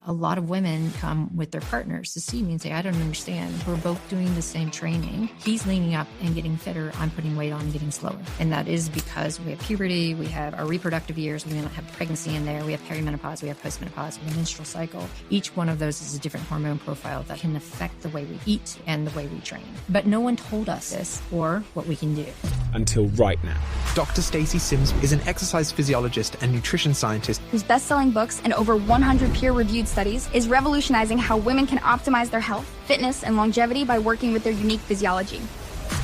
A lot of women come with their partners to see me and say, I don't understand. We're both doing the same training. He's leaning up and getting fitter. I'm putting weight on and getting slower. And that is because we have puberty, we have our reproductive years, we have pregnancy in there, we have perimenopause, we have postmenopause, we have menstrual cycle. Each one of those is a different hormone profile that can affect the way we eat and the way we train. But no one told us this or what we can do. Until right now. Dr. Stacy Sims is an exercise physiologist and nutrition scientist whose best-selling books and over 100 peer-reviewed studies is revolutionizing how women can optimize their health, fitness, and longevity by working with their unique physiology.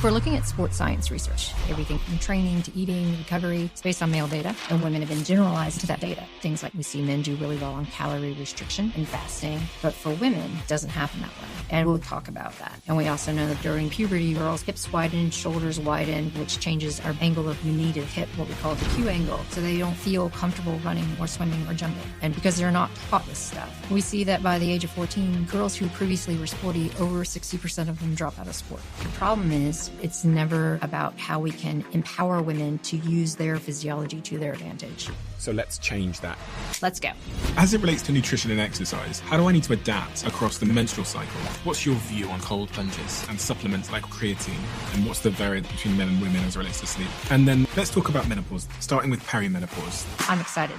We're looking at sports science research, everything from training to eating, recovery. It's based on male data, and women have been generalized to that data. Things like we see men do really well on calorie restriction and fasting, but for women, it doesn't happen that way. And we'll talk about that. And we also know that during puberty, girls' hips widen, shoulders widen, which changes our angle of knee to hip, what we call the Q angle, so they don't feel comfortable running or swimming or jumping. And because they're not taught this stuff, we see that by the age of 14, girls who previously were sporty, over 60% of them drop out of sport. The problem is, it's never about how we can empower women to use their physiology to their advantage. So let's change that. Let's go. As it relates to nutrition and exercise, how do I need to adapt across the menstrual cycle? What's your view on cold plunges and supplements like creatine? And what's the variance between men and women as it relates to sleep? And then let's talk about menopause, starting with perimenopause. I'm excited.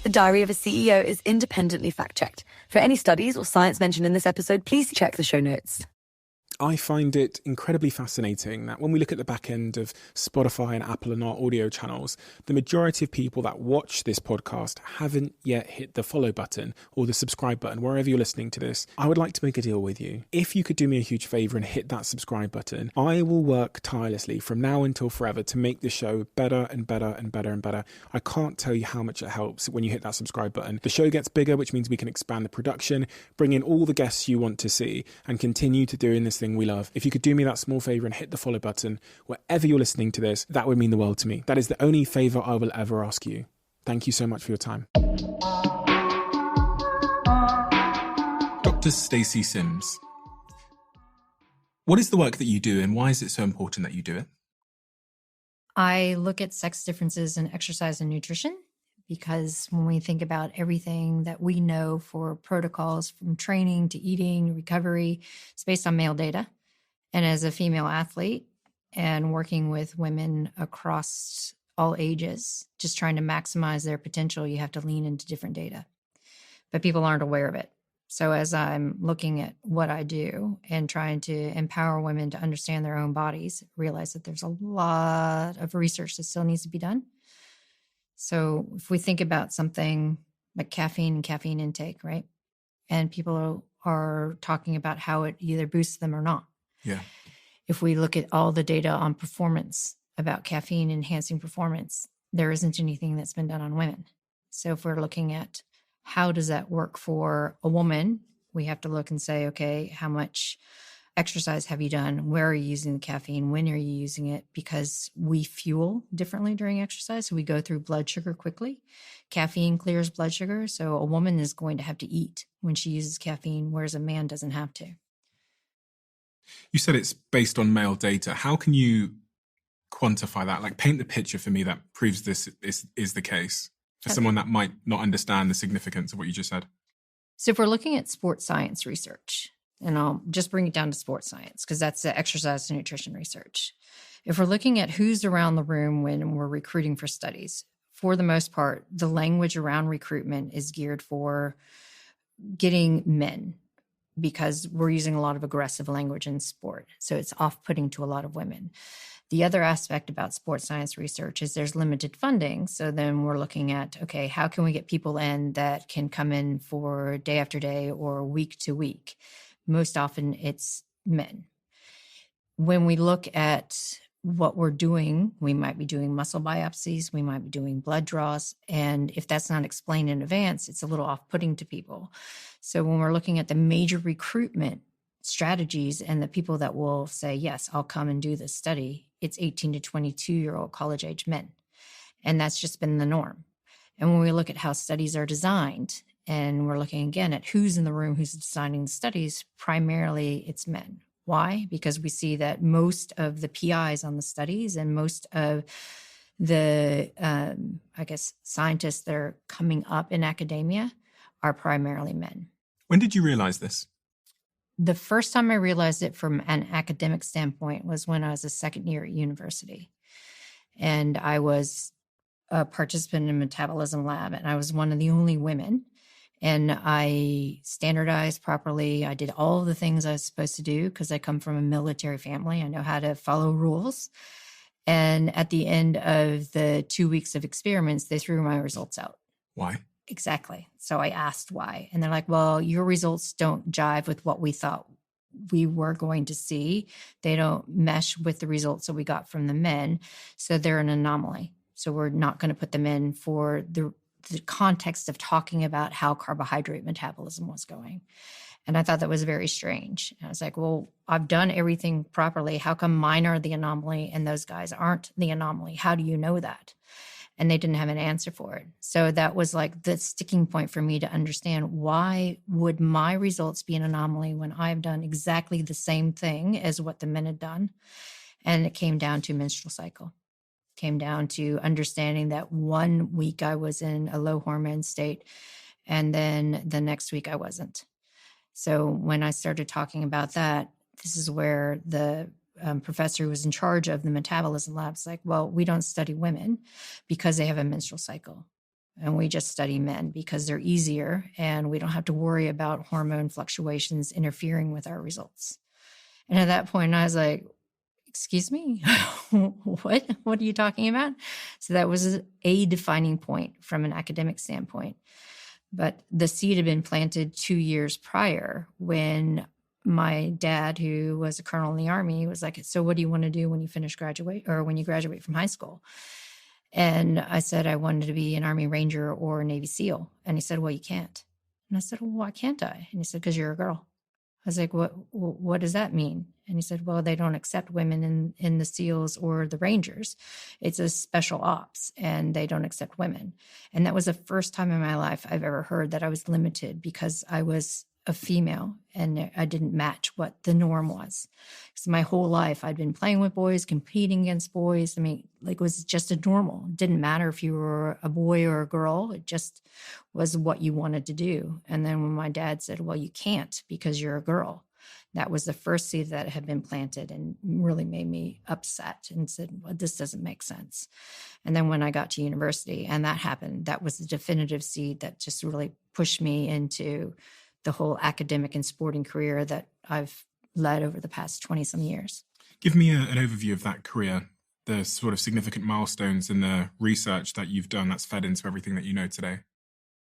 The Diary of a CEO is independently fact-checked. For any studies or science mentioned in this episode, please check the show notes. I find it incredibly fascinating that when we look at the back end of Spotify and Apple and our audio channels, the majority of people that watch this podcast haven't yet hit the follow button or the subscribe button, wherever you're listening to this. I would like to make a deal with you. If you could do me a huge favor and hit that subscribe button, I will work tirelessly from now until forever to make this show better and better and better and better. I can't tell you how much it helps when you hit that subscribe button. The show gets bigger, which means we can expand the production, bring in all the guests you want to see, and continue to doing this thing we love. If you could do me that small favor and hit the follow button wherever you're listening to this, that would mean the world to me. That is the only favor I will ever ask you. Thank you so much for your time. Dr. Stacy Sims, what is the work that you do and why is it so important that you do it? I look at sex differences in exercise and nutrition because when we think about everything that we know for protocols from training to eating, recovery, it's based on male data. And as a female athlete and working with women across all ages, just trying to maximize their potential, you have to lean into different data. But people aren't aware of it. So as I'm looking at what I do and trying to empower women to understand their own bodies, realize that there's a lot of research that still needs to be done. So if we think about something like caffeine and caffeine intake, right? And people are talking about how it either boosts them or not. Yeah. If we look at all the data on performance about caffeine enhancing performance, there isn't anything that's been done on women. So if we're looking at how does that work for a woman, we have to look and say, okay, how much exercise have you done? Where are you using the caffeine? When are you using it? Because we fuel differently during exercise. So we go through blood sugar quickly. Caffeine clears blood sugar. So a woman is going to have to eat when she uses caffeine, whereas a man doesn't have to. You said it's based on male data. How can you quantify that? Like paint the picture for me that proves this is the case for someone that might not understand the significance of what you just said. So if we're looking at sports science research, and I'll just bring it down to sports science because that's the exercise and nutrition research. If we're looking at who's around the room when we're recruiting for studies, for the most part, the language around recruitment is geared for getting men because we're using a lot of aggressive language in sport. So it's off-putting to a lot of women. The other aspect about sports science research is there's limited funding. So then we're looking at, okay, how can we get people in that can come in for day after day or week to week? Most often it's men. When we look at what we're doing, we might be doing muscle biopsies, we might be doing blood draws. And if that's not explained in advance, it's a little off-putting to people. So when we're looking at the major recruitment strategies and the people that will say, yes, I'll come and do this study, it's 18 to 22-year-old college-age men. And that's just been the norm. And when we look at how studies are designed, and we're looking again at who's in the room, who's designing the studies, primarily it's men. Why? Because we see that most of the PIs on the studies and most of the, scientists that are coming up in academia are primarily men. When did you realize this? The first time I realized it from an academic standpoint was when I was a second year at university. And I was a participant in a metabolism lab, and I was one of the only women. And I standardized properly. I did all the things I was supposed to do because I come from a military family. I know how to follow rules. And at the end of the 2 weeks of experiments, they threw my results out. Why? Exactly. So I asked why. And they're like, well, your results don't jive with what we thought we were going to see. They don't mesh with the results that we got from the men. So they're an anomaly. So we're not going to put them in for the context of talking about how carbohydrate metabolism was going. And I thought that was very strange. And I was like, well, I've done everything properly. How come mine are the anomaly and those guys aren't the anomaly? How do you know that? And they didn't have an answer for it. So that was like the sticking point for me to understand, why would my results be an anomaly when I've done exactly the same thing as what the men had done? And it came down to menstrual cycle. Came down to understanding that 1 week I was in a low hormone state, and then the next week I wasn't. So when I started talking about that, this is where the professor who was in charge of the metabolism lab's like, well, we don't study women because they have a menstrual cycle. And we just study men because they're easier and we don't have to worry about hormone fluctuations interfering with our results. And at that point, I was like, excuse me, what are you talking about? So that was a defining point from an academic standpoint. But the seed had been planted 2 years prior when my dad, who was a colonel in the Army, was like, so what do you want to do when you graduate from high school? And I said, I wanted to be an Army Ranger or a Navy SEAL. And he said, well, you can't. And I said, well, why can't I? And he said, because you're a girl. I was like, what does that mean? And he said, well, they don't accept women in the SEALs or the Rangers. It's a special ops and they don't accept women. And that was the first time in my life I've ever heard that I was limited because I was a female and I didn't match what the norm was. Because my whole life I'd been playing with boys, competing against boys. I mean, like, it was just a normal. It didn't matter if you were a boy or a girl. It just was what you wanted to do. And then when my dad said, well, you can't because you're a girl, that was the first seed that had been planted and really made me upset and said, well, this doesn't make sense. And then when I got to university and that happened, that was the definitive seed that just really pushed me into the whole academic and sporting career that I've led over the past 20-some years. Give me an overview of that career, the sort of significant milestones in the research that you've done that's fed into everything that you know today.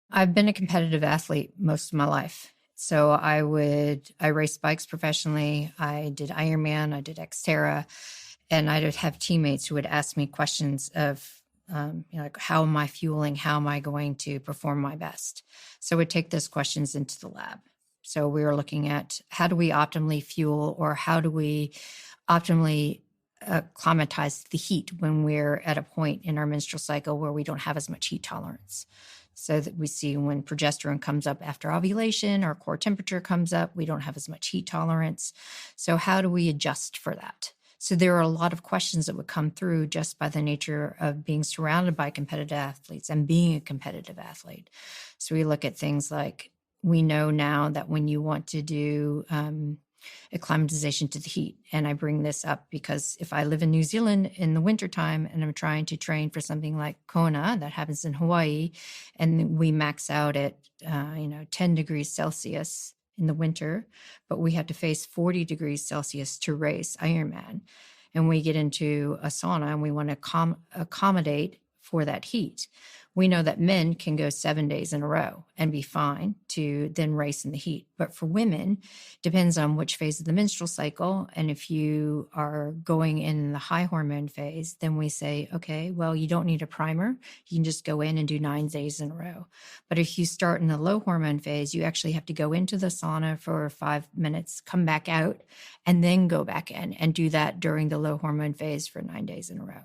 I've been a competitive athlete most of my life. So I raced bikes professionally. I did Ironman, I did Xterra, and I'd have teammates who would ask me questions of, like, how am I fueling? How am I going to perform my best? So we'd take those questions into the lab. So we were looking at how do we optimally fuel, or how do we optimally acclimatize the heat when we're at a point in our menstrual cycle where we don't have as much heat tolerance. So that we see when progesterone comes up after ovulation, our core temperature comes up, we don't have as much heat tolerance. So how do we adjust for that? So there are a lot of questions that would come through just by the nature of being surrounded by competitive athletes and being a competitive athlete. So we look at things like, we know now that when you want to do acclimatization to the heat, and I bring this up because if I live in New Zealand in the wintertime and I'm trying to train for something like Kona, that happens in Hawaii, and we max out at 10 degrees Celsius in the winter, but we have to face 40 degrees Celsius to race Ironman. And we get into a sauna and we want to accommodate for that heat. We know that men can go 7 days in a row and be fine to then race in the heat. But for women, depends on which phase of the menstrual cycle. And if you are going in the high hormone phase, then we say, okay, well, you don't need a primer. You can just go in and do 9 days in a row. But if you start in the low hormone phase, you actually have to go into the sauna for 5 minutes, come back out, and then go back in and do that during the low hormone phase for 9 days in a row.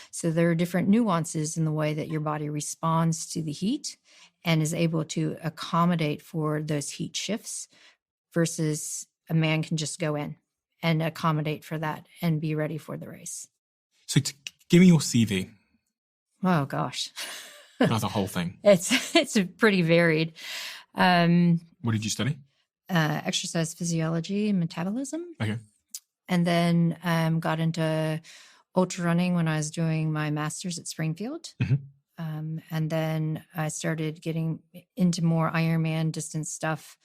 So there are different nuances in the way that your body responds to the heat and is able to accommodate for those heat shifts versus a man can just go in and accommodate for that and be ready for the race. So give me your CV. Oh, gosh. That's a whole thing. It's pretty varied. What did you study? Exercise physiology and metabolism. Okay. And then got into ultra running when I was doing my master's at Springfield. And then I started getting into more Ironman distance stuff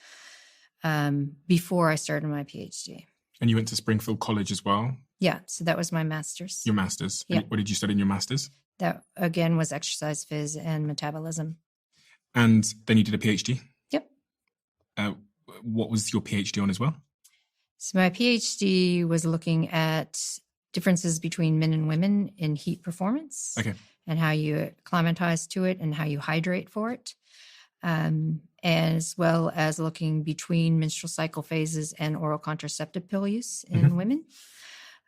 before I started my PhD. And you went to Springfield College as well? Yeah. So that was my master's. Your master's? Yeah. What did you study in your master's? That, again, was exercise phys and metabolism. And then you did a PhD? Yep. What was your PhD on as well? So my PhD was looking at differences between men and women in heat performance. Okay. And how you acclimatize to it and how you hydrate for it. As well as looking between menstrual cycle phases and oral contraceptive pill use in women.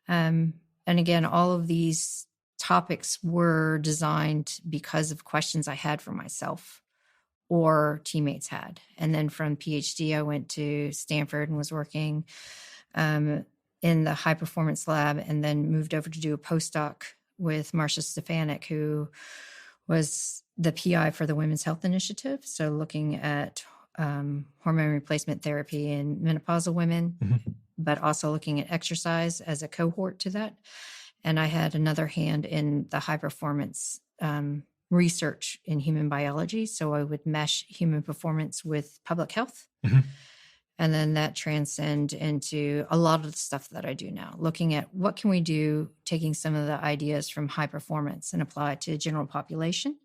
And again, all of these topics were designed because of questions I had for myself or teammates had. And then from PhD, I went to Stanford and was working in the high performance lab, and then moved over to do a postdoc with Marcia Stefanik, who was the PI for the Women's Health Initiative. So looking at hormone replacement therapy in menopausal women, but also looking at exercise as a cohort to that. And I had another hand in the high performance research in human biology. So I would mesh human performance with public health. And then that transcend into a lot of the stuff that I do now, looking at what can we do, taking some of the ideas from high performance and apply it to general population.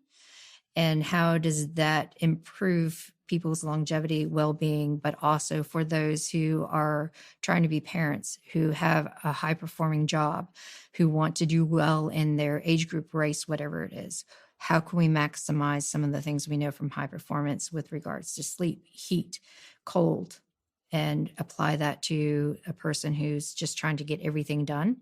And how does that improve people's longevity, well-being, but also for those who are trying to be parents, who have a high-performing job, who want to do well in their age group, race, whatever it is. How can we maximize some of the things we know from high performance with regards to sleep, heat, cold, and apply that to a person who's just trying to get everything done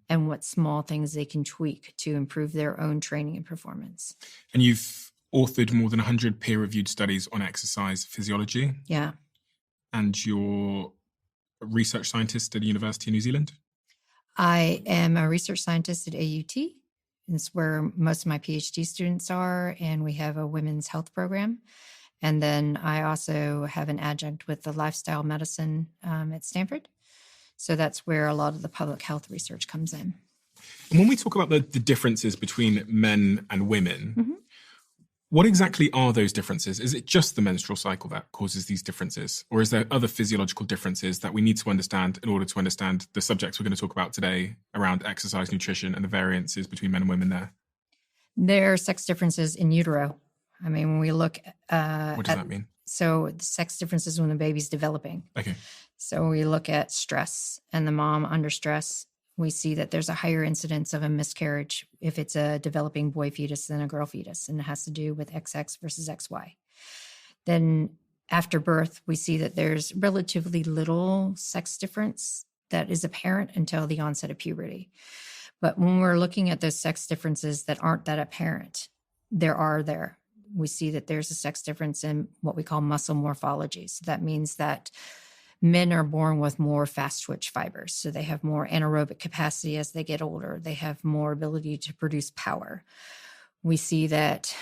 and what small things they can tweak to improve their own training and performance. And you've authored more than 100 peer-reviewed studies on exercise physiology. Yeah. And you're a research scientist at the University of New Zealand? I am a research scientist at AUT. It's where most of my PhD students are, and we have a women's health program. And then I also have an adjunct with the lifestyle medicine at Stanford. So that's where a lot of the public health research comes in. And when we talk about the differences between men and women, what exactly are those differences? Is it just the menstrual cycle that causes these differences? Or is there other physiological differences that we need to understand in order to understand the subjects we're going to talk about today around exercise, nutrition, and the variances between men and women there? There are sex differences in utero. I mean, when we look what does that mean? So the sex differences when the baby's developing. Okay. So we look at stress and the mom under stress. We see that there's a higher incidence of a miscarriage if it's a developing boy fetus than a girl fetus, and it has to do with XX versus XY. Then after birth, we see that there's relatively little sex difference that is apparent until the onset of puberty. But when we're looking at those sex differences that aren't that apparent, there. We see that there's a sex difference in what we call muscle morphology. So that means that men are born with more fast twitch fibers. So they have more anaerobic capacity as they get older. They have more ability to produce power. We see that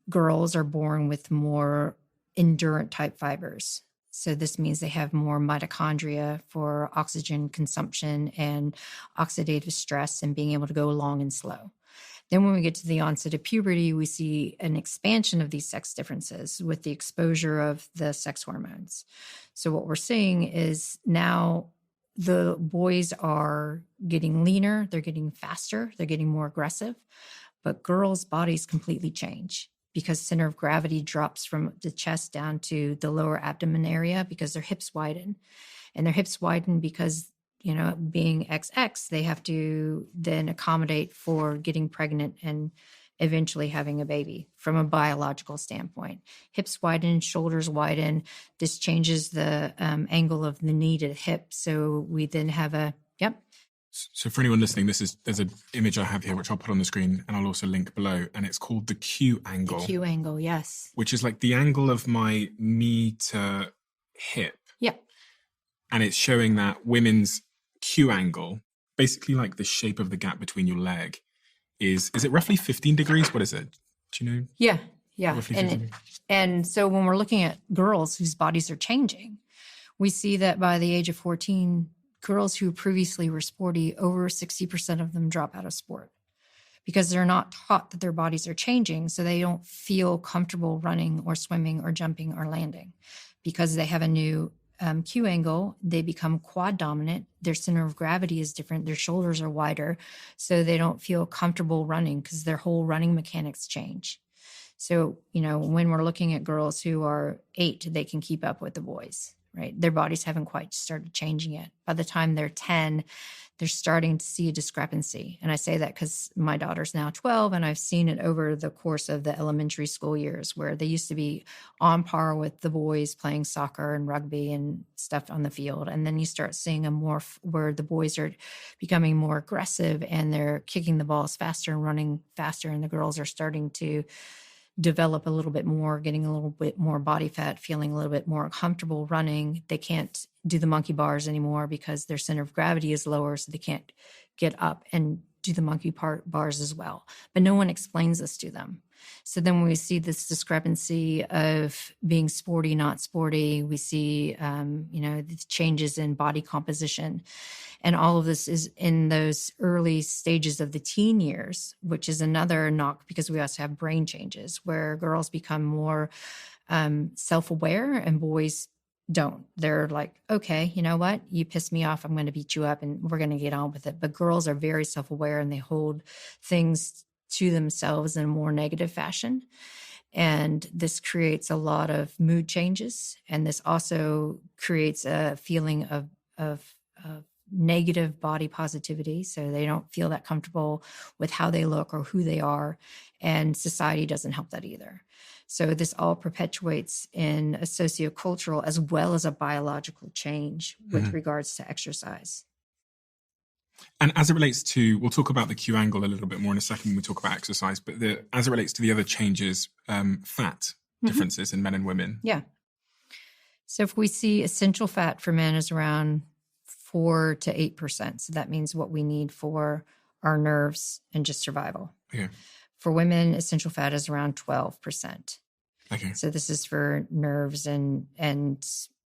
girls are born with more endurant type fibers. So this means they have more mitochondria for oxygen consumption and oxidative stress and being able to go long and slow. Then when we get to the onset of puberty, we see an expansion of these sex differences with the exposure of the sex hormones. So what we're seeing is now the boys are getting leaner, they're getting faster, they're getting more aggressive, but girls' bodies completely change because center of gravity drops from the chest down to the lower abdomen area because their hips widen. And their hips widen because being XX, they have to then accommodate for getting pregnant and eventually having a baby from a biological standpoint. Hips widen, shoulders widen. This changes the angle of the knee to the hip. So we then have So for anyone listening, there's an image I have here, which I'll put on the screen and I'll also link below. And it's called the Q angle. The Q angle, yes. Which is like the angle of my knee to hip. Yeah. And it's showing that women's Q angle, basically like the shape of the gap between your leg, is it roughly 15 degrees? What is it? Do you know? Yeah. Yeah. roughly 50. And so when we're looking at girls whose bodies are changing, we see that by the age of 14, girls who previously were sporty, over 60% of them drop out of sport because they're not taught that their bodies are changing. So they don't feel comfortable running or swimming or jumping or landing because they have a new Q angle. They become quad dominant. Their center of gravity is different. Their shoulders are wider. So they don't feel comfortable running because their whole running mechanics change. So, when we're looking at girls who are 8, they can keep up with the boys, right? Their bodies haven't quite started changing yet. By the time they're 10, they're starting to see a discrepancy. And I say that because my daughter's now 12, and I've seen it over the course of the elementary school years where they used to be on par with the boys playing soccer and rugby and stuff on the field. And then you start seeing a morph where the boys are becoming more aggressive and they're kicking the balls faster and running faster. And the girls are starting to develop a little bit more, getting a little bit more body fat, feeling a little bit more comfortable running. They can't do the monkey bars anymore because their center of gravity is lower, so they can't get up and do the monkey bars as well. But no one explains this to them. So then we see this discrepancy of being sporty, not sporty. We see, the changes in body composition. And all of this is in those early stages of the teen years, which is another knock because we also have brain changes where girls become more self-aware and boys don't. They're like, okay, you know what? You pissed me off. I'm going to beat you up and we're going to get on with it. But girls are very self-aware and they hold things to themselves in a more negative fashion. And this creates a lot of mood changes. And this also creates a feeling of negative body positivity. So they don't feel that comfortable with how they look or who they are. And society doesn't help that either. So this all perpetuates in a sociocultural as well as a biological change with regards to exercise. And as it relates to, we'll talk about the Q angle a little bit more in a second when we talk about exercise, but as it relates to the other changes, fat differences in men and women. Yeah. So if we see essential fat for men is around 4 to 8%. So that means what we need for our nerves and just survival. Okay. For women, essential fat is around 12%. Okay. So this is for nerves and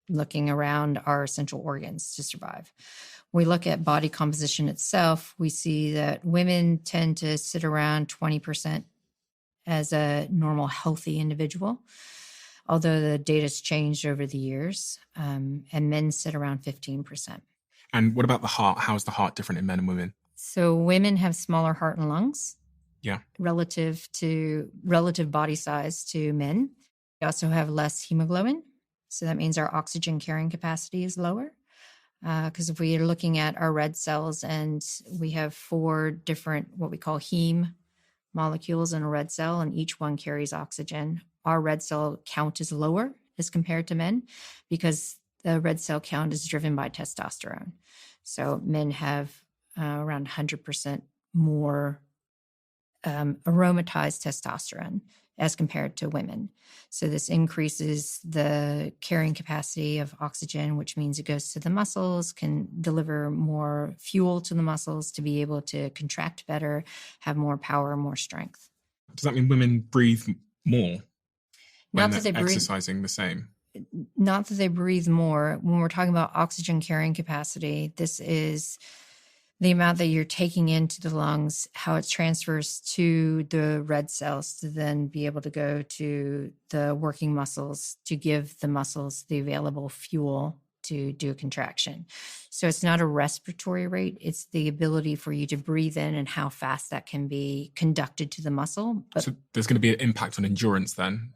looking around our essential organs to survive. We look at body composition itself. We see that women tend to sit around 20% as a normal, healthy individual, although the data's changed over the years, and men sit around 15%. And what about the heart? How is the heart different in men and women? So women have smaller heart and lungs. Yeah. Relative body size to men. We also have less hemoglobin. So that means our oxygen carrying capacity is lower. Because if we are looking at our red cells and we have 4 different, what we call heme molecules in a red cell, and each one carries oxygen, our red cell count is lower as compared to men because the red cell count is driven by testosterone. So men have around 100% more aromatized testosterone as compared to women. So this increases the carrying capacity of oxygen, which means it goes to the muscles, can deliver more fuel to the muscles to be able to contract better, have more power, more strength. Does that mean women breathe more when Not that they breathe, exercising the same? Not that they breathe more. When we're talking about oxygen carrying capacity, this is the amount that you're taking into the lungs, how it transfers to the red cells to then be able to go to the working muscles to give the muscles the available fuel to do a contraction. So it's not a respiratory rate. It's the ability for you to breathe in and how fast that can be conducted to the muscle. But so there's going to be an impact on endurance then?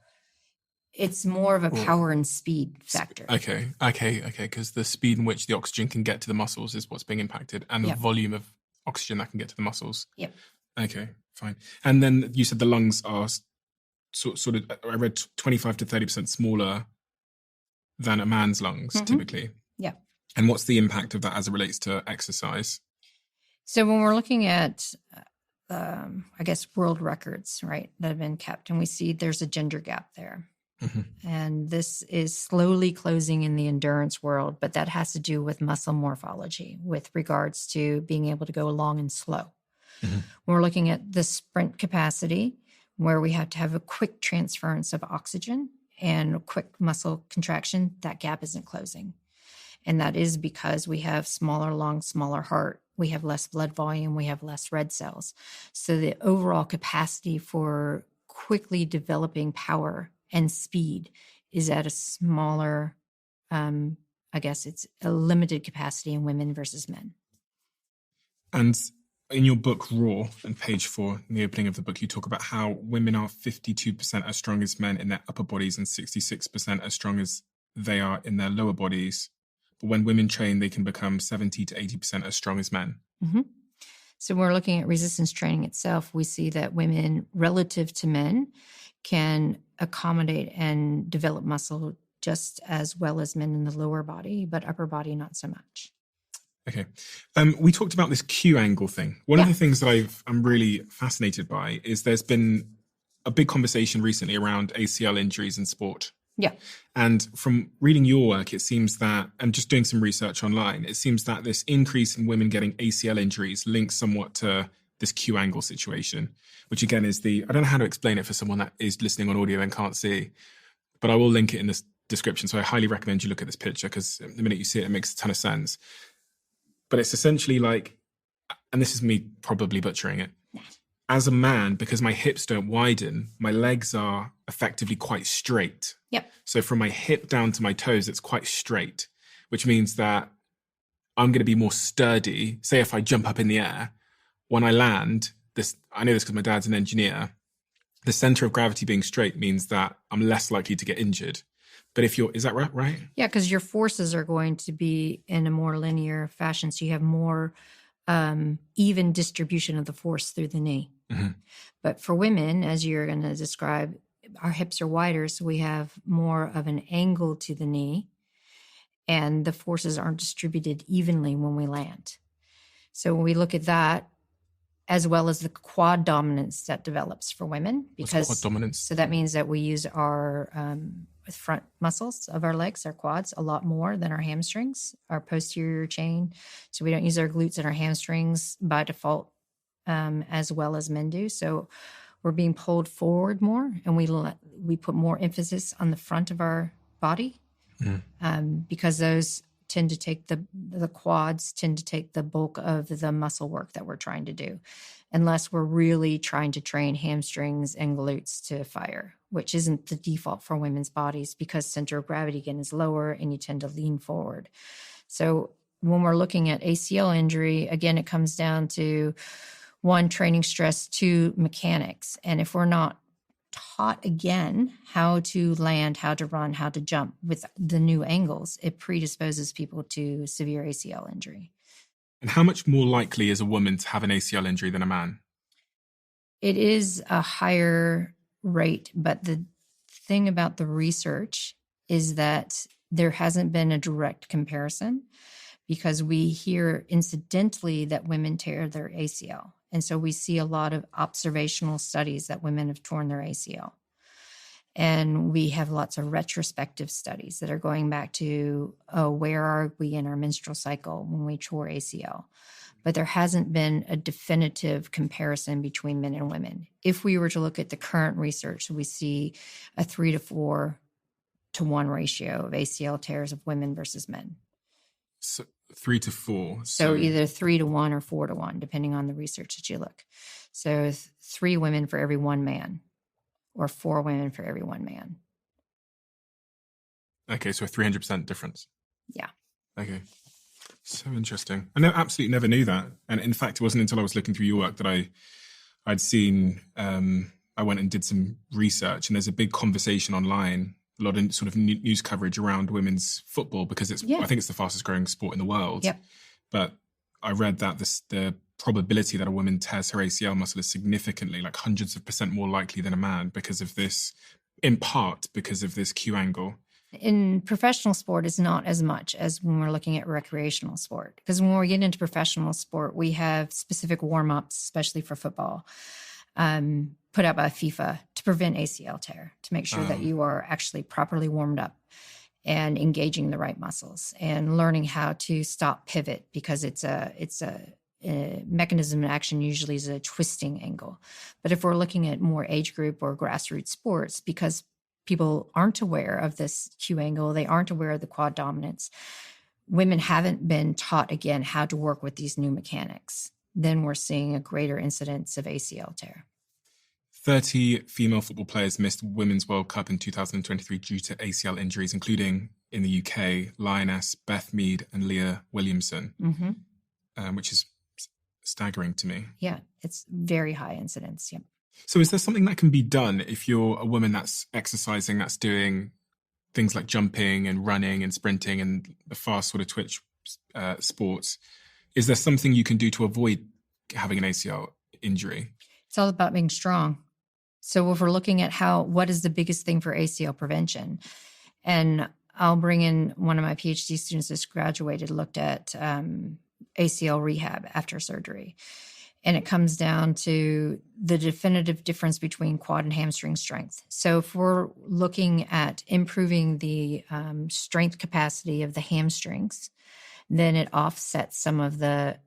It's more of a power and speed factor. Okay. Because the speed in which the oxygen can get to the muscles is what's being impacted, and the volume of oxygen that can get to the muscles. Yep. Okay, fine. And then you said the lungs are sort of, I read 25 to 30% smaller than a man's lungs typically. Yeah. And what's the impact of that as it relates to exercise? So when we're looking at, world records, right, that have been kept, and we see there's a gender gap there. And this is slowly closing in the endurance world, but that has to do with muscle morphology with regards to being able to go long and slow. When we're looking at the sprint capacity, where we have to have a quick transference of oxygen and a quick muscle contraction, that gap isn't closing. And that is because we have smaller lungs, smaller heart, we have less blood volume, we have less red cells. So the overall capacity for quickly developing power and speed is at a smaller, I guess it's a limited capacity in women versus men. And in your book, Raw, on page 4, in the opening of the book, you talk about how women are 52% as strong as men in their upper bodies and 66% as strong as they are in their lower bodies. But when women train, they can become 70 to 80% as strong as men. Mm-hmm. So when we're looking at resistance training itself, we see that women relative to men can accommodate and develop muscle just as well as men in the lower body, but upper body, not so much. Okay. We talked about this Q angle thing. One of the things that I'm really fascinated by is there's been a big conversation recently around ACL injuries in sport. Yeah. And from reading your work, it seems that, and just doing some research online, it seems that this increase in women getting ACL injuries links somewhat to this Q angle situation, which again is I don't know how to explain it for someone that is listening on audio and can't see, but I will link it in this description. So I highly recommend you look at this picture because the minute you see it, it makes a ton of sense. But it's essentially like, and this is me probably butchering it, as a man, because my hips don't widen, my legs are effectively quite straight. Yep. So from my hip down to my toes, it's quite straight, which means that I'm going to be more sturdy. Say if I jump up in the air, when I land, I know this because my dad's an engineer, the center of gravity being straight means that I'm less likely to get injured. But is that right? Yeah, because your forces are going to be in a more linear fashion. So you have more even distribution of the force through the knee. Mm-hmm. But for women, as you're going to describe, our hips are wider, so we have more of an angle to the knee, and the forces aren't distributed evenly when we land. So when we look at that, as well as the quad dominance that develops for women, because what's quad dominance? So that means that we use our front muscles of our legs, our quads, a lot more than our hamstrings, our posterior chain. So we don't use our glutes and our hamstrings by default as well as men do. So we're being pulled forward more, and we put more emphasis on the front of our body because those tend to take the quads tend to take the bulk of the muscle work that we're trying to do, unless we're really trying to train hamstrings and glutes to fire, which isn't the default for women's bodies because center of gravity again is lower and you tend to lean forward. So when we're looking at ACL injury, again, it comes down to 1, training stress, 2, mechanics. And if we're not taught again how to land, how to run, how to jump with the new angles, it predisposes people to severe ACL injury. And how much more likely is a woman to have an ACL injury than a man? It is a higher rate, but the thing about the research is that there hasn't been a direct comparison because we hear incidentally that women tear their ACL. And so we see a lot of observational studies that women have torn their ACL. And we have lots of retrospective studies that are going back to, where are we in our menstrual cycle when we tore ACL? But there hasn't been a definitive comparison between men and women. If we were to look at the current research, we see a 3 to 4 to 1 ratio of ACL tears of women versus men. So 3 to 4. So either 3 to 1 or 4 to 1, depending on the research that you look. So 3 women for every 1 man, or 4 women for every 1 man. Okay, so a 300% difference. Yeah. Okay. So interesting. I absolutely never knew that. And in fact, it wasn't until I was looking through your work that I'd seen, I went and did some research, and there's a big conversation online, a lot of sort of news coverage around women's football because I think it's the fastest growing sport in the world. Yep. But I read that the probability that a woman tears her ACL muscle is significantly, like hundreds of % more likely than a man because of this, in part because of this Q angle. In professional sport, it's not as much as when we're looking at recreational sport. Because when we get into professional sport, we have specific warm-ups, especially for football, put out by FIFA to prevent ACL tear, to make sure that you are actually properly warmed up and engaging the right muscles and learning how to stop pivot because it's a mechanism of action usually is a twisting angle. But if we're looking at more age group or grassroots sports, because people aren't aware of this Q angle, they aren't aware of the quad dominance, women haven't been taught, again, how to work with these new mechanics, then we're seeing a greater incidence of ACL tear. 30 female football players missed Women's World Cup in 2023 due to ACL injuries, including in the UK, Lioness, Beth Mead and Leah Williamson, which is staggering to me. Yeah, it's very high incidence. Yep. So is there something that can be done if you're a woman that's exercising, that's doing things like jumping and running and sprinting and the fast sort of twitch sports? Is there something you can do to avoid having an ACL injury? It's all about being strong. So if we're looking at what is the biggest thing for ACL prevention, and I'll bring in one of my PhD students that's graduated, looked at ACL rehab after surgery. And it comes down to the definitive difference between quad and hamstring strength. So if we're looking at improving the strength capacity of the hamstrings, then it offsets some of the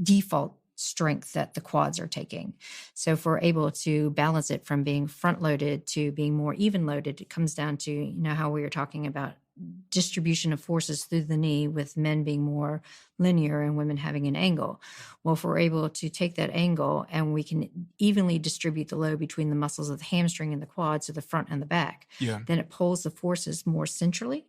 default strength that the quads are taking. So if we're able to balance it from being front-loaded to being more even-loaded, it comes down to, how we were talking about distribution of forces through the knee, with men being more linear and women having an angle. Well, if we're able to take that angle and we can evenly distribute the load between the muscles of the hamstring and the quad, so the front and the back, then it pulls the forces more centrally,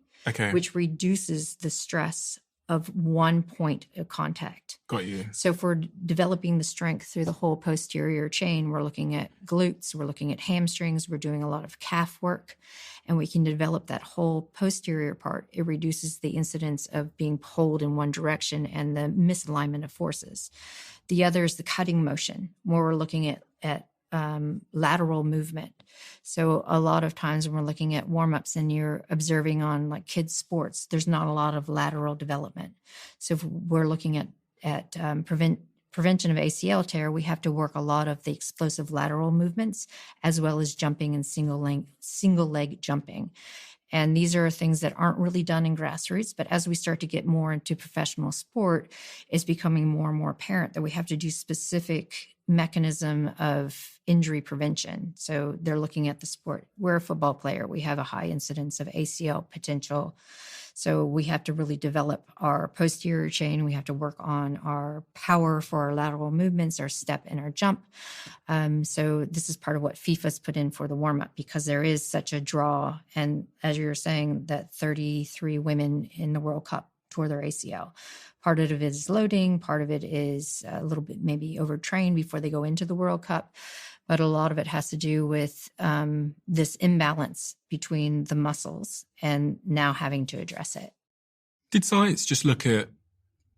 which reduces the stress of one point of contact. Got you. So if we're developing the strength through the whole posterior chain, we're looking at glutes, we're looking at hamstrings, we're doing a lot of calf work, and we can develop that whole posterior part. It reduces the incidence of being pulled in one direction and the misalignment of forces. The other is the cutting motion, where we're looking at lateral movement. So a lot of times when we're looking at warm-ups and you're observing on like kids' sports, there's not a lot of lateral development. So if we're looking at prevention of ACL tear, we have to work a lot of the explosive lateral movements, as well as jumping and single leg jumping. And these are things that aren't really done in grassroots, but as we start to get more into professional sport, it's becoming more and more apparent that we have to do specific mechanism of injury prevention. So they're looking at the sport. We're a football player. We have a high incidence of ACL potential. So we have to really develop our posterior chain. We have to work on our power for our lateral movements, our step and our jump. So this is part of what FIFA's put in for the warm-up, because there is such a draw. And as you were saying, that 33 women in the World Cup tore their ACL. Part of it is loading. Part of it is a little bit maybe overtrained before they go into the World Cup. But a lot of it has to do with this imbalance between the muscles and now having to address it. Did science just look at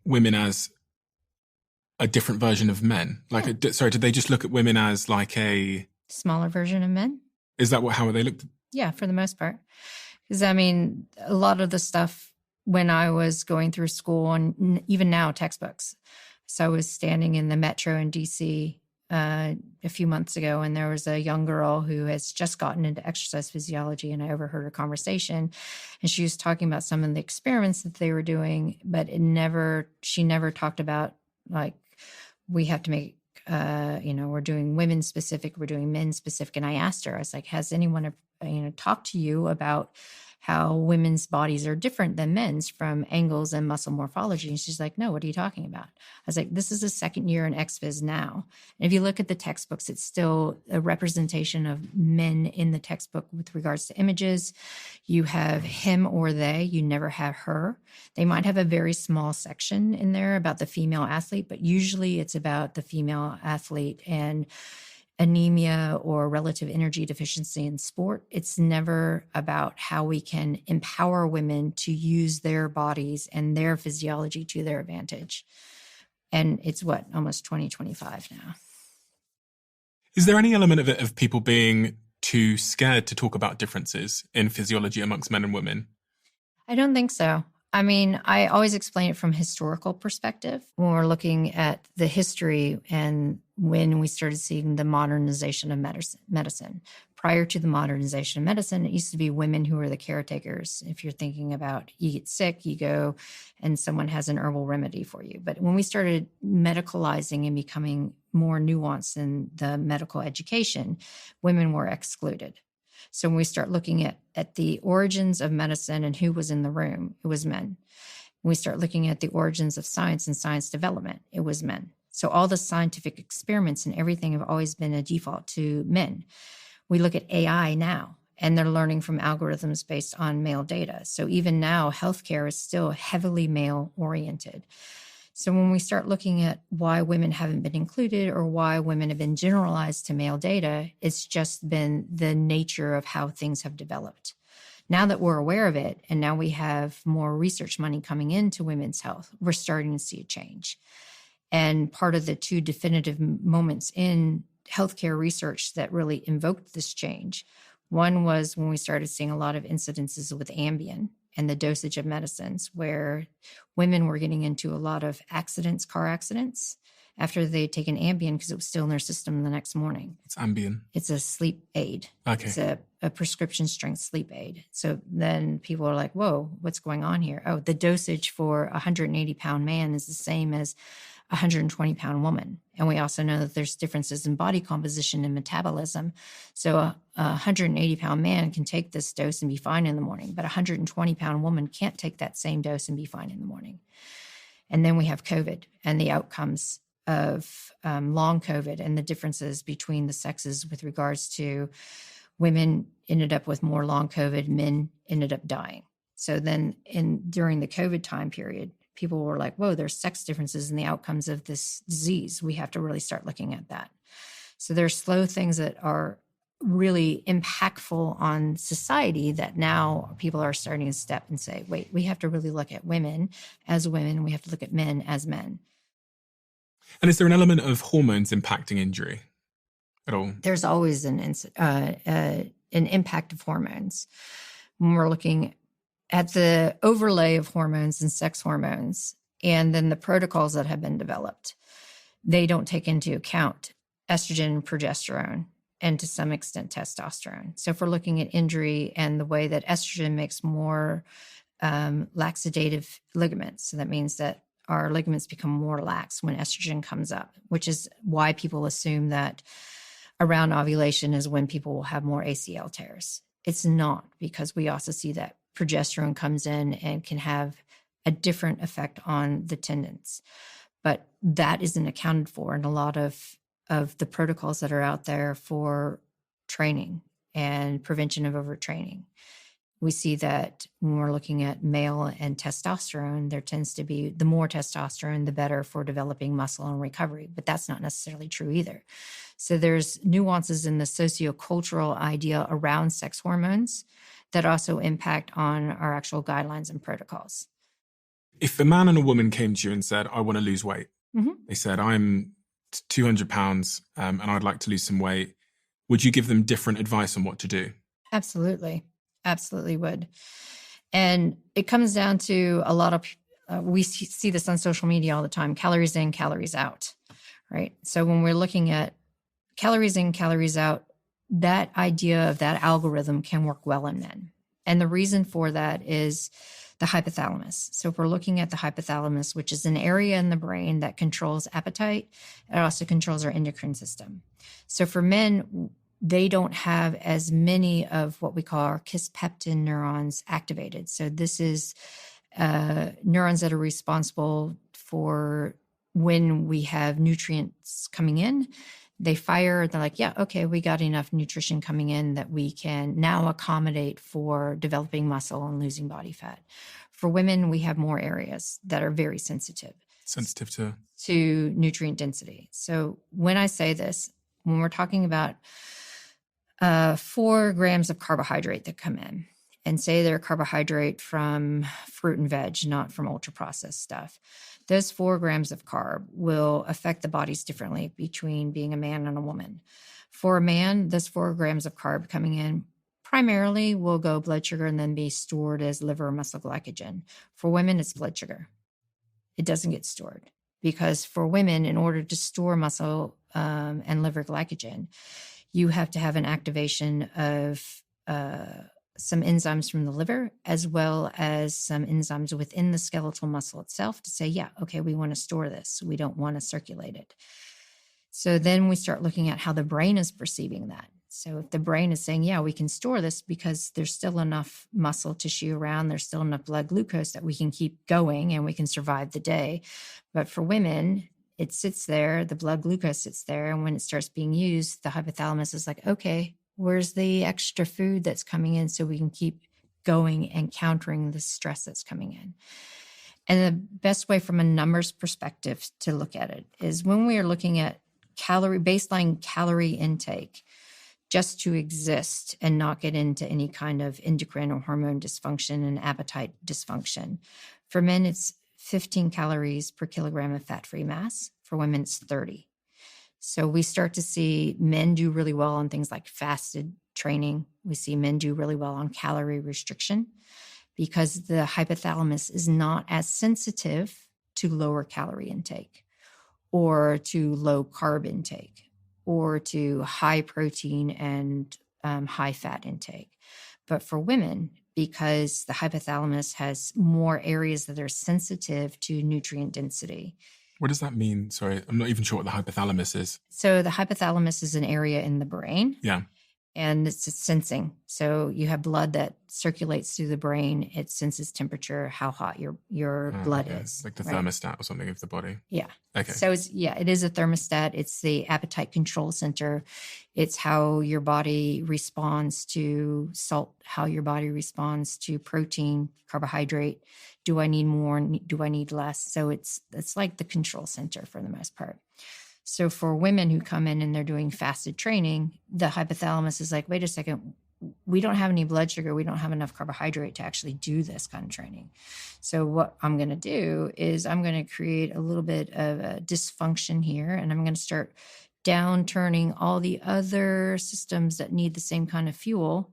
women as a different version of men? Did they just look at women as like a smaller version of men? Is that how they looked? Yeah, for the most part. Because, a lot of the stuff when I was going through school, and even now textbooks. So I was standing in the metro in DC a few months ago, and there was a young girl who has just gotten into exercise physiology, and I overheard her conversation, and she was talking about some of the experiments that they were doing, but she never talked about, like, we have to make, we're doing women specific, we're doing men specific. And I asked her, I was like, has anyone, talked to you about how women's bodies are different than men's from angles and muscle morphology? And she's like, no, what are you talking about? I was like, this is the second year in XPhys now. And if you look at the textbooks, it's still a representation of men in the textbook with regards to images. You have him or they, you never have her. They might have a very small section in there about the female athlete, but usually it's about the female athlete and anemia or relative energy deficiency in sport. It's never about how we can empower women to use their bodies and their physiology to their advantage. And it's almost 2025 now. Is there any element of it of people being too scared to talk about differences in physiology amongst men and women? I don't think so. I always explain it from historical perspective when we're looking at the history and when we started seeing the modernization of medicine. prior to the modernization of medicine, it used to be women who were the caretakers. If you're thinking about you get sick, you go and someone has an herbal remedy for you. But when we started medicalizing and becoming more nuanced in the medical education, women were excluded. So when we start looking at the origins of medicine and who was in the room, it was men. When we start looking at the origins of science and science development, it was men. So all the scientific experiments and everything have always been a default to men. We look at AI now, and they're learning from algorithms based on male data. So even now, healthcare is still heavily male-oriented. So when we start looking at why women haven't been included or why women have been generalized to male data, it's just been the nature of how things have developed. Now that we're aware of it, and now we have more research money coming into women's health, we're starting to see a change. And part of the two definitive moments in healthcare research that really invoked this change, one was when we started seeing a lot of incidences with Ambien and the dosage of medicines, where women were getting into a lot of accidents, car accidents, after they'd taken Ambien because it was still in their system the next morning. It's Ambien. It's a sleep aid. Okay. It's a prescription strength sleep aid. So then people are like, whoa, what's going on here? Oh, the dosage for a 180-pound man is the same as a 120-pound woman. And we also know that there's differences in body composition and metabolism. So a 180-pound man can take this dose and be fine in the morning, but a 120-pound woman can't take that same dose and be fine in the morning. And then we have COVID and the outcomes of long COVID and the differences between the sexes with regards to women ended up with more long COVID, men ended up dying. So then during the COVID time period, people were like, whoa, there's sex differences in the outcomes of this disease. We have to really start looking at that. So there's slow things that are really impactful on society that now people are starting to step and say, wait, we have to really look at women as women. We have to look at men as men. And is there an element of hormones impacting injury at all? There's always an impact of hormones. When we're looking at the overlay of hormones and sex hormones, and then the protocols that have been developed, they don't take into account estrogen and progesterone, and to some extent testosterone. So if we're looking at injury and the way that estrogen makes more laxative ligaments, so that means that our ligaments become more lax when estrogen comes up, which is why people assume that around ovulation is when people will have more ACL tears. It's not, because we also see that progesterone comes in and can have a different effect on the tendons. But that isn't accounted for in a lot of the protocols that are out there for training and prevention of overtraining. We see that when we're looking at male and testosterone, there tends to be the more testosterone, the better for developing muscle and recovery. But that's not necessarily true either. So there's nuances in the sociocultural idea around sex hormones that also impact on our actual guidelines and protocols. If a man and a woman came to you and said, I want to lose weight, Mm-hmm. they said, I'm 200 pounds and I'd like to lose some weight, would you give them different advice on what to do? Absolutely. Absolutely would. And it comes down to a lot of, we see this on social media all the time, calories in, calories out, right? So when we're looking at calories in, calories out, that idea of that algorithm can work well in men. And the reason for that is the hypothalamus. So if we're looking at the hypothalamus, which is an area in the brain that controls appetite, it also controls our endocrine system. So for men, they don't have as many of what we call our kisspeptin neurons activated. So this is neurons that are responsible for when we have nutrients coming in. They fire, they're like, yeah, okay, we got enough nutrition coming in that we can now accommodate for developing muscle and losing body fat. For women, we have more areas that are very sensitive. Sensitive to nutrient density. So when I say this, when we're talking about 4 grams of carbohydrate that come in, and say they're carbohydrate from fruit and veg, not from ultra-processed stuff, those 4 grams of carb will affect the bodies differently between being a man and a woman. For a man, those 4 grams of carb coming in primarily will go blood sugar and then be stored as liver or muscle glycogen. For women, it's blood sugar. It doesn't get stored because for women, in order to store muscle and liver glycogen, you have to have an activation of some enzymes from the liver, as well as some enzymes within the skeletal muscle itself to say, yeah, okay, we want to store this. We don't want to circulate it. So then we start looking at how the brain is perceiving that. So if the brain is saying, yeah, we can store this because there's still enough muscle tissue around, there's still enough blood glucose that we can keep going and we can survive the day. But for women, it sits there, the blood glucose sits there. And when it starts being used, the hypothalamus is like, okay, where's the extra food that's coming in so we can keep going and countering the stress that's coming in? And the best way from a numbers perspective to look at it is when we are looking at baseline calorie intake, just to exist and not get into any kind of endocrine or hormone dysfunction and appetite dysfunction. For men, it's 15 calories per kilogram of fat-free mass. For women, it's 30. So we start to see men do really well on things like fasted training. We see men do really well on calorie restriction because the hypothalamus is not as sensitive to lower calorie intake or to low carb intake or to high protein and high fat intake. But for women, because the hypothalamus has more areas that are sensitive to nutrient density. What does that mean? Sorry, I'm not even sure what the hypothalamus is. So the hypothalamus is an area in the brain. Yeah. And it's sensing. So you have blood that circulates through the brain. It senses temperature, how hot your blood is. Like the thermostat or something of the body. Yeah. Okay. So it is a thermostat. It's the appetite control center. It's how your body responds to salt, how your body responds to protein, carbohydrate. Do I need more? Do I need less? So it's like the control center for the most part. So for women who come in and they're doing fasted training, the hypothalamus is like, wait a second, we don't have any blood sugar. We don't have enough carbohydrate to actually do this kind of training. So what I'm going to do is I'm going to create a little bit of a dysfunction here, and I'm going to start downturning all the other systems that need the same kind of fuel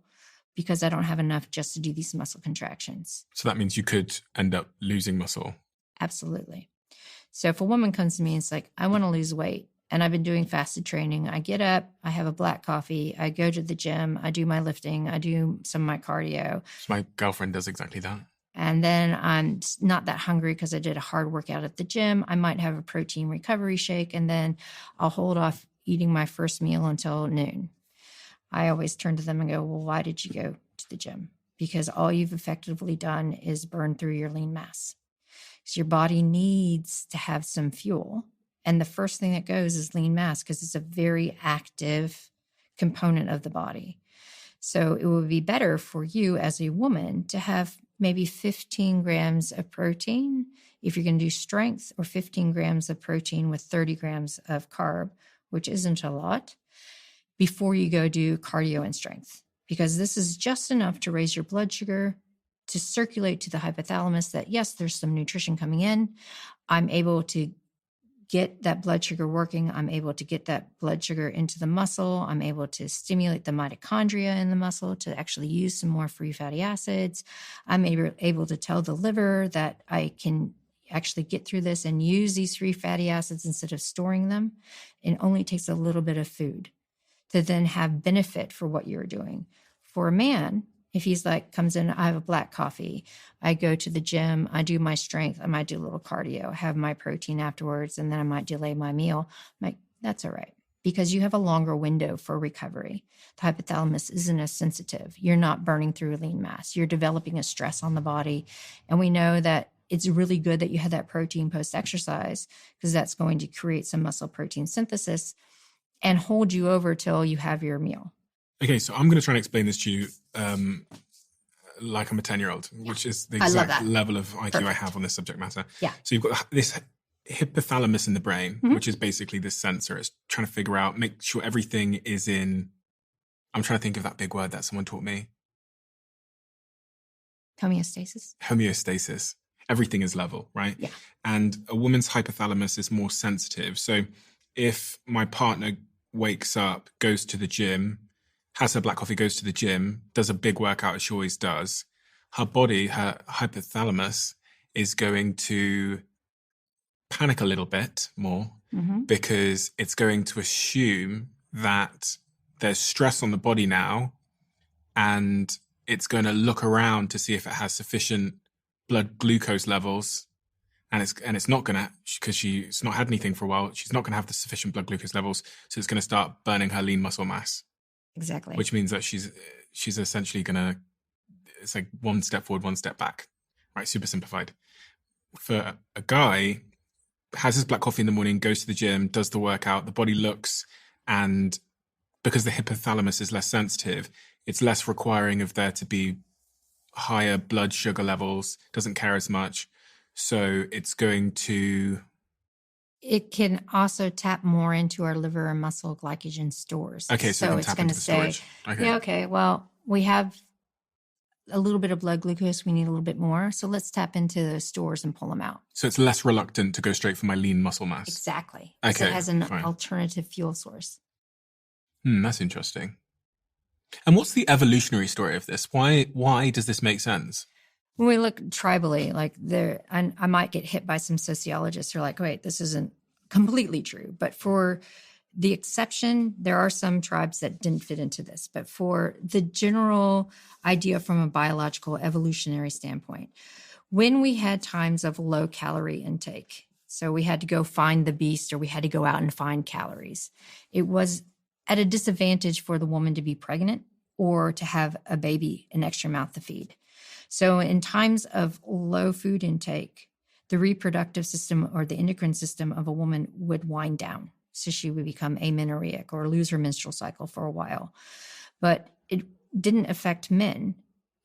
because I don't have enough just to do these muscle contractions. So that means you could end up losing muscle. Absolutely. So if a woman comes to me and it's like, I want to lose weight and I've been doing fasted training, I get up, I have a black coffee, I go to the gym, I do my lifting, I do some of my cardio. So my girlfriend does exactly that. And then I'm not that hungry because I did a hard workout at the gym. I might have a protein recovery shake and then I'll hold off eating my first meal until noon. I always turn to them and go, well, why did you go to the gym? Because all you've effectively done is burn through your lean mass. So your body needs to have some fuel. And the first thing that goes is lean mass because it's a very active component of the body. So it would be better for you as a woman to have maybe 15 grams of protein if you're going to do strength, or 15 grams of protein with 30 grams of carb, which isn't a lot, before you go do cardio and strength. Because this is just enough to raise your blood sugar, to circulate to the hypothalamus that, yes, there's some nutrition coming in. I'm able to get that blood sugar working. I'm able to get that blood sugar into the muscle. I'm able to stimulate the mitochondria in the muscle to actually use some more free fatty acids. I'm able to tell the liver that I can actually get through this and use these free fatty acids instead of storing them. It only takes a little bit of food to then have benefit for what you're doing. For a man, if he's like, comes in, I have a black coffee, I go to the gym, I do my strength, I might do a little cardio, have my protein afterwards, and then I might delay my meal. I'm like, that's all right, because you have a longer window for recovery. The hypothalamus isn't as sensitive. You're not burning through lean mass. You're developing a stress on the body. And we know that it's really good that you had that protein post-exercise because that's going to create some muscle protein synthesis and hold you over till you have your meal. Okay, so I'm going to try and explain this to you like I'm a 10-year-old, which is the exact level of IQ Perfect. I have on this subject matter. Yeah. So you've got this hypothalamus in the brain, which is basically this sensor. It's trying to figure out, make sure everything is in, I'm trying to think of that big word that someone taught me. Homeostasis. Homeostasis. Everything is level, right? Yeah. And a woman's hypothalamus is more sensitive. So if my partner wakes up, goes to the gym, has her black coffee, goes to the gym, does a big workout as she always does, her body, her hypothalamus is going to panic a little bit more because it's going to assume that there's stress on the body now, and it's going to look around to see if it has sufficient blood glucose levels, and it's not going to, because she's not had anything for a while, she's not going to have the sufficient blood glucose levels, so it's going to start burning her lean muscle mass. Exactly. Which means that she's essentially going to, it's like one step forward, one step back, right? Super simplified. For a guy, has his black coffee in the morning, goes to the gym, does the workout, the body looks, and because the hypothalamus is less sensitive, it's less requiring of there to be higher blood sugar levels, doesn't care as much. So it's going to... It can also tap more into our liver and muscle glycogen stores. Okay, so it's going to say, yeah, okay, well, we have a little bit of blood glucose, we need a little bit more, so let's tap into those stores and pull them out. So it's less reluctant to go straight for my lean muscle mass. Exactly. Okay, so it has an fine. alternative fuel source. That's interesting. And what's the evolutionary story of this? Why does this make sense? When we look tribally, like I might get hit by some sociologists who are like, wait, this isn't completely true. But for the exception, there are some tribes that didn't fit into this. But for the general idea from a biological evolutionary standpoint, when we had times of low calorie intake, so we had to go find the beast or we had to go out and find calories, it was at a disadvantage for the woman to be pregnant or to have a baby, an extra mouth to feed. So in times of low food intake, the reproductive system or the endocrine system of a woman would wind down. So she would become amenorrheic or lose her menstrual cycle for a while. But it didn't affect men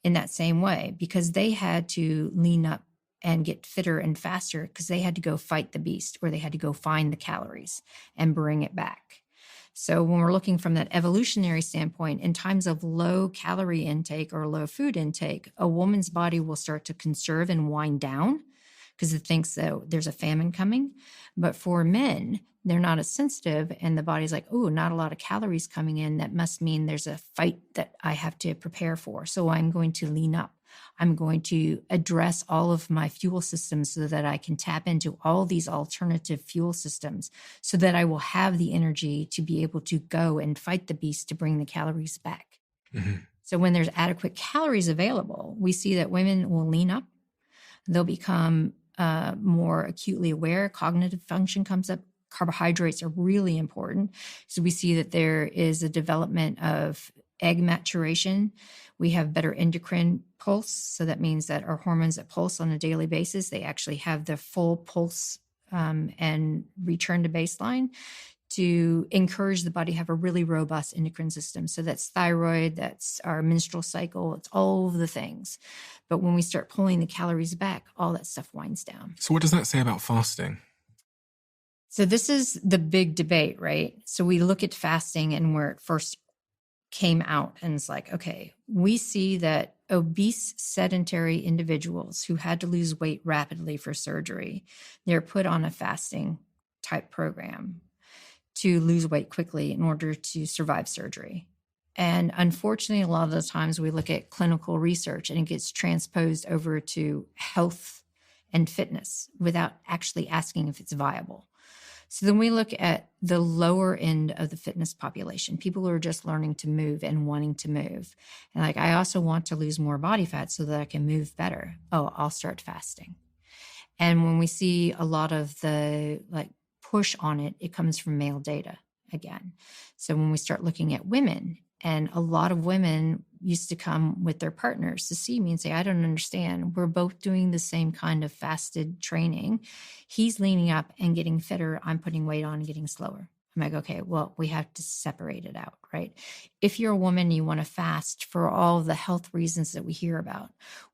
in that same way because they had to lean up and get fitter and faster because they had to go fight the beast or they had to go find the calories and bring it back. So when we're looking from that evolutionary standpoint, in times of low calorie intake or low food intake, a woman's body will start to conserve and wind down because it thinks that there's a famine coming. But for men, they're not as sensitive and the body's like, oh, not a lot of calories coming in. That must mean there's a fight that I have to prepare for. So I'm going to lean up. I'm going to address all of my fuel systems so that I can tap into all these alternative fuel systems so that I will have the energy to be able to go and fight the beast to bring the calories back. Mm-hmm. So when there's adequate calories available, we see that women will lean up. They'll become more acutely aware. Cognitive function comes up. Carbohydrates are really important. So we see that there is a development of egg maturation. We have better endocrine pulse. So that means that our hormones that pulse on a daily basis, they actually have the full pulse and return to baseline to encourage the body to have a really robust endocrine system. So that's thyroid, that's our menstrual cycle, it's all of the things. But when we start pulling the calories back, all that stuff winds down. So what does that say about fasting? So this is the big debate, right? So we look at fasting and where it first came out and it's like, okay, we see that obese sedentary individuals who had to lose weight rapidly for surgery, they're put on a fasting type program to lose weight quickly in order to survive surgery. And unfortunately, a lot of the times we look at clinical research and it gets transposed over to health and fitness without actually asking if it's viable. So then we look at the lower end of the fitness population, people who are just learning to move and wanting to move. And like, I also want to lose more body fat so that I can move better. Oh, I'll start fasting. And when we see a lot of the push on it, it comes from male data again. So when we start looking at women, and a lot of women used to come with their partners to see me and say, I don't understand. We're both doing the same kind of fasted training. He's leaning up and getting fitter. I'm putting weight on and getting slower. I'm like, okay, well, we have to separate it out, right? If you're a woman, you want to fast for all the health reasons that we hear about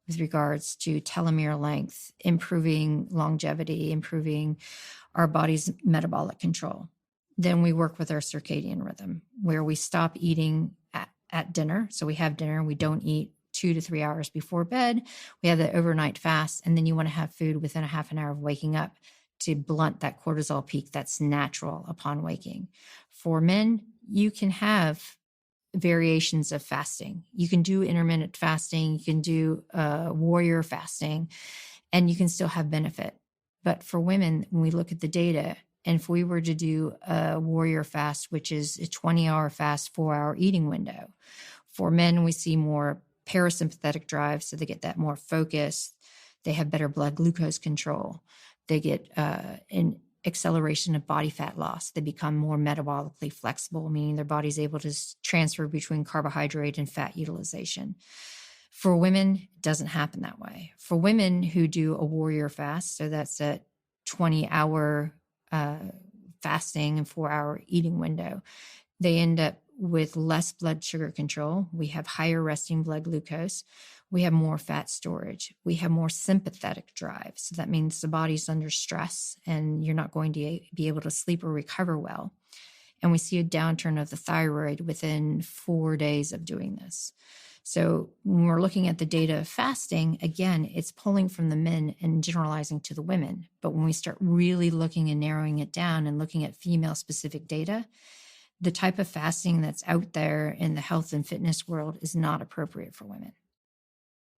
with regards to telomere length, improving longevity, improving our body's metabolic control. Then we work with our circadian rhythm where we stop eating at dinner. So we have dinner, we don't eat 2 to 3 hours before bed. We have the overnight fast, and then you want to have food within a half an hour of waking up to blunt that cortisol peak that's natural upon waking. For men, you can have variations of fasting. You can do intermittent fasting, you can do warrior fasting, and you can still have benefit. But for women, when we look at the data, And if we were to do a warrior fast, which is a 20-hour fast, 4-hour eating window, for men, we see more parasympathetic drive, so they get that more focus. They have better blood glucose control. They get an acceleration of body fat loss. They become more metabolically flexible, meaning their body's able to transfer between carbohydrate and fat utilization. For women, it doesn't happen that way. For women who do a warrior fast, so that's a 20-hour fasting and 4-hour eating window, they end up with less blood sugar control. We have higher resting blood glucose. We have more fat storage. We have more sympathetic drive. So that means the body's under stress and you're not going to be able to sleep or recover well. And we see a downturn of the thyroid within 4 days of doing this. So when we're looking at the data of fasting, again, it's pulling from the men and generalizing to the women. But when we start really looking and narrowing it down and looking at female-specific data, the type of fasting that's out there in the health and fitness world is not appropriate for women.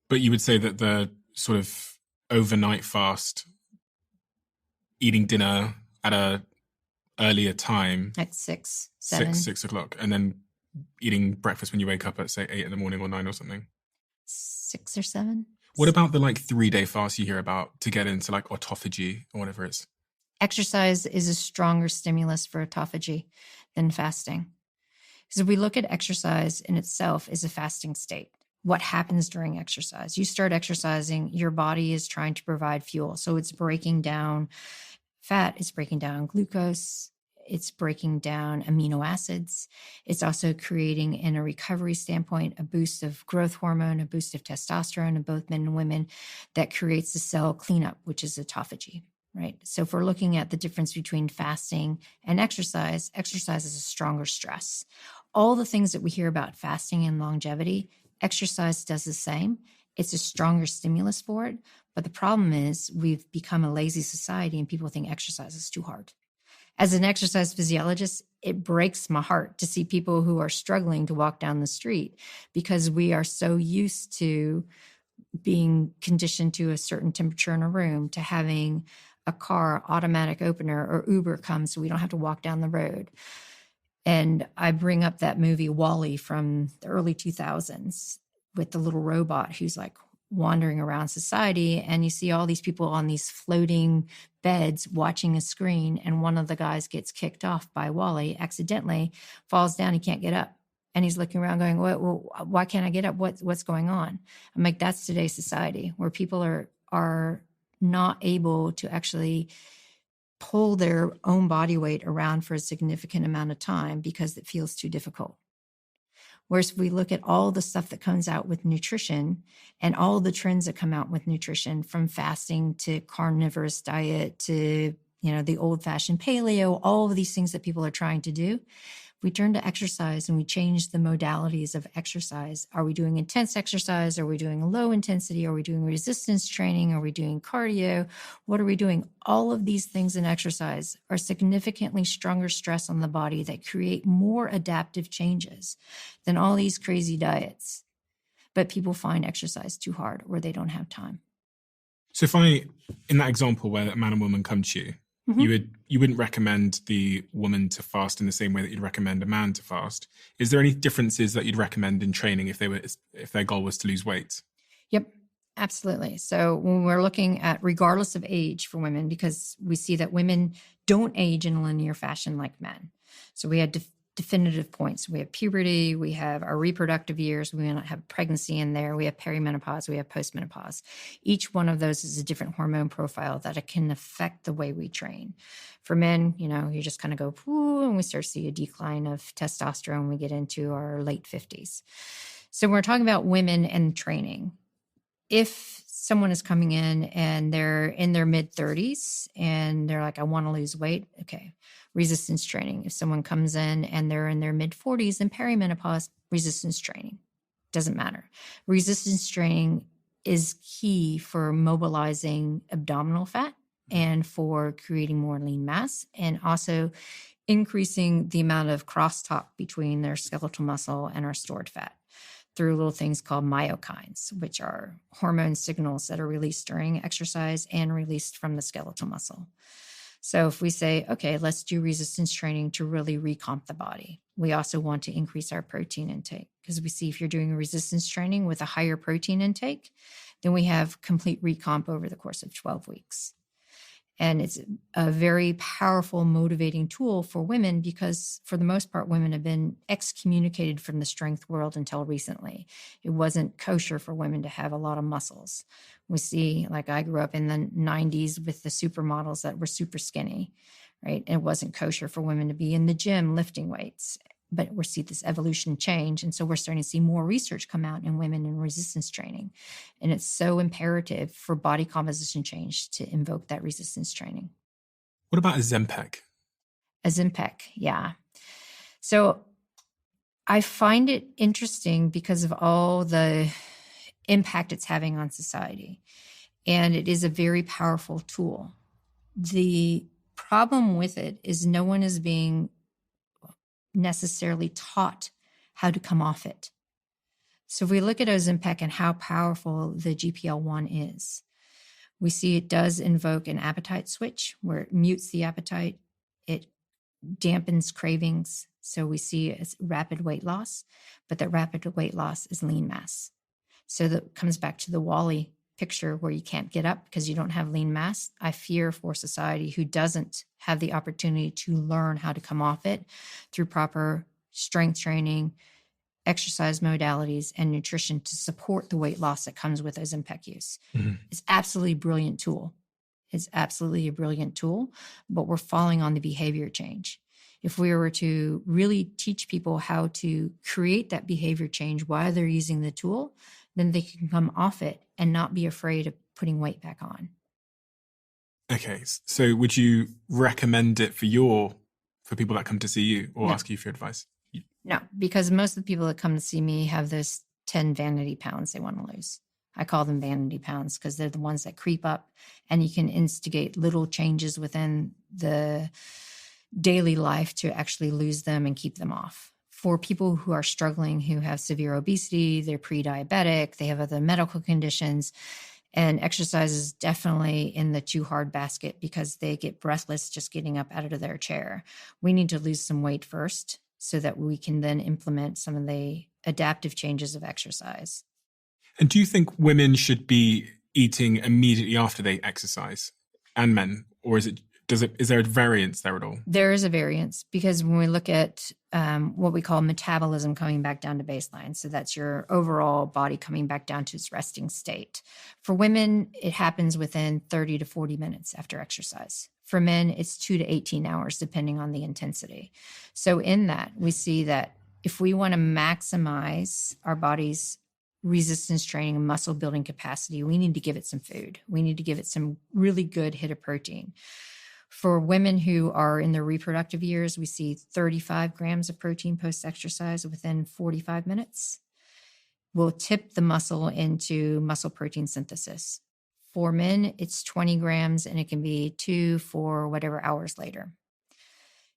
But you would say that the sort of overnight fast, eating dinner at a earlier time, at 6, 7, 6 o'clock, and then eating breakfast when you wake up at, say, 8 in the morning or 9 or something. 6 or 7. What about the 3-day fast you hear about to get into autophagy or whatever it is? Exercise is a stronger stimulus for autophagy than fasting. Because if we look at exercise in itself as a fasting state, what happens during exercise? You start exercising, your body is trying to provide fuel. So it's breaking down fat, it's breaking down glucose, it's breaking down amino acids. It's also creating, in a recovery standpoint, a boost of growth hormone, a boost of testosterone in both men and women that creates the cell cleanup, which is autophagy. Right. So if we're looking at the difference between fasting and exercise, exercise is a stronger stress. All the things that we hear about fasting and longevity, exercise does the same. It's a stronger stimulus for it. But the problem is we've become a lazy society and people think exercise is too hard. As an exercise physiologist, it breaks my heart to see people who are struggling to walk down the street because we are so used to being conditioned to a certain temperature in a room, to having a car automatic opener or Uber comes so we don't have to walk down the road. And I bring up that movie WALL-E from the early 2000s with the little robot who's wandering around society. And you see all these people on these floating beds watching a screen. And one of the guys gets kicked off by WALL-E, accidentally falls down. He can't get up. And he's looking around going, well, why can't I get up? What's going on? I'm like, that's today's society where people are not able to actually pull their own body weight around for a significant amount of time because it feels too difficult. Whereas if we look at all the stuff that comes out with nutrition and all the trends that come out with nutrition, from fasting to carnivorous diet to, the old-fashioned paleo, all of these things that people are trying to do, we turn to exercise and we change the modalities of exercise. Are we doing intense exercise? Are we doing low intensity? Are we doing resistance training? Are we doing cardio? What are we doing? All of these things in exercise are significantly stronger stress on the body that create more adaptive changes than all these crazy diets. But people find exercise too hard or they don't have time. So if in that example where a man and woman come to you, mm-hmm. you wouldn't recommend the woman to fast in the same way that you'd recommend a man to fast. Is there any differences that you'd recommend in training if their goal was to lose weight? Yep, absolutely. So when we're looking at, regardless of age for women, because we see that women don't age in a linear fashion like men. So we had definitive points. We have puberty, we have our reproductive years, we might have pregnancy in there, we have perimenopause, we have postmenopause. Each one of those is a different hormone profile that it can affect the way we train. For men, you just kind of go, whoo, and we start to see a decline of testosterone when we get into our late 50s. So we're talking about women and training. If someone is coming in and they're in their mid-30s and they're like, I want to lose weight, okay. Resistance training. If someone comes in and they're in their mid-40s and perimenopause, resistance training. Doesn't matter. Resistance training is key for mobilizing abdominal fat and for creating more lean mass, and also increasing the amount of crosstalk between their skeletal muscle and our stored fat through little things called myokines, which are hormone signals that are released during exercise and released from the skeletal muscle. So if we say, okay, let's do resistance training to really recomp the body, we also want to increase our protein intake, because we see if you're doing resistance training with a higher protein intake, then we have complete recomp over the course of 12 weeks. And it's a very powerful, motivating tool for women because, for the most part, women have been excommunicated from the strength world until recently. It wasn't kosher for women to have a lot of muscles. We see, like I grew up in the 90s with the supermodels that were super skinny, right? And it wasn't kosher for women to be in the gym lifting weights. But we see this evolution change. And so we're starting to see more research come out in women in resistance training. And it's so imperative for body composition change to invoke that resistance training. What about Ozempic? Ozempic, yeah. So I find it interesting because of all the impact it's having on society. And it is a very powerful tool. The problem with it is no one is being necessarily taught how to come off it. So if we look at Ozempic and how powerful the GLP-1 is, we see it does invoke an appetite switch where it mutes the appetite, it dampens cravings. So we see it's rapid weight loss, but that rapid weight loss is lean mass. So that comes back to the Wall-E picture where you can't get up because you don't have lean mass. I fear for society who doesn't have the opportunity to learn how to come off it through proper strength training, exercise modalities, and nutrition to support the weight loss that comes with Ozempic use. Mm-hmm. It's absolutely a brilliant tool. It's absolutely a brilliant tool, but we're falling on the behavior change. If we were to really teach people how to create that behavior change while they're using the tool, then they can come off it and not be afraid of putting weight back on. Okay, so would you recommend it for people that come to see you or ask you for advice? No, because most of the people that come to see me have those 10 vanity pounds they want to lose. I call them vanity pounds because they're the ones that creep up, and you can instigate little changes within the daily life to actually lose them and keep them off. For people who are struggling, who have severe obesity, they're pre-diabetic, they have other medical conditions, and exercise is definitely in the too hard basket because they get breathless just getting up out of their chair. We need to lose some weight first so that we can then implement some of the adaptive changes of exercise. And do you think women should be eating immediately after they exercise, and men, or is there a variance there at all? There is a variance because when we look at what we call metabolism coming back down to baseline, so that's your overall body coming back down to its resting state. For women, it happens within 30 to 40 minutes after exercise. For men, it's 2 to 18 hours, depending on the intensity. So in that, we see that if we want to maximize our body's resistance training and muscle building capacity, we need to give it some food. We need to give it some really good hit of protein. For women who are in their reproductive years, we see 35 grams of protein post-exercise within 45 minutes. We'll tip the muscle into muscle protein synthesis. For men, it's 20 grams, and it can be 2, 4, whatever hours later.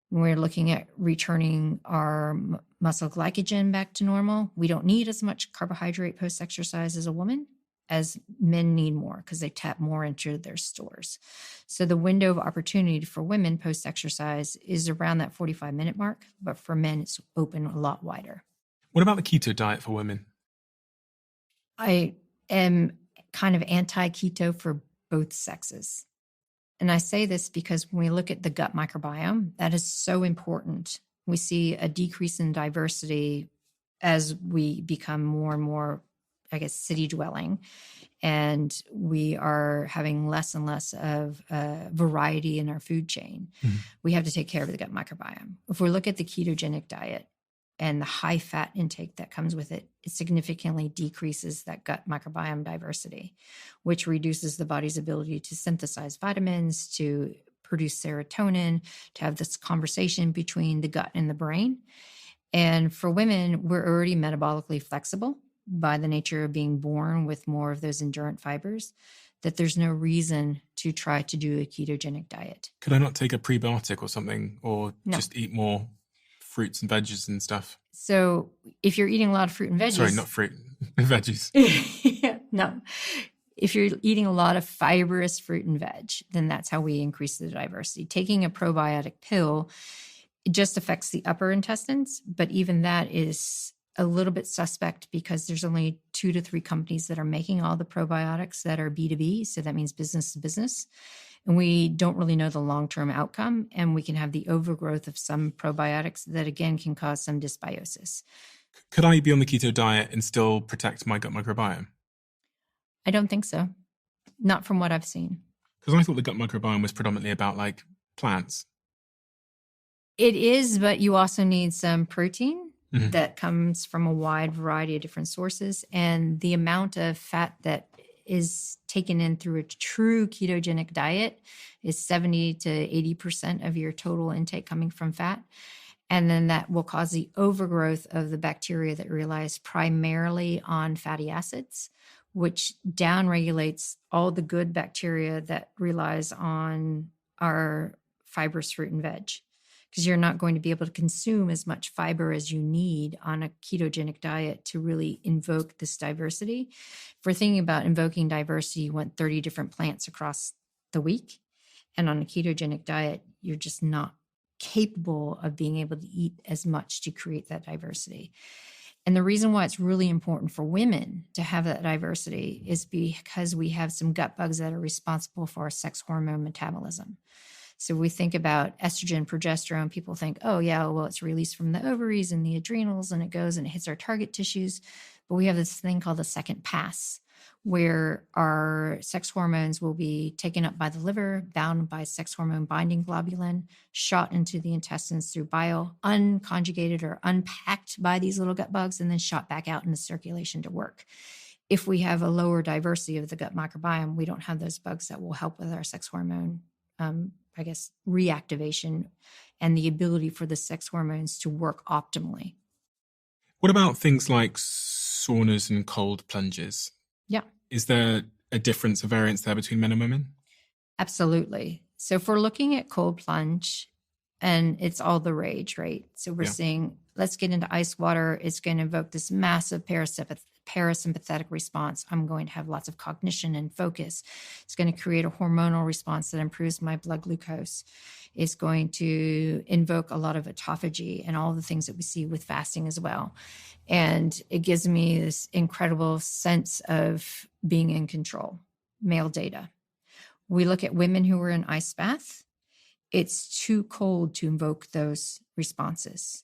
When we're looking at returning our muscle glycogen back to normal, we don't need as much carbohydrate post-exercise as a woman, as men need more because they tap more into their stores. So the window of opportunity for women post-exercise is around that 45-minute mark, but for men, it's open a lot wider. What about the keto diet for women? I am kind of anti-keto for both sexes. And I say this because when we look at the gut microbiome, that is so important. We see a decrease in diversity as we become more and more, city dwelling. And we are having less and less of variety in our food chain. Mm-hmm. We have to take care of the gut microbiome. If we look at the ketogenic diet and the high fat intake that comes with it, it significantly decreases that gut microbiome diversity, which reduces the body's ability to synthesize vitamins, to produce serotonin, to have this conversation between the gut and the brain. And for women, we're already metabolically flexible by the nature of being born with more of those endurant fibers, that there's no reason to try to do a ketogenic diet. Could I not take a prebiotic or something, or just eat more fruits and veggies and stuff? So if you're eating a lot of fruit and veggies... Sorry, not fruit, veggies. No. If you're eating a lot of fibrous fruit and veg, then that's how we increase the diversity. Taking a probiotic pill, it just affects the upper intestines, but even that is a little bit suspect because there's only 2 to 3 companies that are making all the probiotics that are B2B. So that means business to business. And we don't really know the long-term outcome. And we can have the overgrowth of some probiotics that, again, can cause some dysbiosis. Could I be on the keto diet and still protect my gut microbiome? I don't think so. Not from what I've seen. Because I thought the gut microbiome was predominantly about like plants. It is, but you also need some protein that comes from a wide variety of different sources. And the amount of fat that is taken in through a true ketogenic diet is 70 to 80% of your total intake coming from fat. And then that will cause the overgrowth of the bacteria that relies primarily on fatty acids, which downregulates all the good bacteria that relies on our fibrous fruit and veg. Because you're not going to be able to consume as much fiber as you need on a ketogenic diet to really invoke this diversity. If we're thinking about invoking diversity, you want 30 different plants across the week. And on a ketogenic diet, you're just not capable of being able to eat as much to create that diversity. And the reason why it's really important for women to have that diversity is because we have some gut bugs that are responsible for our sex hormone metabolism. So we think about estrogen, progesterone, people think, oh yeah, well, it's released from the ovaries and the adrenals and it goes and it hits our target tissues. But we have this thing called the second pass, where our sex hormones will be taken up by the liver, bound by sex hormone binding globulin, shot into the intestines through bile, unconjugated or unpacked by these little gut bugs, and then shot back out into circulation to work. If we have a lower diversity of the gut microbiome, we don't have those bugs that will help with our sex hormone reactivation and the ability for the sex hormones to work optimally. What about things like saunas and cold plunges? Yeah. Is there a difference, a variance there between men and women? Absolutely. So if we're looking at cold plunge, and it's all the rage, right? So we're seeing, let's get into ice water. It's going to invoke this massive parasympathetic response. I'm going to have lots of cognition and focus. It's going to create a hormonal response that improves my blood glucose. It's going to invoke a lot of autophagy and all the things that we see with fasting as well. And it gives me this incredible sense of being in control. Male data. We look at women who are in ice bath. It's too cold to invoke those responses.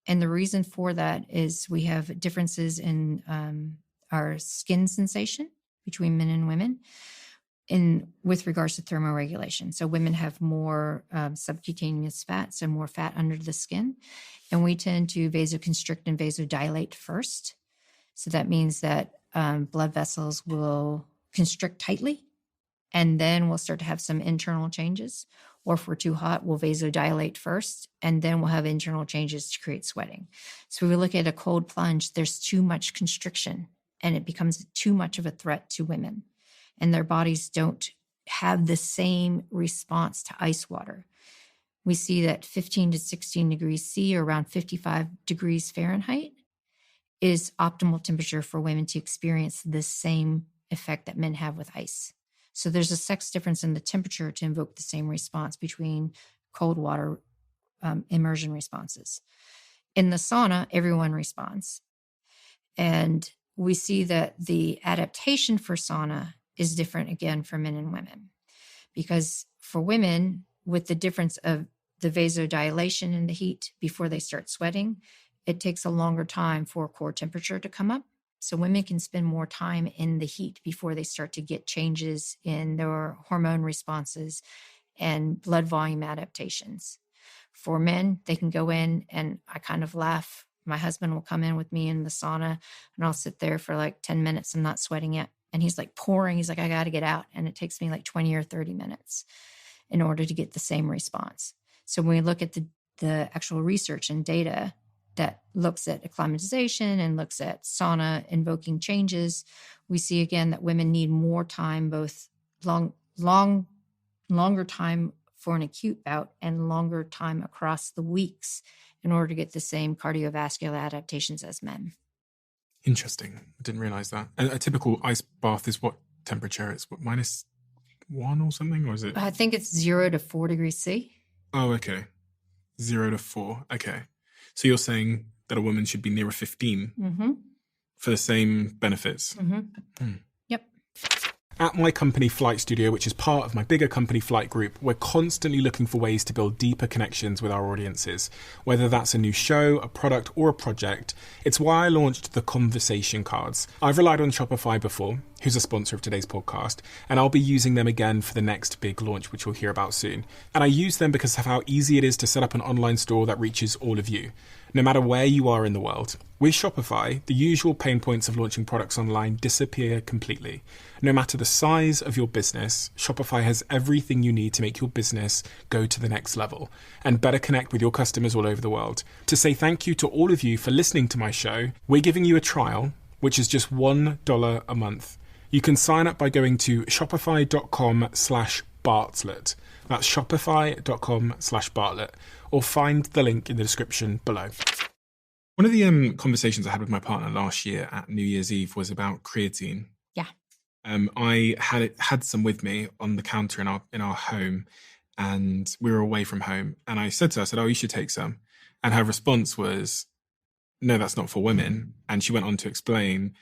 And the reason for that is we have differences in our skin sensation between men and women with regards to thermoregulation. So women have more subcutaneous fat, so more fat under the skin. And we tend to vasoconstrict and vasodilate first. So that means that blood vessels will constrict tightly, and then we'll start to have some internal changes. Or if we're too hot, we'll vasodilate first, and then we'll have internal changes to create sweating. So if we look at a cold plunge, there's too much constriction, and it becomes too much of a threat to women. And their bodies don't have the same response to ice water. We see that 15 to 16 degrees C, or around 55 degrees Fahrenheit, is optimal temperature for women to experience the same effect that men have with ice. So there's a sex difference in the temperature to invoke the same response between cold water immersion responses. In the sauna, everyone responds. And we see that the adaptation for sauna is different again for men and women. Because for women, with the difference of the vasodilation in the heat before they start sweating, it takes a longer time for core temperature to come up. So women can spend more time in the heat before they start to get changes in their hormone responses and blood volume adaptations. For men, they can go in, and I kind of laugh. My husband will come in with me in the sauna, and I'll sit there for like 10 minutes. I'm not sweating yet. And he's like pouring. He's like, I got to get out. And it takes me like 20 or 30 minutes in order to get the same response. So when we look at the actual research and data that looks at acclimatization and looks at sauna invoking changes, we see again that women need more time, both longer time for an acute bout and longer time across the weeks in order to get the same cardiovascular adaptations as men. Interesting. I didn't realize that. A typical ice bath is what, temperature? It's what, -1 or something? Or is it? I think it's 0 to 4 degrees C. Oh, okay. 0 to 4. Okay. So you're saying that a woman should be nearer 15 for the same benefits? Yep. At my company Flight Studio, which is part of my bigger company Flight Group, we're constantly looking for ways to build deeper connections with our audiences. Whether that's a new show, a product, or a project, it's why I launched the Conversation Cards. I've relied on Shopify before, who's a sponsor of today's podcast, and I'll be using them again for the next big launch, which we'll hear about soon. And I use them because of how easy it is to set up an online store that reaches all of you, no matter where you are in the world. With Shopify, the usual pain points of launching products online disappear completely. No matter the size of your business, Shopify has everything you need to make your business go to the next level and better connect with your customers all over the world. To say thank you to all of you for listening to my show, we're giving you a trial, which is just $1 a month. You can sign up by going to shopify.com/Bartlett. That's shopify.com/Bartlett, or find the link in the description below. One of the conversations I had with my partner last year at New Year's Eve was about creatine. Yeah. I had some with me on the counter in our home, and we were away from home. And I said to her, "Oh, you should take some." And her response was, "No, that's not for women." And she went on to explain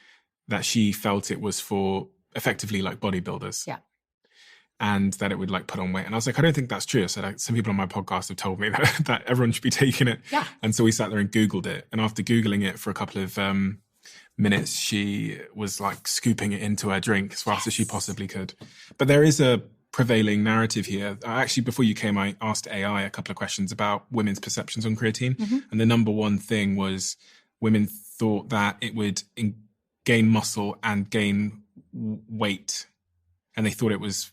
that she felt it was for effectively like bodybuilders. Yeah. And that it would like put on weight. And I was like, I don't think that's true. I said, some people on my podcast have told me that everyone should be taking it. Yeah. And so we sat there and Googled it. And after Googling it for a couple of minutes, she was like scooping it into her drink as fast as she possibly could. But there is a prevailing narrative here. Actually, before you came, I asked AI a couple of questions about women's perceptions on creatine. And the number one thing was women thought that it would gain muscle and gain weight. And they thought it was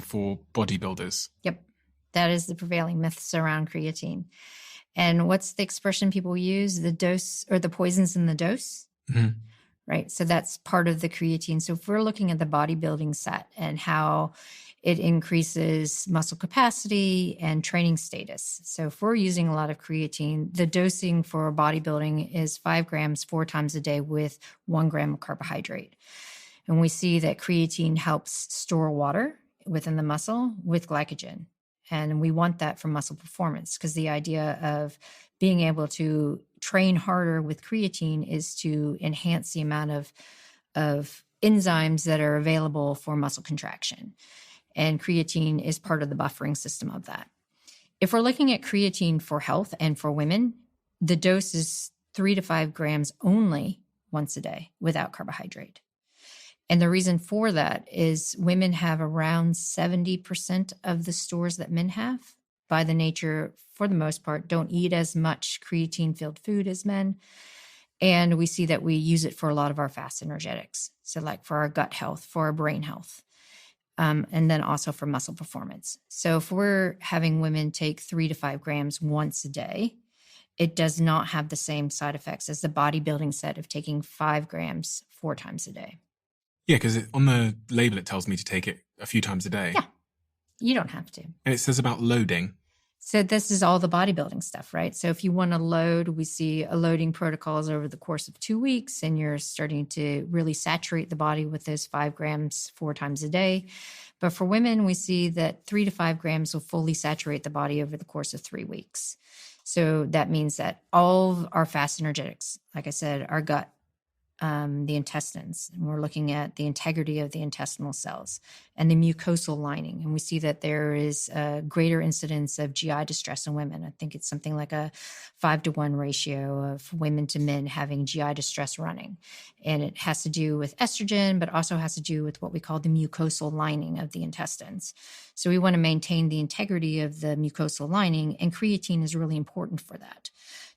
for bodybuilders. Yep. That is the prevailing myths around creatine. And what's the expression people use? The dose, or the poison's in the dose? Right. So that's part of the creatine. So if we're looking at the bodybuilding set and how it increases muscle capacity and training status. So if we're using a lot of creatine, the dosing for bodybuilding is 5 grams 4 times a day with 1 gram of carbohydrate. And we see that creatine helps store water within the muscle with glycogen. And we want that for muscle performance, because the idea of being able to train harder with creatine is to enhance the amount of enzymes that are available for muscle contraction. And creatine is part of the buffering system of that. If we're looking at creatine for health and for women, the dose is 3 to 5 grams only once a day without carbohydrate. And the reason for that is women have around 70% of the stores that men have. By the nature, for the most part, don't eat as much creatine-filled food as men. And we see that we use it for a lot of our fast energetics. So like for our gut health, for our brain health, and then also for muscle performance. So if we're having women take 3 to 5 grams once a day, it does not have the same side effects as the bodybuilding set of taking 5 grams 4 times a day. Yeah, because on the label, it tells me to take it a few times a day. Yeah, you don't have to. And it says about loading. So this is all the bodybuilding stuff, right? So if you want to load, we see a loading protocols over the course of 2 weeks, and you're starting to really saturate the body with those 5 grams 4 times a day. But for women, we see that 3 to 5 grams will fully saturate the body over the course of 3 weeks. So that means that all of our fast energetics, like I said, our gut, the intestines, and we're looking at the integrity of the intestinal cells and the mucosal lining. And we see that there is a greater incidence of GI distress in women. I think it's something like a 5-to-1 ratio of women to men having GI distress running. And it has to do with estrogen, but also has to do with what we call the mucosal lining of the intestines. So we want to maintain the integrity of the mucosal lining, and creatine is really important for that.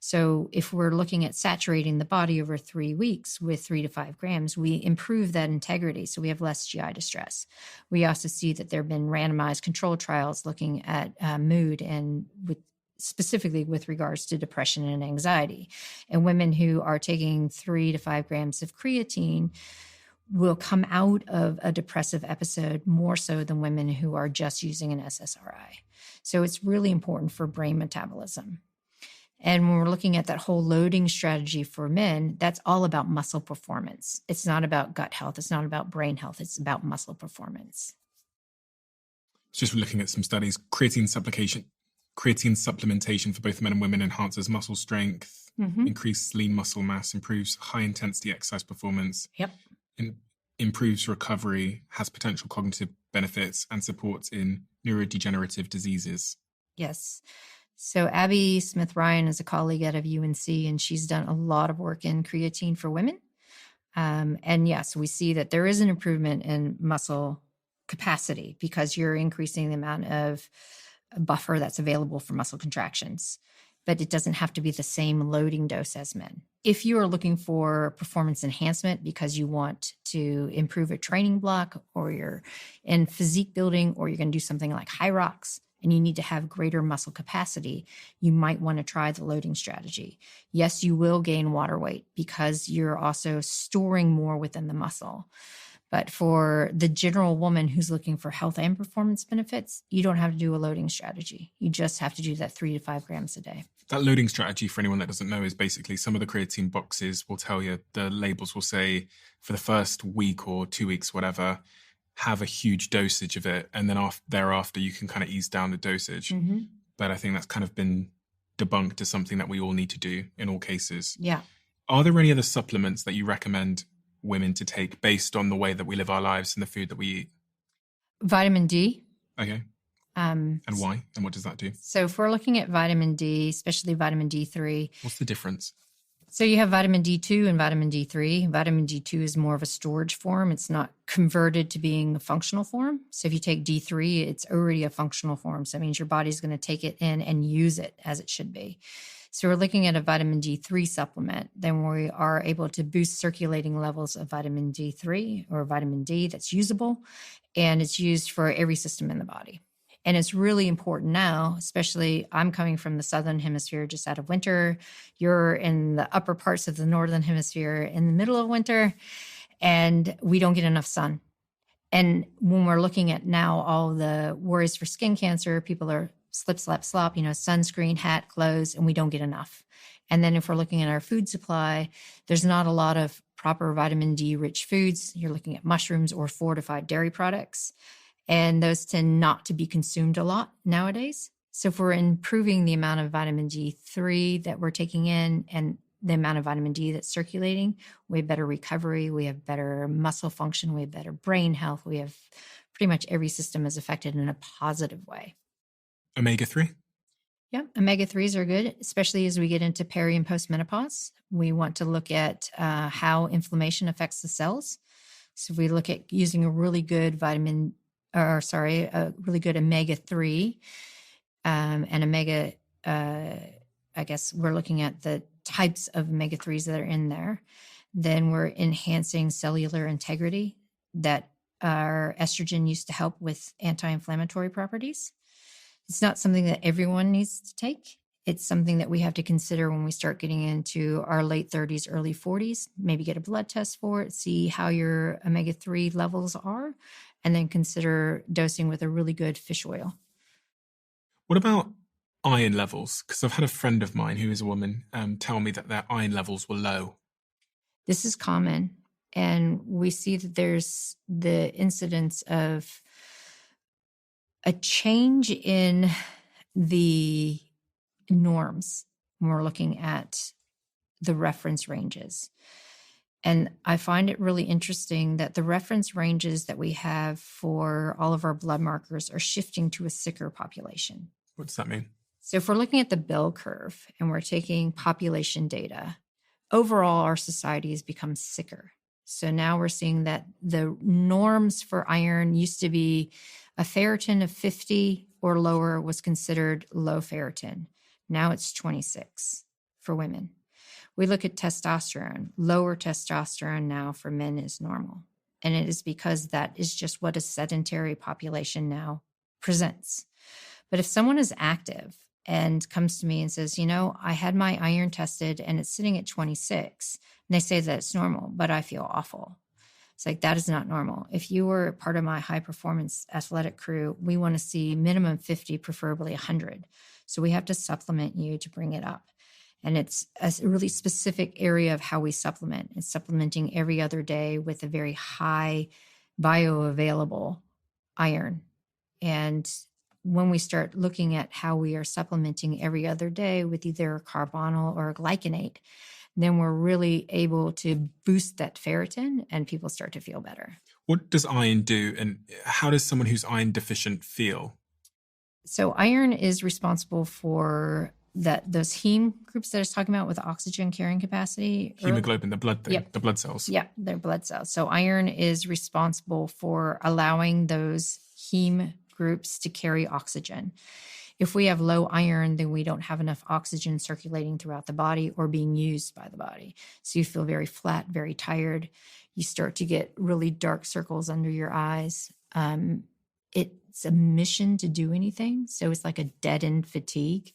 So if we're looking at saturating the body over 3 weeks with 3 to 5 grams, we improve that integrity. So we have less GI distress. We also see that there have been randomized control trials looking at mood and specifically with regards to depression and anxiety. And women who are taking 3 to 5 grams of creatine will come out of a depressive episode more so than women who are just using an SSRI. So it's really important for brain metabolism. And when we're looking at that whole loading strategy for men, that's all about muscle performance. It's not about gut health. It's not about brain health. It's about muscle performance. Just looking at some studies, creatine supplementation for both men and women enhances muscle strength, increases lean muscle mass, improves high-intensity exercise performance, improves recovery, has potential cognitive benefits, and supports in neurodegenerative diseases. Yes. So Abby Smith-Ryan is a colleague out of UNC, and she's done a lot of work in creatine for women. And yes, we see that there is an improvement in muscle capacity because you're increasing the amount of buffer that's available for muscle contractions. But it doesn't have to be the same loading dose as men. If you are looking for performance enhancement because you want to improve a training block, or you're in physique building, or you're going to do something like high rocks, and you need to have greater muscle capacity, you might want to try the loading strategy. Yes, you will gain water weight because you're also storing more within the muscle. But for the general woman who's looking for health and performance benefits, you don't have to do a loading strategy. You just have to do that 3 to 5 grams a day. That loading strategy, for anyone that doesn't know, is basically some of the creatine boxes will tell you, the labels will say for the first week or 2 weeks, whatever, have a huge dosage of it. And then thereafter, you can kind of ease down the dosage. But I think that's kind of been debunked as something that we all need to do in all cases. Yeah. Are there any other supplements that you recommend women to take based on the way that we live our lives and the food that we eat? Vitamin D. Okay. And why? And what does that do? So if we're looking at vitamin D, especially vitamin D3. What's the difference? So you have vitamin D2 and vitamin D3. Vitamin D2 is more of a storage form. It's not converted to being a functional form. So if you take D3, it's already a functional form. So that means your body's going to take it in and use it as it should be. So we're looking at a vitamin D3 supplement. Then we are able to boost circulating levels of vitamin D3 or vitamin D that's usable. And it's used for every system in the body. And it's really important now, especially I'm coming from the Southern Hemisphere just out of winter. You're in the upper parts of the Northern Hemisphere in the middle of winter, and we don't get enough sun. And when we're looking at now all the worries for skin cancer, people are slip, slap, slop, sunscreen, hat, clothes, and we don't get enough. And then if we're looking at our food supply, there's not a lot of proper vitamin D rich foods. You're looking at mushrooms or fortified dairy products. And those tend not to be consumed a lot nowadays. So if we're improving the amount of vitamin D3 that we're taking in and the amount of vitamin D that's circulating, we have better recovery, we have better muscle function, we have better brain health, we have pretty much every system is affected in a positive way. Omega-3? Yeah, omega-3s are good, especially as we get into peri and post-menopause. We want to look at how inflammation affects the cells. So if we look at using a really good a really good omega-3 and omega, I guess we're looking at the types of omega-3s that are in there. Then we're enhancing cellular integrity that our estrogen used to help with anti-inflammatory properties. It's not something that everyone needs to take. It's something that we have to consider when we start getting into our late 30s, early 40s, maybe get a blood test for it, see how your omega-3 levels are, and then consider dosing with a really good fish oil. What about iron levels? Because I've had a friend of mine who is a woman tell me that their iron levels were low. This is common. And we see that there's the incidence of a change in the norms when we're looking at the reference ranges. And I find it really interesting that the reference ranges that we have for all of our blood markers are shifting to a sicker population. What does that mean? So if we're looking at the bell curve and we're taking population data, overall our society has become sicker. So now we're seeing that the norms for iron used to be a ferritin of 50 or lower was considered low ferritin. Now it's 26 for women. We look at testosterone. Lower testosterone now for men is normal. And it is because that is just what a sedentary population now presents. But if someone is active and comes to me and says, I had my iron tested and it's sitting at 26, and they say that it's normal, but I feel awful. It's like, that is not normal. If you were part of my high performance athletic crew, we want to see minimum 50, preferably 100. So we have to supplement you to bring it up. And it's a really specific area of how we supplement. It's supplementing every other day with a very high bioavailable iron. And when we start looking at how we are supplementing every other day with either carbonyl or glycinate, then we're really able to boost that ferritin and people start to feel better. What does iron do, and how does someone who's iron deficient feel? So iron is responsible for those heme groups that I was talking about with oxygen carrying capacity. Hemoglobin, the blood thing, Yep. the blood cells. Yeah, they're blood cells. So iron is responsible for allowing those heme groups to carry oxygen. If we have low iron, then we don't have enough oxygen circulating throughout the body or being used by the body. So you feel very flat, very tired. You start to get really dark circles under your eyes. It's a mission to do anything. So it's like a dead-end fatigue.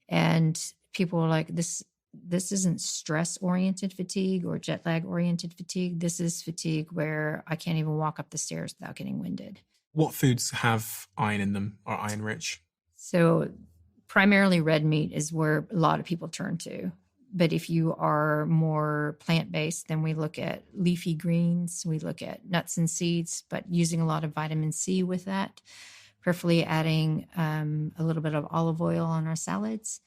And people are like, this isn't stress-oriented fatigue or jet lag-oriented fatigue. This is fatigue where I can't even walk up the stairs without getting winded. What foods have iron in them or iron rich? So primarily red meat is where a lot of people turn to. But if you are more plant-based, then we look at leafy greens, we look at nuts and seeds, but using a lot of vitamin C with that, preferably adding a little bit of olive oil on our salads,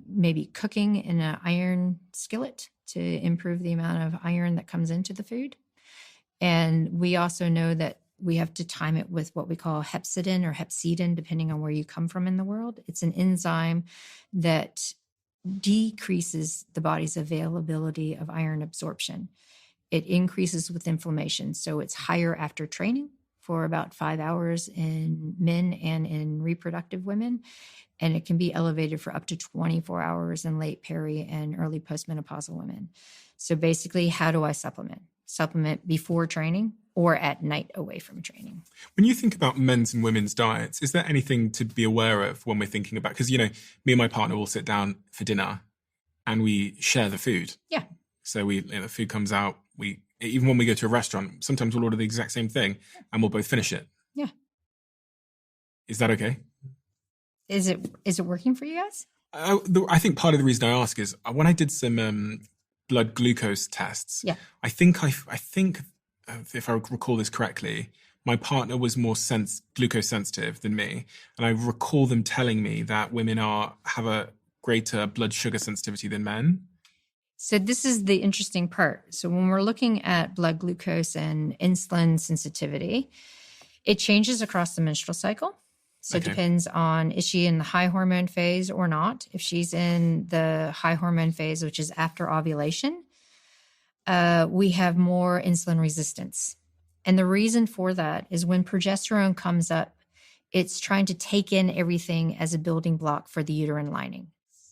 maybe cooking in an iron skillet to improve the amount of iron that comes into the food. And we also know that we have to time it with what we call hepcidin or hepcidin, depending on where you come from in the world. It's an enzyme that decreases the body's availability of iron absorption. It increases with inflammation. So it's higher after training for about 5 hours in men and in reproductive women. And it can be elevated for up to 24 hours in late peri and early postmenopausal women. So basically, how do I supplement? Supplement before training or at night away from training. When you think about men's and women's diets, is there anything to be aware of when we're thinking about, because, me and my partner will sit down for dinner and we share the food. Yeah. So the food comes out, even when we go to a restaurant, sometimes we'll order the exact same thing and we'll both finish it. Yeah. Is that okay? Is it working for you guys? I think part of the reason I ask is when I did some blood glucose tests. Yeah. I think if I recall this correctly, my partner was more glucose sensitive than me. And I recall them telling me that women have a greater blood sugar sensitivity than men. So this is the interesting part. So when we're looking at blood glucose and insulin sensitivity, it changes across the menstrual cycle. So It depends on, is she in the high hormone phase or not? If she's in the high hormone phase, which is after ovulation, we have more insulin resistance. And the reason for that is when progesterone comes up, it's trying to take in everything as a building block for the uterine lining.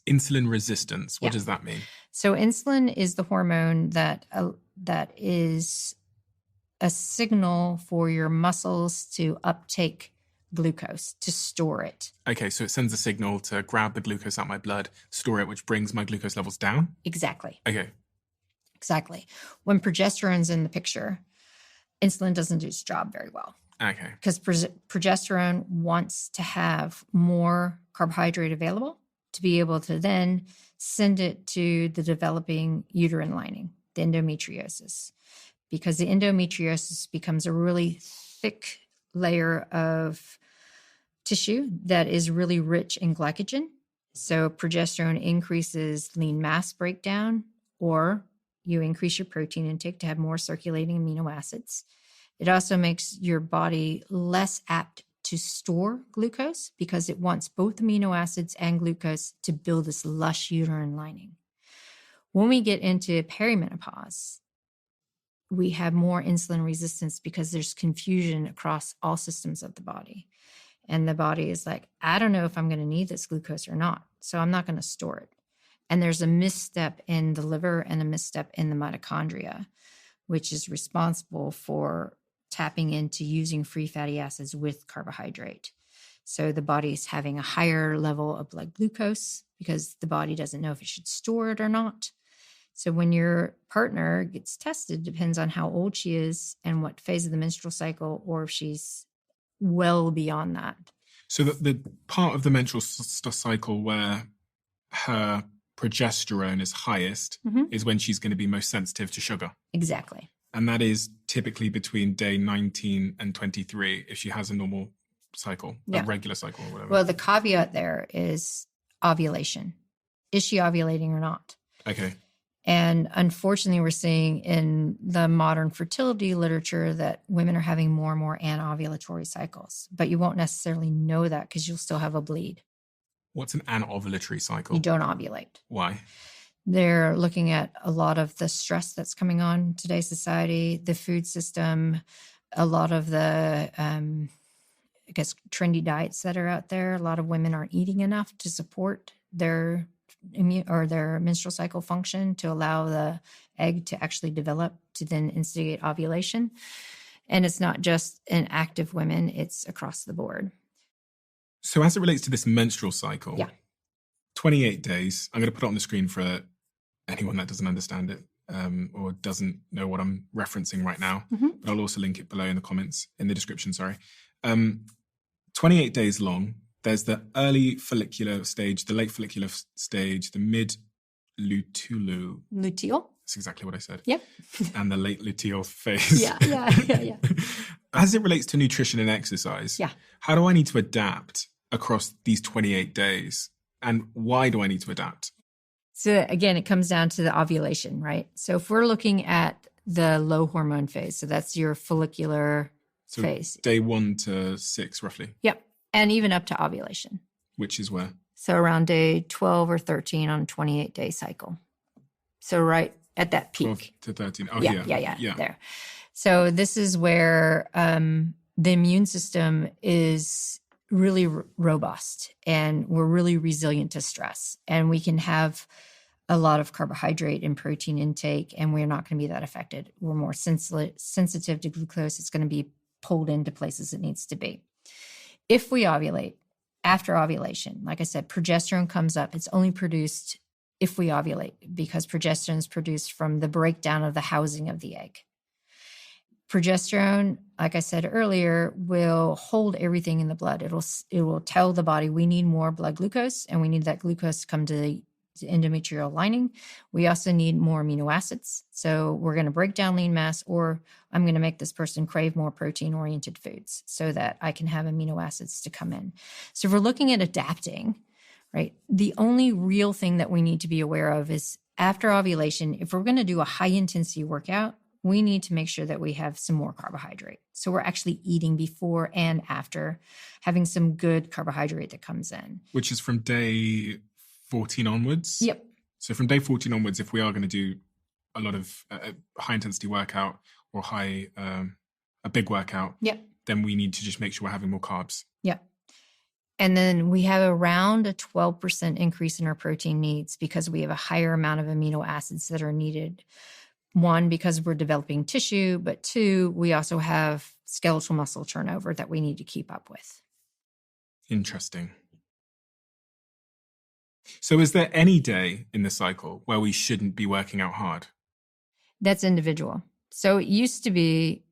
Insulin resistance, what does that mean? So insulin is the hormone that is a signal for your muscles to uptake glucose, to store it. Okay, so it sends a signal to grab the glucose out my blood, store it, which brings my glucose levels down? Exactly. Okay. Exactly. When progesterone's in the picture, insulin doesn't do its job very well. Okay. Because progesterone wants to have more carbohydrate available to be able to then send it to the developing uterine lining, the endometriosis. Because the endometriosis becomes a really thick layer of tissue that is really rich in glycogen. So progesterone increases lean mass breakdown, or you increase your protein intake to have more circulating amino acids. It also makes your body less apt to store glucose because it wants both amino acids and glucose to build this lush uterine lining. When we get into perimenopause, we have more insulin resistance because there's confusion across all systems of the body. And the body is like, I don't know if I'm going to need this glucose or not, so I'm not going to store it. And there's a misstep in the liver and a misstep in the mitochondria, which is responsible for tapping into using free fatty acids with carbohydrate. So the body is having a higher level of blood glucose because the body doesn't know if it should store it or not. So when your partner gets tested, depends on how old she is and what phase of the menstrual cycle, or if she's well beyond that. So the part of the menstrual cycle where her progesterone is highest is when she's going to be most sensitive to sugar. Exactly. And that is typically between day 19 and 23 if she has a normal cycle, a regular cycle or whatever. Well, the caveat there is ovulation. Is she ovulating or not? Okay. And unfortunately, we're seeing in the modern fertility literature that women are having more and more anovulatory cycles. But you won't necessarily know that because you'll still have a bleed. What's an anovulatory cycle? You don't ovulate. Why? They're looking at a lot of the stress that's coming on today's society, the food system, a lot of the, I guess, trendy diets that are out there. A lot of women aren't eating enough to support their their menstrual cycle function to allow the egg to actually develop to then instigate ovulation. And it's not just in active women, it's across the board. So as it relates to this menstrual cycle, 28 days, I'm going to put it on the screen for anyone that doesn't understand it or doesn't know what I'm referencing right now, but I'll also link it below in the comments, in the description, sorry. 28 days long. There's the early follicular stage, the late follicular stage, the mid-luteal. Luteal? That's exactly what I said. Yep. And the late luteal phase. Yeah. As it relates to nutrition and exercise, how do I need to adapt across these 28 days? And why do I need to adapt? So again, it comes down to the ovulation, right? So if we're looking at the low hormone phase, so that's your follicular phase. Day 1 to 6, roughly. Yep. And even up to ovulation. Which is where? So around day 12 or 13 on a 28-day cycle. So right at that peak. 12 to 13. Oh, yeah. There. So this is where the immune system is really robust and we're really resilient to stress. And we can have a lot of carbohydrate and protein intake and we're not going to be that affected. We're more sensitive to glucose. It's going to be pulled into places it needs to be. If we ovulate, after ovulation, like I said, progesterone comes up. It's only produced if we ovulate because progesterone is produced from the breakdown of the housing of the egg. Progesterone, like I said earlier, will hold everything in the blood. It will tell the body we need more blood glucose and we need that glucose to come to the endometrial lining. We also need more amino acids. So we're going to break down lean mass or I'm going to make this person crave more protein-oriented foods so that I can have amino acids to come in. So if we're looking at adapting, right, the only real thing that we need to be aware of is after ovulation, if we're going to do a high-intensity workout, we need to make sure that we have some more carbohydrate. So we're actually eating before and after, having some good carbohydrate that comes in. Which is from day 14 onwards? Yep. So from day 14 onwards, if we are going to do a lot of high-intensity workout or a big workout, then we need to just make sure we're having more carbs. Yep. And then we have around a 12% increase in our protein needs because we have a higher amount of amino acids that are needed. One, because we're developing tissue, but two, we also have skeletal muscle turnover that we need to keep up with. Interesting. So is there any day in the cycle where we shouldn't be working out hard? That's individual. So it used to be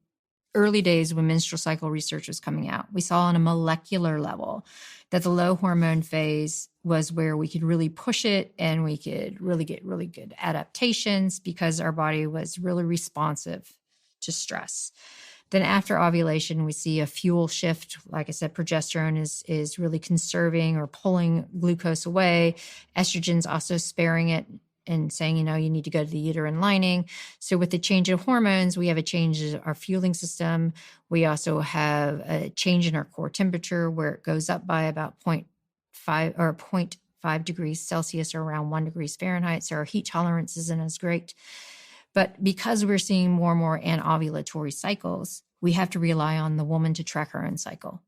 early days when menstrual cycle research was coming out. We saw on a molecular level that the low hormone phase was where we could really push it and we could really get really good adaptations because our body was really responsive to stress. Then after ovulation, we see a fuel shift. Like I said, progesterone is really conserving or pulling glucose away. Estrogen's also sparing it and saying, you need to go to the uterine lining. So with the change of hormones, we have a change in our fueling system. We also have a change in our core temperature where it goes up by about 0.5 degrees Celsius or around 1 degree Fahrenheit. So our heat tolerance isn't as great. But because we're seeing more and more anovulatory cycles, we have to rely on the woman to track her own cycle.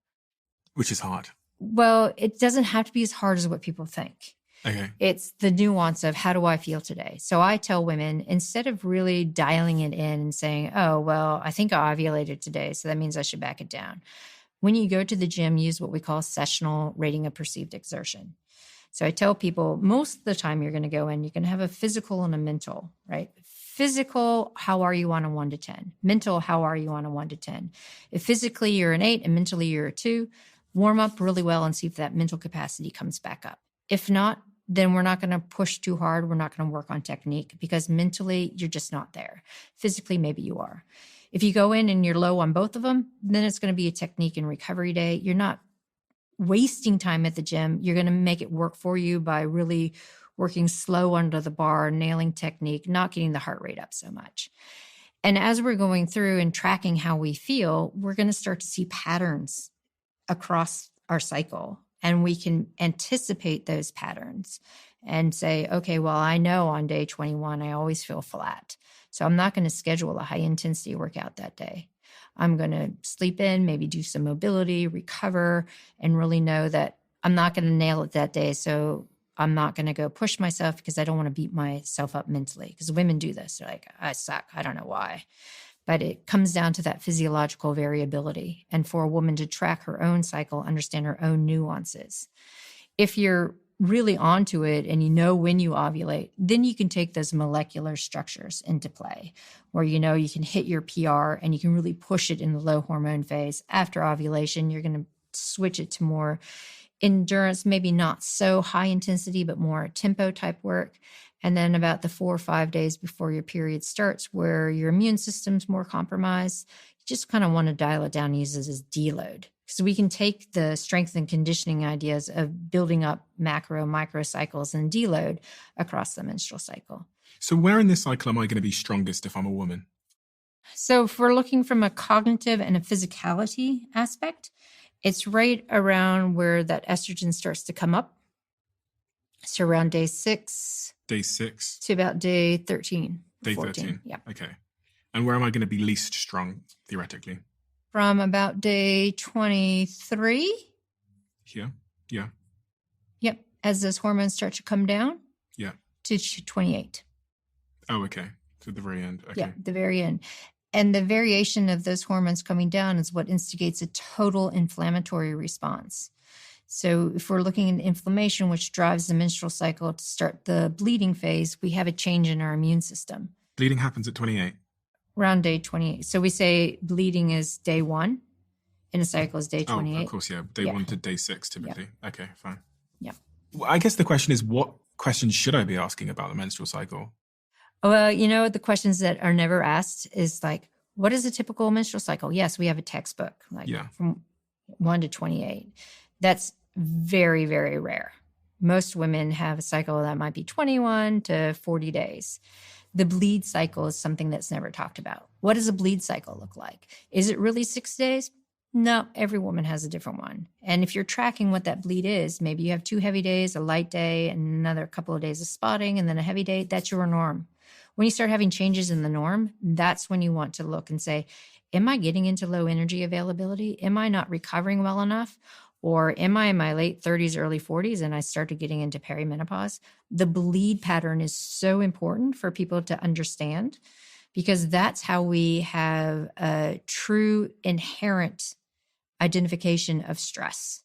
Which is hard. Well, it doesn't have to be as hard as what people think. Okay. It's the nuance of how do I feel today? So I tell women, instead of really dialing it in and saying, oh, well, I think I ovulated today, so that means I should back it down. When you go to the gym, use what we call sessional rating of perceived exertion. So I tell people most of the time you're going to go in, you can have a physical and a mental, right? Physical, how are you on a 1 to 10? Mental, how are you on a 1 to 10? If physically you're an 8 and mentally you're a 2, warm up really well and see if that mental capacity comes back up. If not, then we're not going to push too hard. We're not going to work on technique because mentally you're just not there. Physically, maybe you are. If you go in and you're low on both of them, then it's going to be a technique and recovery day. You're not wasting time at the gym. You're going to make it work for you by really working slow under the bar, nailing technique, not getting the heart rate up so much. And as we're going through and tracking how we feel, we're going to start to see patterns across our cycle. And we can anticipate those patterns and say, okay, well, I know on day 21, I always feel flat. So I'm not going to schedule a high intensity workout that day. I'm going to sleep in, maybe do some mobility, recover, and really know that I'm not going to nail it that day. So I'm not going to go push myself because I don't want to beat myself up mentally. Because women do this. They're like, I suck. I don't know why. But it comes down to that physiological variability. And for a woman to track her own cycle, understand her own nuances. If you're really onto it and you know when you ovulate, then you can take those molecular structures into play where you know you can hit your PR and you can really push it in the low hormone phase. After ovulation, you're going to switch it to more endurance, maybe not so high intensity, but more tempo type work. And then about the 4 or 5 days before your period starts, where your immune system's more compromised, you just kind of want to dial it down and use it as deload. So we can take the strength and conditioning ideas of building up macro, micro cycles and deload across the menstrual cycle. So where in this cycle am I going to be strongest if I'm a woman? So if we're looking from a cognitive and a physicality aspect, it's right around where that estrogen starts to come up. So around day 6. Day 6. To about day 13. Day 14. 13. Yeah. Okay. And where am I going to be least strong, theoretically? From about day 23. Here? Yeah. Yep. As those hormones start to come down. Yeah. To 28. Oh, okay. To the very end. Okay. Yeah, the very end. And the variation of those hormones coming down is what instigates a total inflammatory response. So if we're looking at inflammation, which drives the menstrual cycle to start the bleeding phase, we have a change in our immune system. Bleeding happens at 28. Around day 28. So we say bleeding is day 1 and a cycle is day 28. Oh, of course, yeah. Day 1 to day 6, typically. Yeah. Okay, fine. Yeah. Well, I guess the question is, what questions should I be asking about the menstrual cycle? Well, you know, the questions that are never asked is like, what is a typical menstrual cycle? Yes, we have a textbook, like from 1 to 28. That's very, very rare. Most women have a cycle that might be 21 to 40 days. The bleed cycle is something that's never talked about. What does a bleed cycle look like? Is it really 6 days? No, every woman has a different one. And if you're tracking what that bleed is, maybe you have 2 heavy days, a light day, and another couple of days of spotting, and then a heavy day, that's your norm. When you start having changes in the norm, that's when you want to look and say, am I getting into low energy availability? Am I not recovering well enough? Or am I in my late 30s, early 40s, and I started getting into perimenopause? The bleed pattern is so important for people to understand because that's how we have a true inherent identification of stress.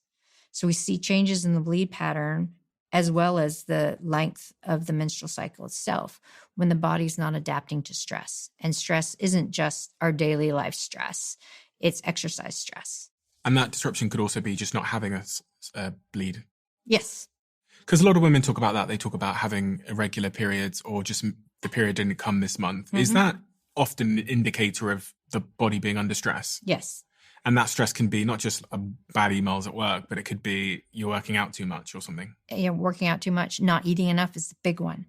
So we see changes in the bleed pattern as well as the length of the menstrual cycle itself when the body's not adapting to stress. And stress isn't just our daily life stress, it's exercise stress. And that disruption could also be just not having a bleed. Yes. Because a lot of women talk about that. They talk about having irregular periods or just the period didn't come this month. Mm-hmm. Is that often an indicator of the body being under stress? Yes. And that stress can be not just bad emails at work, but it could be you're working out too much or something. Yeah, working out too much, not eating enough is the big one.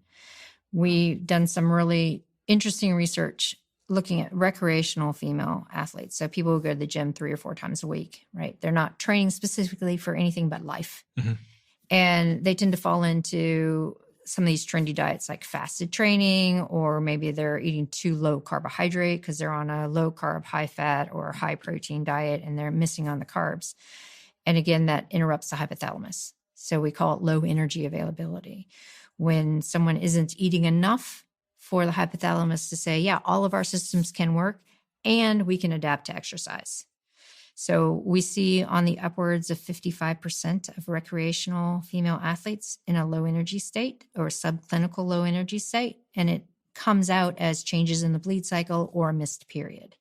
We've done some really interesting research looking at recreational female athletes. So people who go to the gym 3 or 4 times a week, right? They're not training specifically for anything but life. Mm-hmm. And they tend to fall into some of these trendy diets like fasted training, or maybe they're eating too low carbohydrate because they're on a low carb, high fat or high protein diet and they're missing on the carbs. And again, that interrupts the hypothalamus. So we call it low energy availability. When someone isn't eating enough for the hypothalamus to say, yeah, all of our systems can work and we can adapt to exercise. So we see on the upwards of 55% of recreational female athletes in a low energy state or subclinical low energy state, and it comes out as changes in the bleed cycle or a missed period.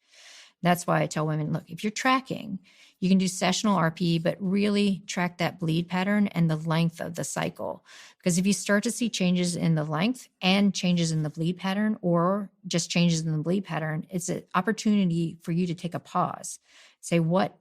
That's why I tell women, look, if you're tracking, You can do sessional RP, but really track that bleed pattern and the length of the cycle. Because if you start to see changes in the length and changes in the bleed pattern, or just changes in the bleed pattern, it's an opportunity for you to take a pause. Say, what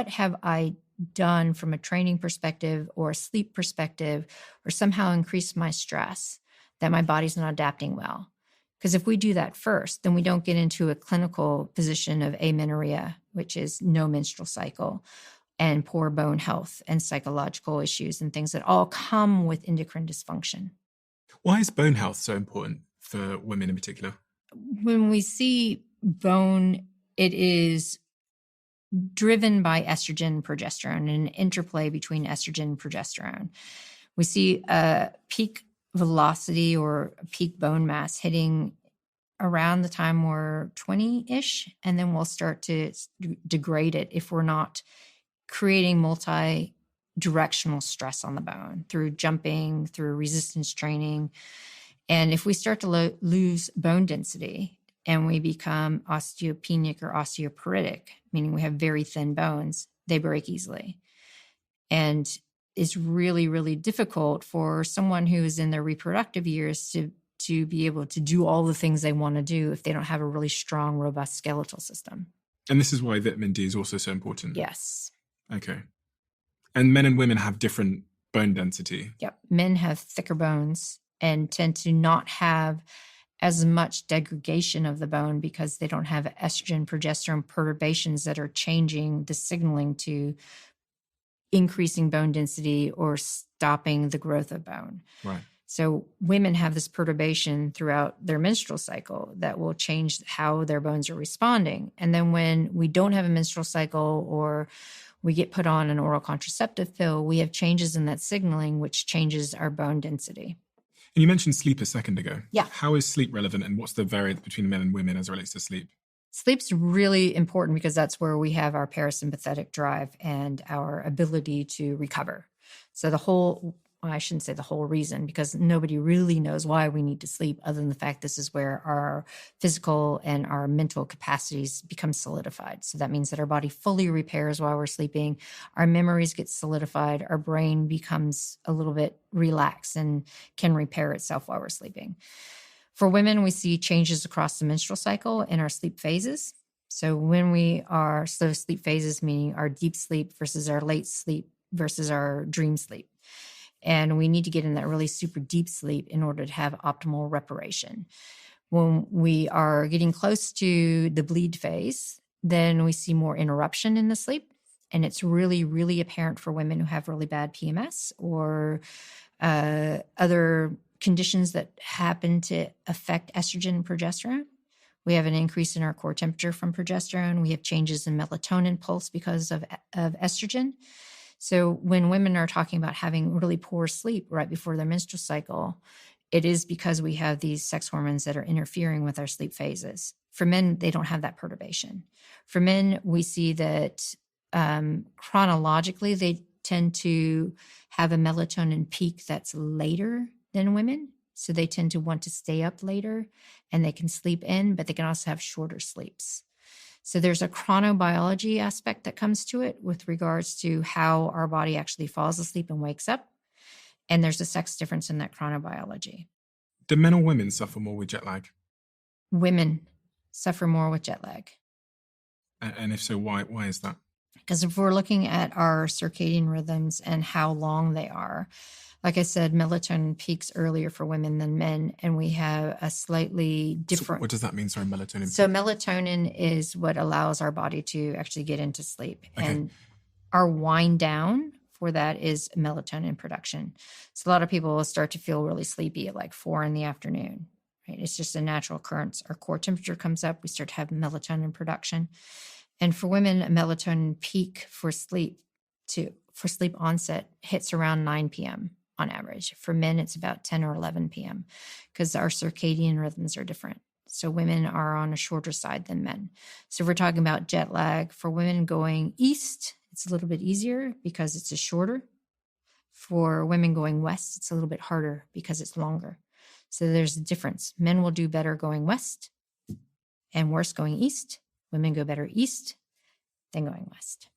have I done from a training perspective or a sleep perspective, or somehow increase my stress that my body's not adapting well? Because if we do that first, then we don't get into a clinical position of amenorrhea, which is no menstrual cycle, and poor bone health and psychological issues and things that all come with endocrine dysfunction. Why is bone health so important for women in particular? When we see bone, it is driven by estrogen and progesterone and an interplay between estrogen and progesterone. We see a peak velocity or peak bone mass hitting around the time we're 20-ish, and then we'll start to degrade it if we're not creating multi-directional stress on the bone through jumping, through resistance training. And if we start to lose bone density and we become osteopenic or osteoporotic, meaning we have very thin bones, they break easily. And it's really, really difficult for someone who is in their reproductive years to be able to do all the things they want to do if they don't have a really strong, robust skeletal system. And this is why vitamin D is also so important. Yes. Okay. And men and women have different bone density. Yep. Men have thicker bones and tend to not have as much degradation of the bone because they don't have estrogen, progesterone perturbations that are changing the signaling to increasing bone density or stopping the growth of bone. Right. So women have this perturbation throughout their menstrual cycle that will change how their bones are responding. And then when we don't have a menstrual cycle or we get put on an oral contraceptive pill, we have changes in that signaling, which changes our bone density. And you mentioned sleep a second ago. Yeah. How is sleep relevant, and what's the variance between men and women as it relates to sleep? Sleep's really important because that's where we have our parasympathetic drive and our ability to recover. So I shouldn't say the whole reason, because nobody really knows why we need to sleep other than the fact this is where our physical and our mental capacities become solidified. So that means that our body fully repairs while we're sleeping. Our memories get solidified. Our brain becomes a little bit relaxed and can repair itself while we're sleeping. For women, we see changes across the menstrual cycle in our sleep phases. So when we are slow sleep phases, meaning our deep sleep versus our late sleep versus our dream sleep. And we need to get in that really super deep sleep in order to have optimal reparation. When we are getting close to the bleed phase, then we see more interruption in the sleep. And it's really, really apparent for women who have really bad PMS or other conditions that happen to affect estrogen and progesterone. We have an increase in our core temperature from progesterone. We have changes in melatonin pulse because of estrogen. So when women are talking about having really poor sleep right before their menstrual cycle, it is because we have these sex hormones that are interfering with our sleep phases. For men, they don't have that perturbation. For men, we see that chronologically, they tend to have a melatonin peak that's later than women. So they tend to want to stay up later and they can sleep in, but they can also have shorter sleeps. So there's a chronobiology aspect that comes to it with regards to how our body actually falls asleep and wakes up. And there's a sex difference in that chronobiology. Do men or women suffer more with jet lag? Women suffer more with jet lag. And if so, why is that? Because if we're looking at our circadian rhythms and how long they are, like I said, melatonin peaks earlier for women than men, and we have a slightly different... So what does that mean, sorry, melatonin? So melatonin is what allows our body to actually get into sleep. Okay. And our wind down for that is melatonin production. So a lot of people will start to feel really sleepy at like 4 p.m. Right? It's just a natural occurrence. Our core temperature comes up, we start to have melatonin production. And for women, a melatonin peak for sleep onset hits around 9 p.m. on average. For men, it's about 10 or 11 p.m. because our circadian rhythms are different. So women are on a shorter side than men. So if we're talking about jet lag, for women going east, it's a little bit easier because it's a shorter. For women going west, it's a little bit harder because it's longer. So there's a difference. Men will do better going west and worse going east. Women go better east than going west.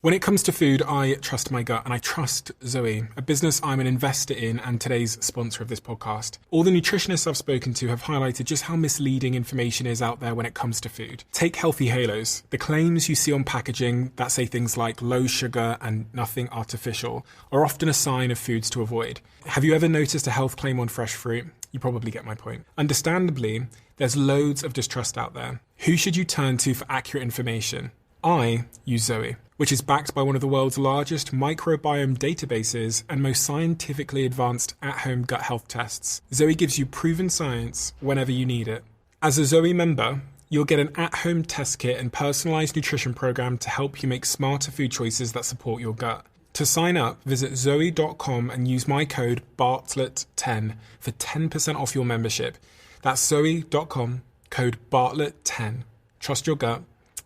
When it comes to food, I trust my gut and I trust Zoe, a business I'm an investor in and today's sponsor of this podcast. All the nutritionists I've spoken to have highlighted just how misleading information is out there when it comes to food. Take healthy halos. The claims you see on packaging that say things like low sugar and nothing artificial are often a sign of foods to avoid. Have you ever noticed a health claim on fresh fruit? You probably get my point. Understandably, there's loads of distrust out there. Who should you turn to for accurate information? I use Zoe, which is backed by one of the world's largest microbiome databases and most scientifically advanced at-home gut health tests. Zoe gives you proven science whenever you need it. As a Zoe member, you'll get an at-home test kit and personalized nutrition program to help you make smarter food choices that support your gut. To sign up, visit zoe.com and use my code Bartlett10 for 10% off your membership. That's zoe.com, code Bartlett10. Trust your gut,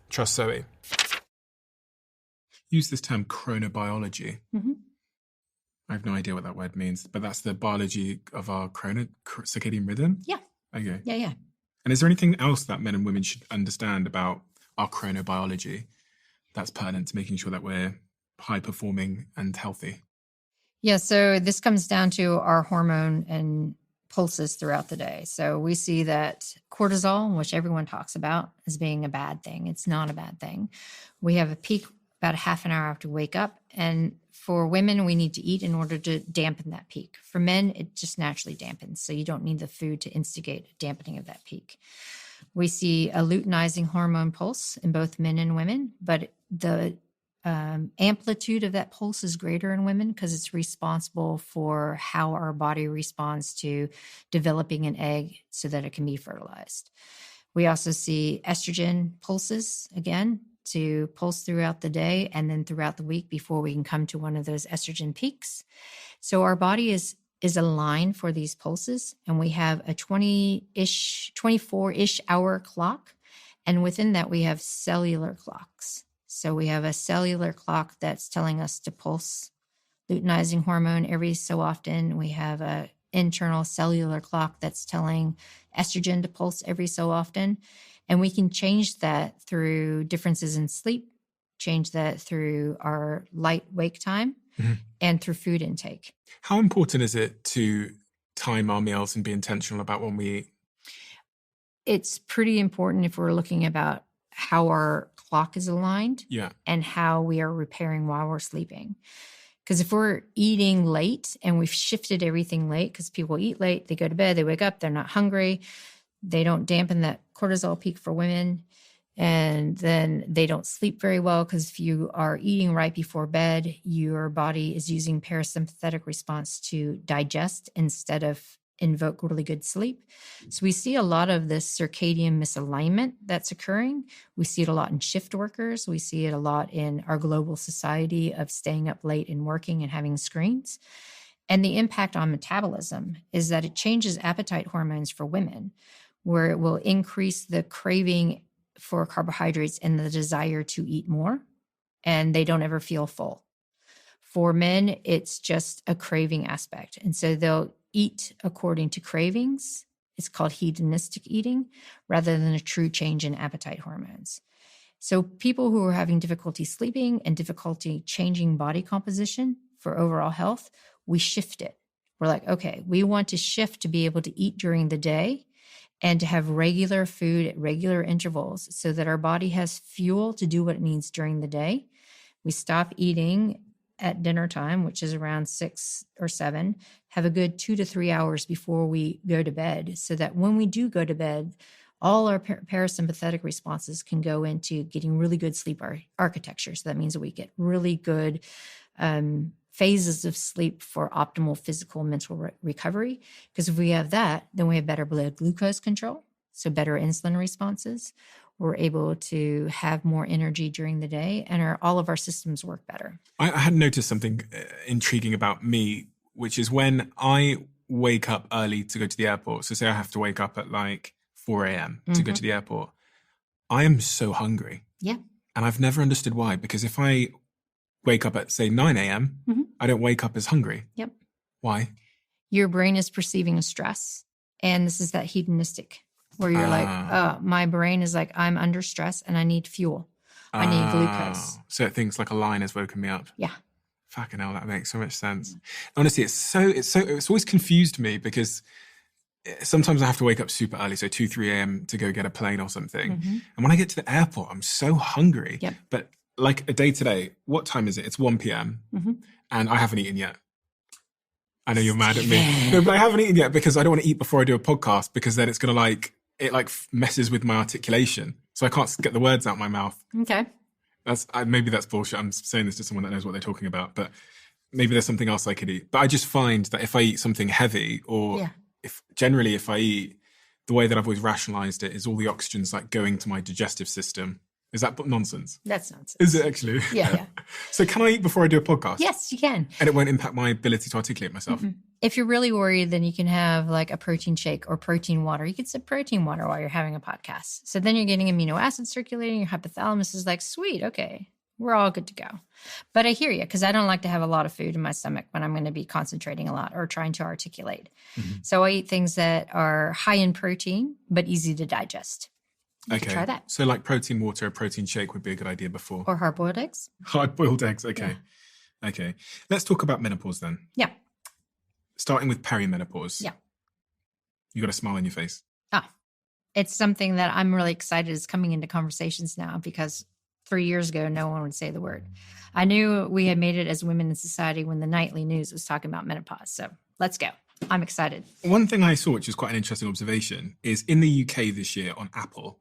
trust Zoe. Use this term chronobiology. Mm-hmm. I have no idea what that word means, but that's the biology of our circadian rhythm? Yeah. Okay. Yeah. And is there anything else that men and women should understand about our chronobiology that's pertinent to making sure that we're high performing and healthy? Yeah, so this comes down to our hormone and pulses throughout the day. So we see that cortisol, which everyone talks about as being a bad thing, it's not a bad thing. We have a peak about a half an hour after we wake up. And for women, we need to eat in order to dampen that peak. For men, it just naturally dampens. So you don't need the food to instigate a dampening of that peak. We see a luteinizing hormone pulse in both men and women, but the amplitude of that pulse is greater in women because it's responsible for how our body responds to developing an egg so that it can be fertilized. We also see estrogen pulses, again, to pulse throughout the day and then throughout the week before we can come to one of those estrogen peaks. So our body is aligned for these pulses, and we have a 24-ish hour clock. And within that, we have cellular clocks. So we have a cellular clock that's telling us to pulse luteinizing hormone every so often. We have an internal cellular clock that's telling estrogen to pulse every so often. And we can change that through differences in sleep, change that through our light wake time, and through food intake. How important is it to time our meals and be intentional about when we eat? It's pretty important if we're looking about how our clock is aligned and how we are repairing while we're sleeping. Because if we're eating late and we've shifted everything late, because people eat late, they go to bed, they wake up, they're not hungry, they don't dampen that cortisol peak for women, and then they don't sleep very well because if you are eating right before bed, your body is using parasympathetic response to digest instead of invoke really good sleep. So we see a lot of this circadian misalignment that's occurring. We see it a lot in shift workers. We see it a lot in our global society of staying up late and working and having screens. And the impact on metabolism is that it changes appetite hormones for women, where it will increase the craving for carbohydrates and the desire to eat more, and they don't ever feel full. For men, it's just a craving aspect. And so they'll eat according to cravings. It's called hedonistic eating rather than a true change in appetite hormones. So people who are having difficulty sleeping and difficulty changing body composition for overall health, we shift it. We're like, okay, we want to shift to be able to eat during the day and to have regular food at regular intervals so that our body has fuel to do what it needs during the day. We stop eating at dinner time, which is around 6 or 7, have a good 2 to 3 hours before we go to bed so that when we do go to bed, all our parasympathetic responses can go into getting really good sleep architecture. So that means that we get really good phases of sleep for optimal physical and mental recovery. Because if we have that, then we have better blood glucose control, so better insulin responses. We're able to have more energy during the day, and all of our systems work better. I had noticed something intriguing about me, which is when I wake up early to go to the airport. So say I have to wake up at like 4 a.m. to go to the airport. I am so hungry. Yeah. And I've never understood why, because if I wake up at, say, 9 a.m., I don't wake up as hungry. Yep. Why? Your brain is perceiving a stress. And this is that hedonistic where you're like, my brain is like, I'm under stress and I need fuel. I need glucose. So things like a line has woken me up. Yeah. Fucking hell, that makes so much sense. Honestly, it's always confused me because sometimes I have to wake up super early, so 2, 3 a.m. to go get a plane or something. And when I get to the airport, I'm so hungry. Yep. But like a day today, what time is it? It's 1 p.m. And I haven't eaten yet. I know you're mad at me. No, but I haven't eaten yet because I don't want to eat before I do a podcast because then it's going to it messes with my articulation. So I can't get the words out my mouth. Okay. Maybe that's bullshit. I'm saying this to someone that knows what they're talking about, but maybe there's something else I could eat. But I just find that if I eat something heavy or if I eat, the way that I've always rationalized it is all the oxygen's like going to my digestive system. Is that nonsense? That's nonsense. Is it actually? Yeah. So can I eat before I do a podcast? Yes, you can. And it won't impact my ability to articulate myself? If you're really worried, then you can have like a protein shake or protein water. You could sip protein water while you're having a podcast. So then you're getting amino acids circulating. Your hypothalamus is like, sweet, okay, we're all good to go. But I hear you because I don't like to have a lot of food in my stomach when I'm going to be concentrating a lot or trying to articulate. So I eat things that are high in protein but easy to digest. You could try that. So like protein water, a protein shake would be a good idea before. Or hard-boiled eggs. Hard-boiled eggs, okay. Yeah. Okay. Let's talk about menopause then. Yeah. Starting with perimenopause. Yeah. You got a smile on your face. It's something that I'm really excited is coming into conversations now because 3 years ago, no one would say the word. I knew we had made it as women in society when the nightly news was talking about menopause. So let's go. I'm excited. One thing I saw, which is quite an interesting observation, is in the UK this year on Apple,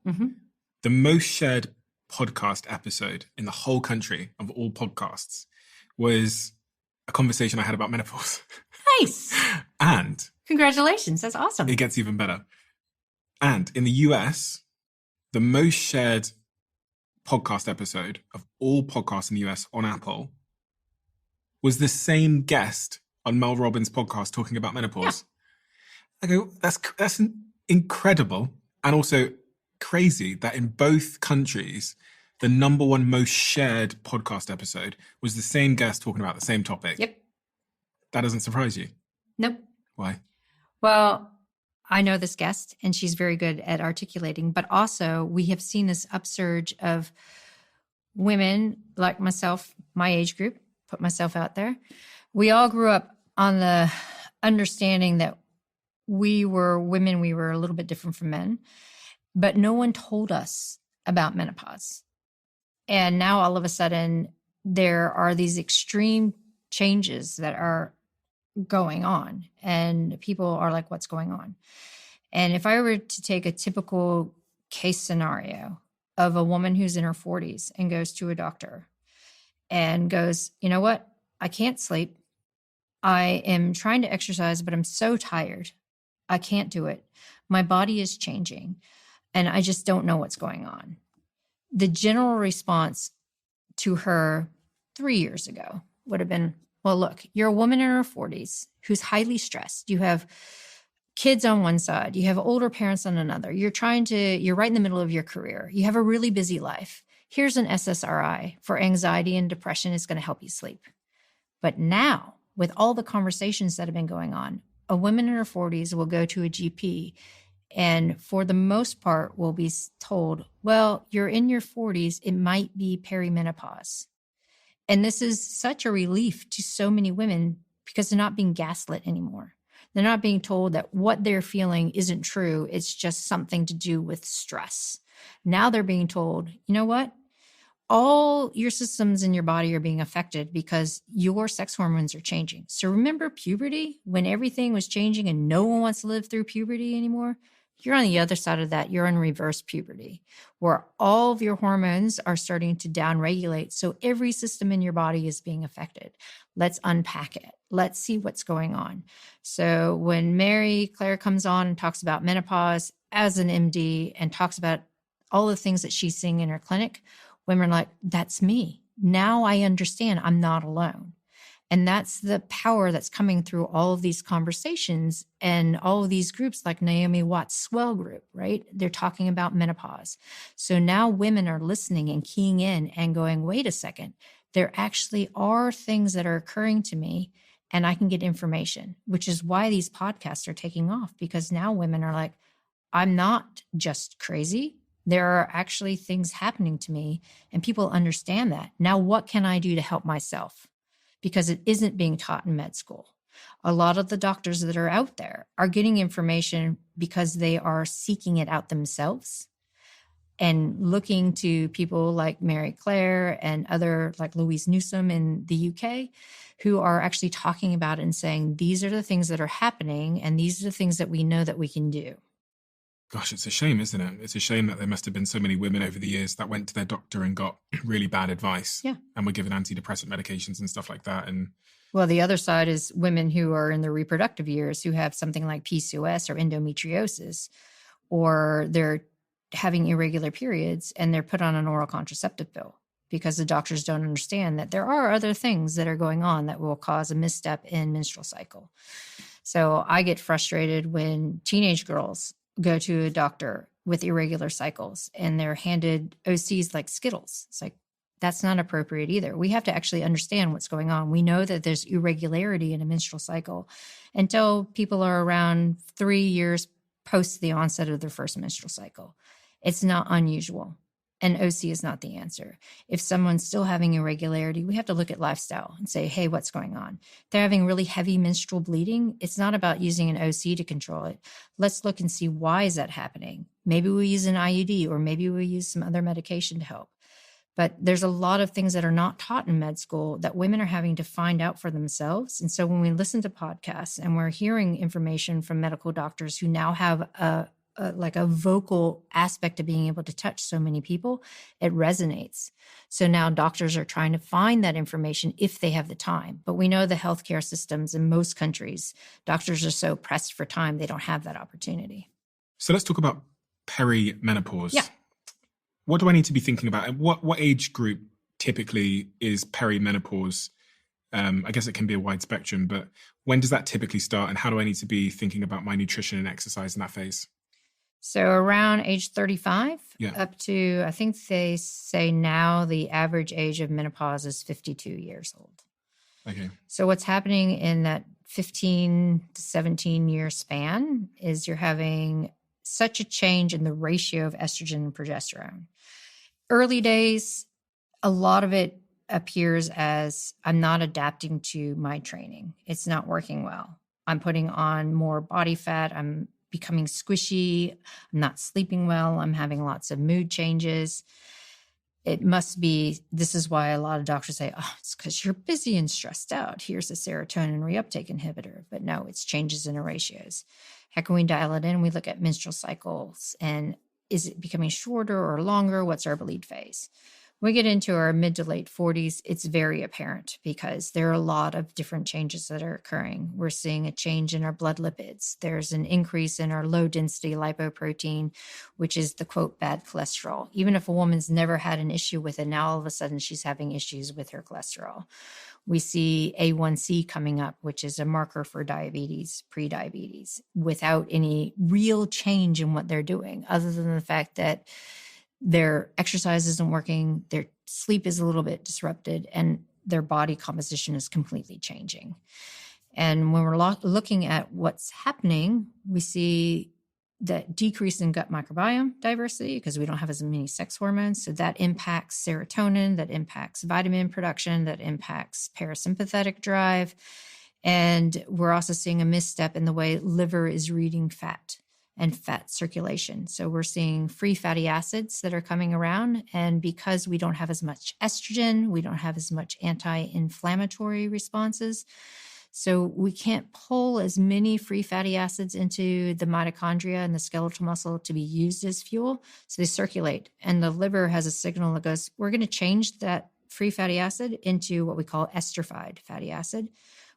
the most shared podcast episode in the whole country of all podcasts was a conversation I had about menopause. Nice. And congratulations. That's awesome. It gets even better. And in the US, the most shared podcast episode of all podcasts in the US on Apple was the same guest on Mel Robbins' podcast talking about menopause. I go, that's incredible and also crazy that in both countries, the number one most shared podcast episode was the same guest talking about the same topic. Yep. That doesn't surprise you? Nope. Why? Well, I know this guest and she's very good at articulating, but also we have seen this upsurge of women like myself, my age group, put myself out there. We all grew up on the understanding that we were women, we were a little bit different from men, but no one told us about menopause. And now all of a sudden, there are these extreme changes that are going on and people are like, what's going on? And if I were to take a typical case scenario of a woman who's in her 40s and goes to a doctor and goes, you know what? I can't sleep. I am trying to exercise, but I'm so tired. I can't do it. My body is changing and I just don't know what's going on. The general response to her 3 years ago would have been, well, look, you're a woman in her 40s who's highly stressed. You have kids on one side. You have older parents on another. You're right in the middle of your career. You have a really busy life. Here's an SSRI for anxiety and depression. It's going to help you sleep. But now, with all the conversations that have been going on, a woman in her 40s will go to a GP and for the most part will be told, well, you're in your 40s, it might be perimenopause. And this is such a relief to so many women because they're not being gaslit anymore. They're not being told that what they're feeling isn't true. It's just something to do with stress. Now they're being told, you know what? All your systems in your body are being affected because your sex hormones are changing. So remember puberty when everything was changing and no one wants to live through puberty anymore? You're on the other side of that. You're in reverse puberty where all of your hormones are starting to downregulate. So every system in your body is being affected. Let's unpack it. Let's see what's going on. So when Mary Claire comes on and talks about menopause as an MD and talks about all the things that she's seeing in her clinic, women are like, that's me. Now I understand I'm not alone. And that's the power that's coming through all of these conversations and all of these groups like Naomi Watts' Swell group, right? They're talking about menopause. So now women are listening and keying in and going, wait a second, there actually are things that are occurring to me and I can get information, which is why these podcasts are taking off because now women are like, I'm not just crazy. There are actually things happening to me, and people understand that. Now, what can I do to help myself? Because it isn't being taught in med school. A lot of the doctors that are out there are getting information because they are seeking it out themselves and looking to people like Mary Claire and other like Louise Newsom in the UK, who are actually talking about it and saying, these are the things that are happening, and these are the things that we know that we can do. Gosh, it's a shame, isn't it? It's a shame that there must have been so many women over the years that went to their doctor and got really bad advice. Yeah. And were given antidepressant medications and stuff like that. And well, the other side is women who are in their reproductive years who have something like PCOS or endometriosis, or they're having irregular periods and they're put on an oral contraceptive pill because the doctors don't understand that there are other things that are going on that will cause a misstep in menstrual cycle. So I get frustrated when teenage girls go to a doctor with irregular cycles and they're handed OCs like Skittles. It's like, that's not appropriate either. We have to actually understand what's going on. We know that there's irregularity in a menstrual cycle until people are around 3 years post the onset of their first menstrual cycle. It's not unusual. And OC is not the answer. If someone's still having irregularity, we have to look at lifestyle and say, hey, what's going on? If they're having really heavy menstrual bleeding, it's not about using an OC to control it. Let's look and see, why is that happening? Maybe we use an IUD, or maybe we use some other medication to help. But there's a lot of things that are not taught in med school that women are having to find out for themselves. And so when we listen to podcasts and we're hearing information from medical doctors who now have a vocal aspect of being able to touch so many people, it resonates. So now doctors are trying to find that information if they have the time. But we know the healthcare systems in most countries, doctors are so pressed for time, they don't have that opportunity. so let's talk about perimenopause. Yeah. What do I need to be thinking about? And what age group typically is perimenopause? I guess it can be a wide spectrum, but when does that typically start? And how do I need to be thinking about my nutrition and exercise in that phase? So around age 35 Yeah. up to, I think they say now the average age of menopause is 52 years old. Okay. So what's happening in that 15 to 17 year span is you're having such a change in the ratio of estrogen and progesterone. Early days, a lot of it appears as I'm not adapting to my training. It's not working well. I'm putting on more body fat. I'm becoming squishy. I'm not sleeping well. I'm having lots of mood changes. It must be, this is why a lot of doctors say, oh, it's because you're busy and stressed out. Here's a serotonin reuptake inhibitor. But no, it's changes in the ratios. How can we dial it in? We look at menstrual cycles and is it becoming shorter or longer? What's our bleed phase? When we get into our mid to late 40s, it's very apparent because there are a lot of different changes that are occurring. We're seeing a change in our blood lipids. There's an increase in our low density lipoprotein, which is the quote bad cholesterol. Even if a woman's never had an issue with it, now all of a sudden she's having issues with her cholesterol. We see A1C coming up, which is a marker for diabetes, prediabetes, without any real change in what they're doing, other than the fact that their exercise isn't working, their sleep is a little bit disrupted, and their body composition is completely changing. And when we're looking at what's happening, we see that decrease in gut microbiome diversity because we don't have as many sex hormones. So that impacts serotonin, that impacts vitamin production, that impacts parasympathetic drive. And we're also seeing a misstep in the way liver is reading fat and fat circulation. So we're seeing free fatty acids that are coming around. And because we don't have as much estrogen, we don't have as much anti-inflammatory responses. So we can't pull as many free fatty acids into the mitochondria and the skeletal muscle to be used as fuel. So they circulate. And the liver has a signal that goes, we're going to change that free fatty acid into what we call esterified fatty acid,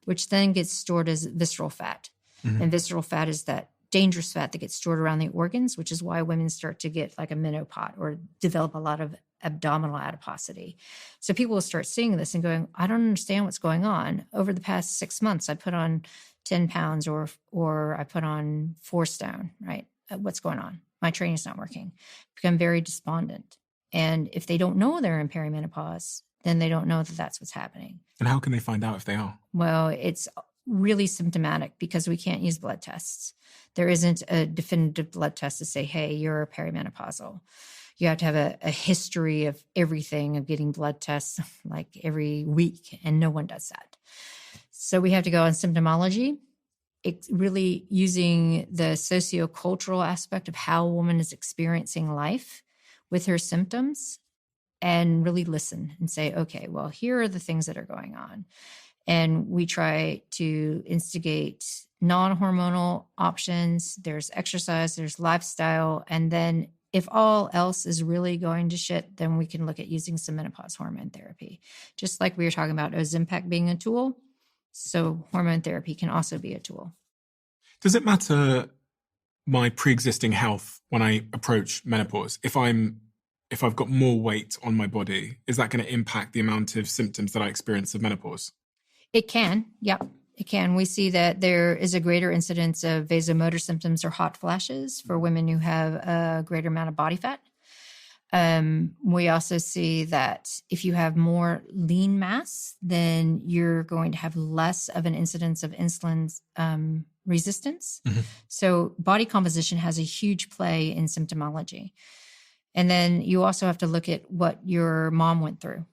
which then gets stored as visceral fat. Mm-hmm. And visceral fat is that dangerous fat that gets stored around the organs, which is why women start to get like a menopause or develop a lot of abdominal adiposity. So people will start seeing this and going, I don't understand what's going on. Over the past 6 months, I put on 10 pounds or I put on 4 stone, right? What's going on? My training's not working. Become very despondent. And if they don't know they're in perimenopause, then they don't know that that's what's happening. And how can they find out if they are? Well, it's really symptomatic because we can't use blood tests. There isn't a definitive blood test to say, hey, you're perimenopausal. You have to have a history of everything, of getting blood tests like every week, and no one does that. So we have to go on symptomology. It's really using the sociocultural aspect of how a woman is experiencing life with her symptoms, and really listen and say, okay, well, here are the things that are going on. And we try to instigate non-hormonal options. There's exercise, there's lifestyle. And then if all else is really going to shit, then we can look at using some menopause hormone therapy. Just like we were talking about Ozempic being a tool, so hormone therapy can also be a tool. Does it matter my pre-existing health when I approach menopause? If I've got more weight on my body, is that going to impact the amount of symptoms that I experience of menopause? It can. Yeah, it can. We see that there is a greater incidence of vasomotor symptoms or hot flashes for women who have a greater amount of body fat. We also see that if you have more lean mass, then you're going to have less of an incidence of insulin resistance. Mm-hmm. So body composition has a huge play in symptomology. And then you also have to look at what your mom went through.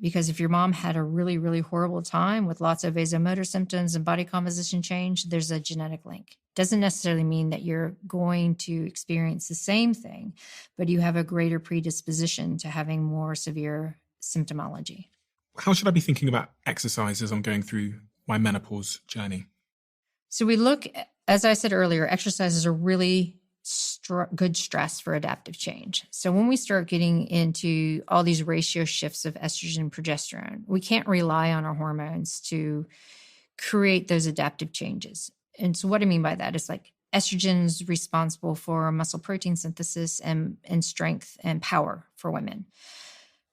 Because if your mom had a really, really horrible time with lots of vasomotor symptoms and body composition change, there's a genetic link. Doesn't necessarily mean that you're going to experience the same thing, but you have a greater predisposition to having more severe symptomology. How should I be thinking about exercise as I'm going through my menopause journey? So we look, as I said earlier, exercise is a really good stress for adaptive change. So when we start getting into all these ratio shifts of estrogen and progesterone, we can't rely on our hormones to create those adaptive changes. And so what I mean by that is like estrogen is responsible for muscle protein synthesis and strength and power for women.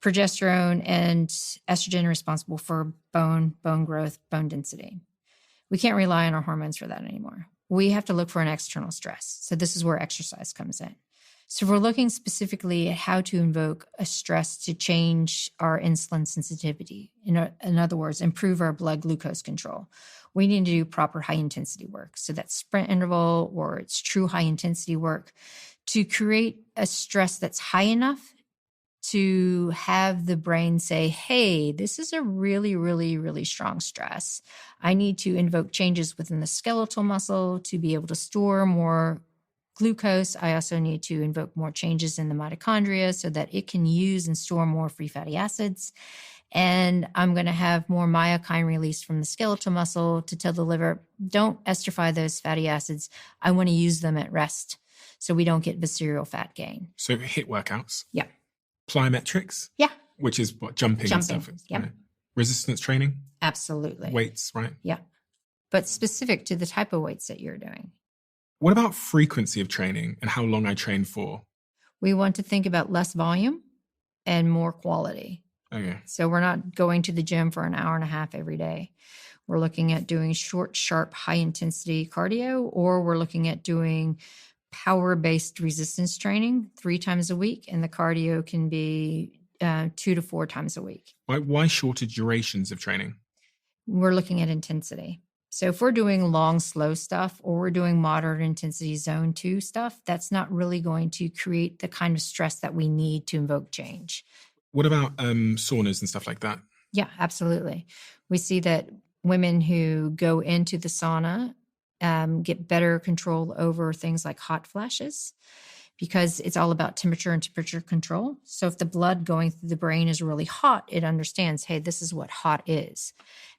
Progesterone and estrogen are responsible for bone growth, bone density. We can't rely on our hormones for that anymore. We have to look for an external stress. So this is where exercise comes in. So we're looking specifically at how to invoke a stress to change our insulin sensitivity. In other words, improve our blood glucose control. We need to do proper high intensity work. So that's sprint interval or it's true high intensity work to create a stress that's high enough to have the brain say, hey, this is a really, really, really strong stress. I need to invoke changes within the skeletal muscle to be able to store more glucose. I also need to invoke more changes in the mitochondria so that it can use and store more free fatty acids. And I'm going to have more myokine released from the skeletal muscle to tell the liver, don't esterify those fatty acids. I want to use them at rest so we don't get visceral fat gain. So HIIT workouts? Yeah. Plyometrics? Yeah. Which is what, jumping and stuff? Yeah. Right. Resistance training? Absolutely. Weights, right? Yeah. But specific to the type of weights that you're doing. What about frequency of training and how long I train for? We want to think about less volume and more quality. Okay. So we're not going to the gym for an hour and a half every day. We're looking at doing short, sharp, high-intensity cardio, or we're looking at doing power-based resistance training 3 times a week, and the cardio can be 2 to 4 times a week. Why shorter durations of training? We're looking at intensity. So if we're doing long, slow stuff, or we're doing moderate intensity zone 2 stuff, that's not really going to create the kind of stress that we need to invoke change. What about saunas and stuff like that? Yeah, absolutely. We see that women who go into the sauna get better control over things like hot flashes because it's all about temperature and temperature control. So if the blood going through the brain is really hot, it understands, hey, this is what hot is,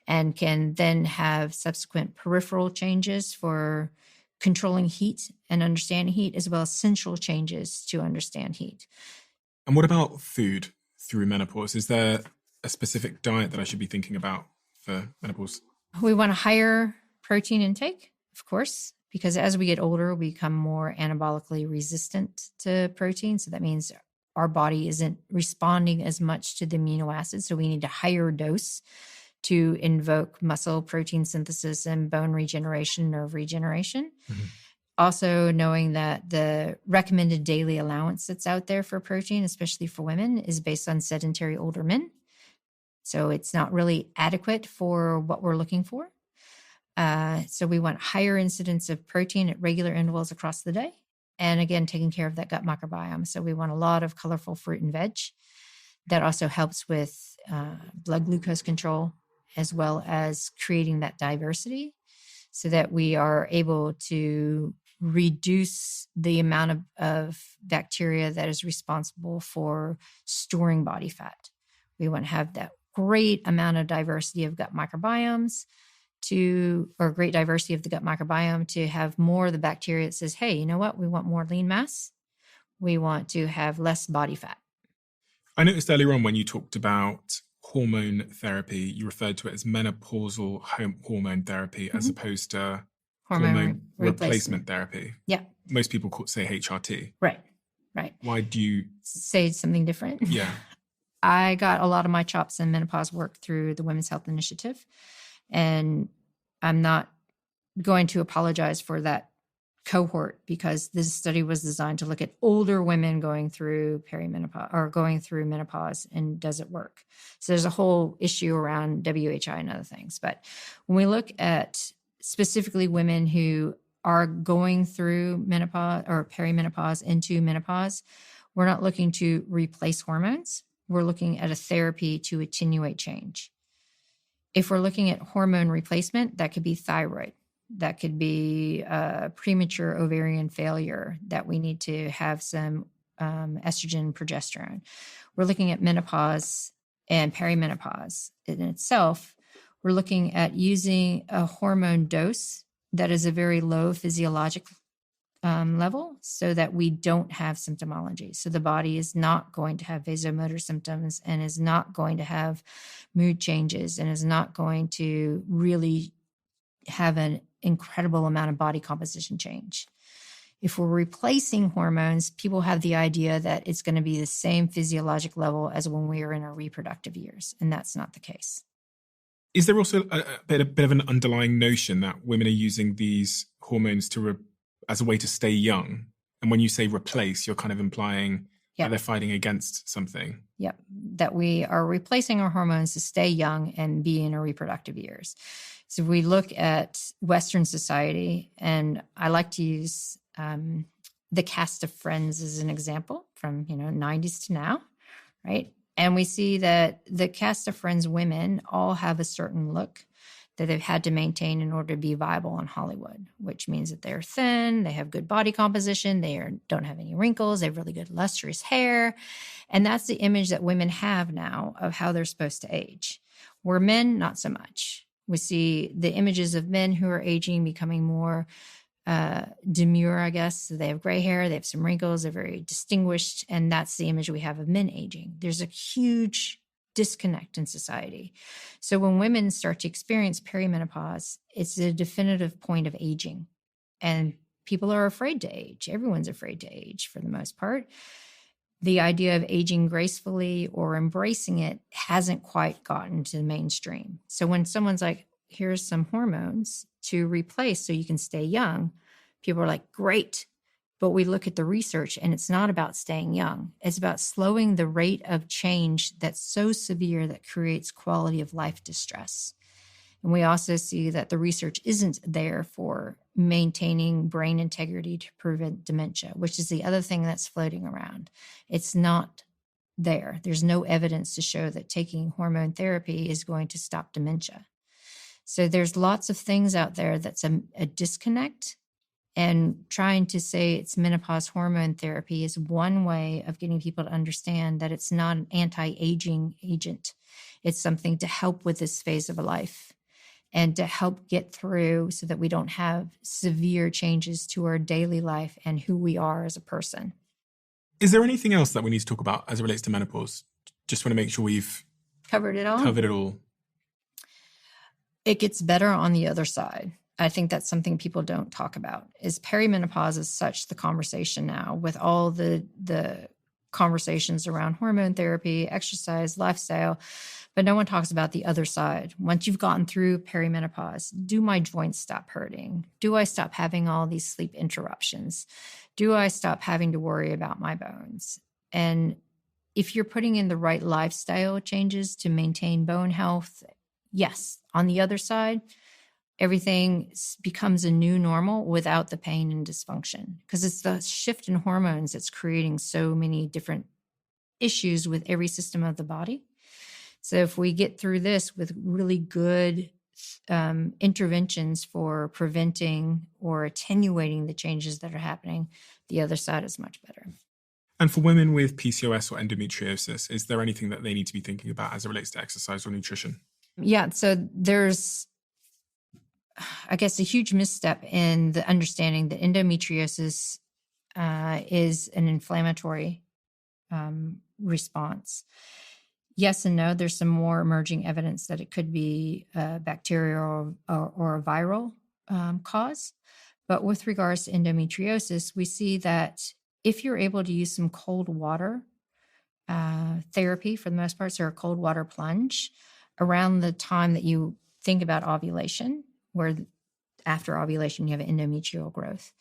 and can then have subsequent peripheral changes for controlling heat and understanding heat, as well as central changes to understand heat. And what about food through menopause? Is there a specific diet that I should be thinking about for menopause? We want a higher protein intake, of course, because as we get older, we become more anabolically resistant to protein. So that means our body isn't responding as much to the amino acids. So we need a higher dose to invoke muscle protein synthesis and bone regeneration, nerve regeneration. Mm-hmm. Also knowing that the recommended daily allowance that's out there for protein, especially for women, is based on sedentary older men. So it's not really adequate for what we're looking for. So we want higher incidence of protein at regular intervals across the day. And again, taking care of that gut microbiome. So we want a lot of colorful fruit and veg. That also helps with blood glucose control, as well as creating that diversity so that we are able to reduce the amount of bacteria that is responsible for storing body fat. We want to have that great amount of diversity of gut microbiomes great diversity of the gut microbiome to have more of the bacteria that says, hey, you know what? We want more lean mass. We want to have less body fat. I noticed earlier on when you talked about hormone therapy, you referred to it as menopausal hormone therapy as opposed to hormone replacement therapy. Yeah. Most people say HRT. Right. Why do you say something different? Yeah. I got a lot of my chops in menopause work through the Women's Health Initiative. And I'm not going to apologize for that cohort because this study was designed to look at older women going through perimenopause or going through menopause, and does it work? So there's a whole issue around WHI and other things. But when we look at specifically women who are going through menopause or perimenopause into menopause, we're not looking to replace hormones. We're looking at a therapy to attenuate change. If we're looking at hormone replacement, that could be thyroid. That could be premature ovarian failure that we need to have some estrogen and progesterone. We're looking at menopause and perimenopause in itself. We're looking at using a hormone dose that is a very low physiological level so that we don't have symptomology. So the body is not going to have vasomotor symptoms and is not going to have mood changes and is not going to really have an incredible amount of body composition change. If we're replacing hormones, people have the idea that it's going to be the same physiologic level as when we are in our reproductive years, and that's not the case. Is there also a bit of an underlying notion that women are using these hormones as a way to stay young? And when you say replace, you're kind of implying that they're fighting against something. Yep, that we are replacing our hormones to stay young and be in our reproductive years. So we look at Western society, and I like to use the cast of Friends as an example from 90s to now, right? And we see that the cast of Friends women all have a certain look that they've had to maintain in order to be viable in Hollywood, which means that they're thin, they have good body composition, don't have any wrinkles, they have really good lustrous hair. And that's the image that women have now of how they're supposed to age. Where men, not so much. We see the images of men who are aging becoming more demure, I guess. So they have gray hair, they have some wrinkles, they're very distinguished, and that's the image we have of men aging. There's a huge disconnect in society. So when women start to experience perimenopause, it's a definitive point of aging. And people are afraid to age. Everyone's afraid to age for the most part. The idea of aging gracefully or embracing it hasn't quite gotten to the mainstream. So when someone's like, here's some hormones to replace so you can stay young, people are like, great. But we look at the research and it's not about staying young. It's about slowing the rate of change that's so severe that creates quality of life distress. And we also see that the research isn't there for maintaining brain integrity to prevent dementia, which is the other thing that's floating around. It's not there. There's no evidence to show that taking hormone therapy is going to stop dementia. So there's lots of things out there that's a disconnect. And trying to say it's menopause hormone therapy is one way of getting people to understand that it's not an anti-aging agent. It's something to help with this phase of a life and to help get through so that we don't have severe changes to our daily life and who we are as a person. Is there anything else that we need to talk about as it relates to menopause? Just want to make sure we've covered it all. It gets better on the other side. I think that's something people don't talk about, is perimenopause is such the conversation now with all the conversations around hormone therapy, exercise, lifestyle, but no one talks about the other side. Once you've gotten through perimenopause, do my joints stop hurting? Do I stop having all these sleep interruptions? Do I stop having to worry about my bones? And if you're putting in the right lifestyle changes to maintain bone health, yes. On the other side, everything becomes a new normal without the pain and dysfunction, because it's the shift in hormones that's creating so many different issues with every system of the body. So if we get through this with really good interventions for preventing or attenuating the changes that are happening, the other side is much better. And for women with PCOS or endometriosis, is there anything that they need to be thinking about as it relates to exercise or nutrition? Yeah, so there's, I guess, a huge misstep in the understanding that endometriosis is an inflammatory response. Yes and no. There's some more emerging evidence that it could be a bacterial or a viral cause. But with regards to endometriosis, we see that if you're able to use some cold water therapy, for the most part, so a cold water plunge, around the time that you think about ovulation, where after ovulation you have endometrial growth,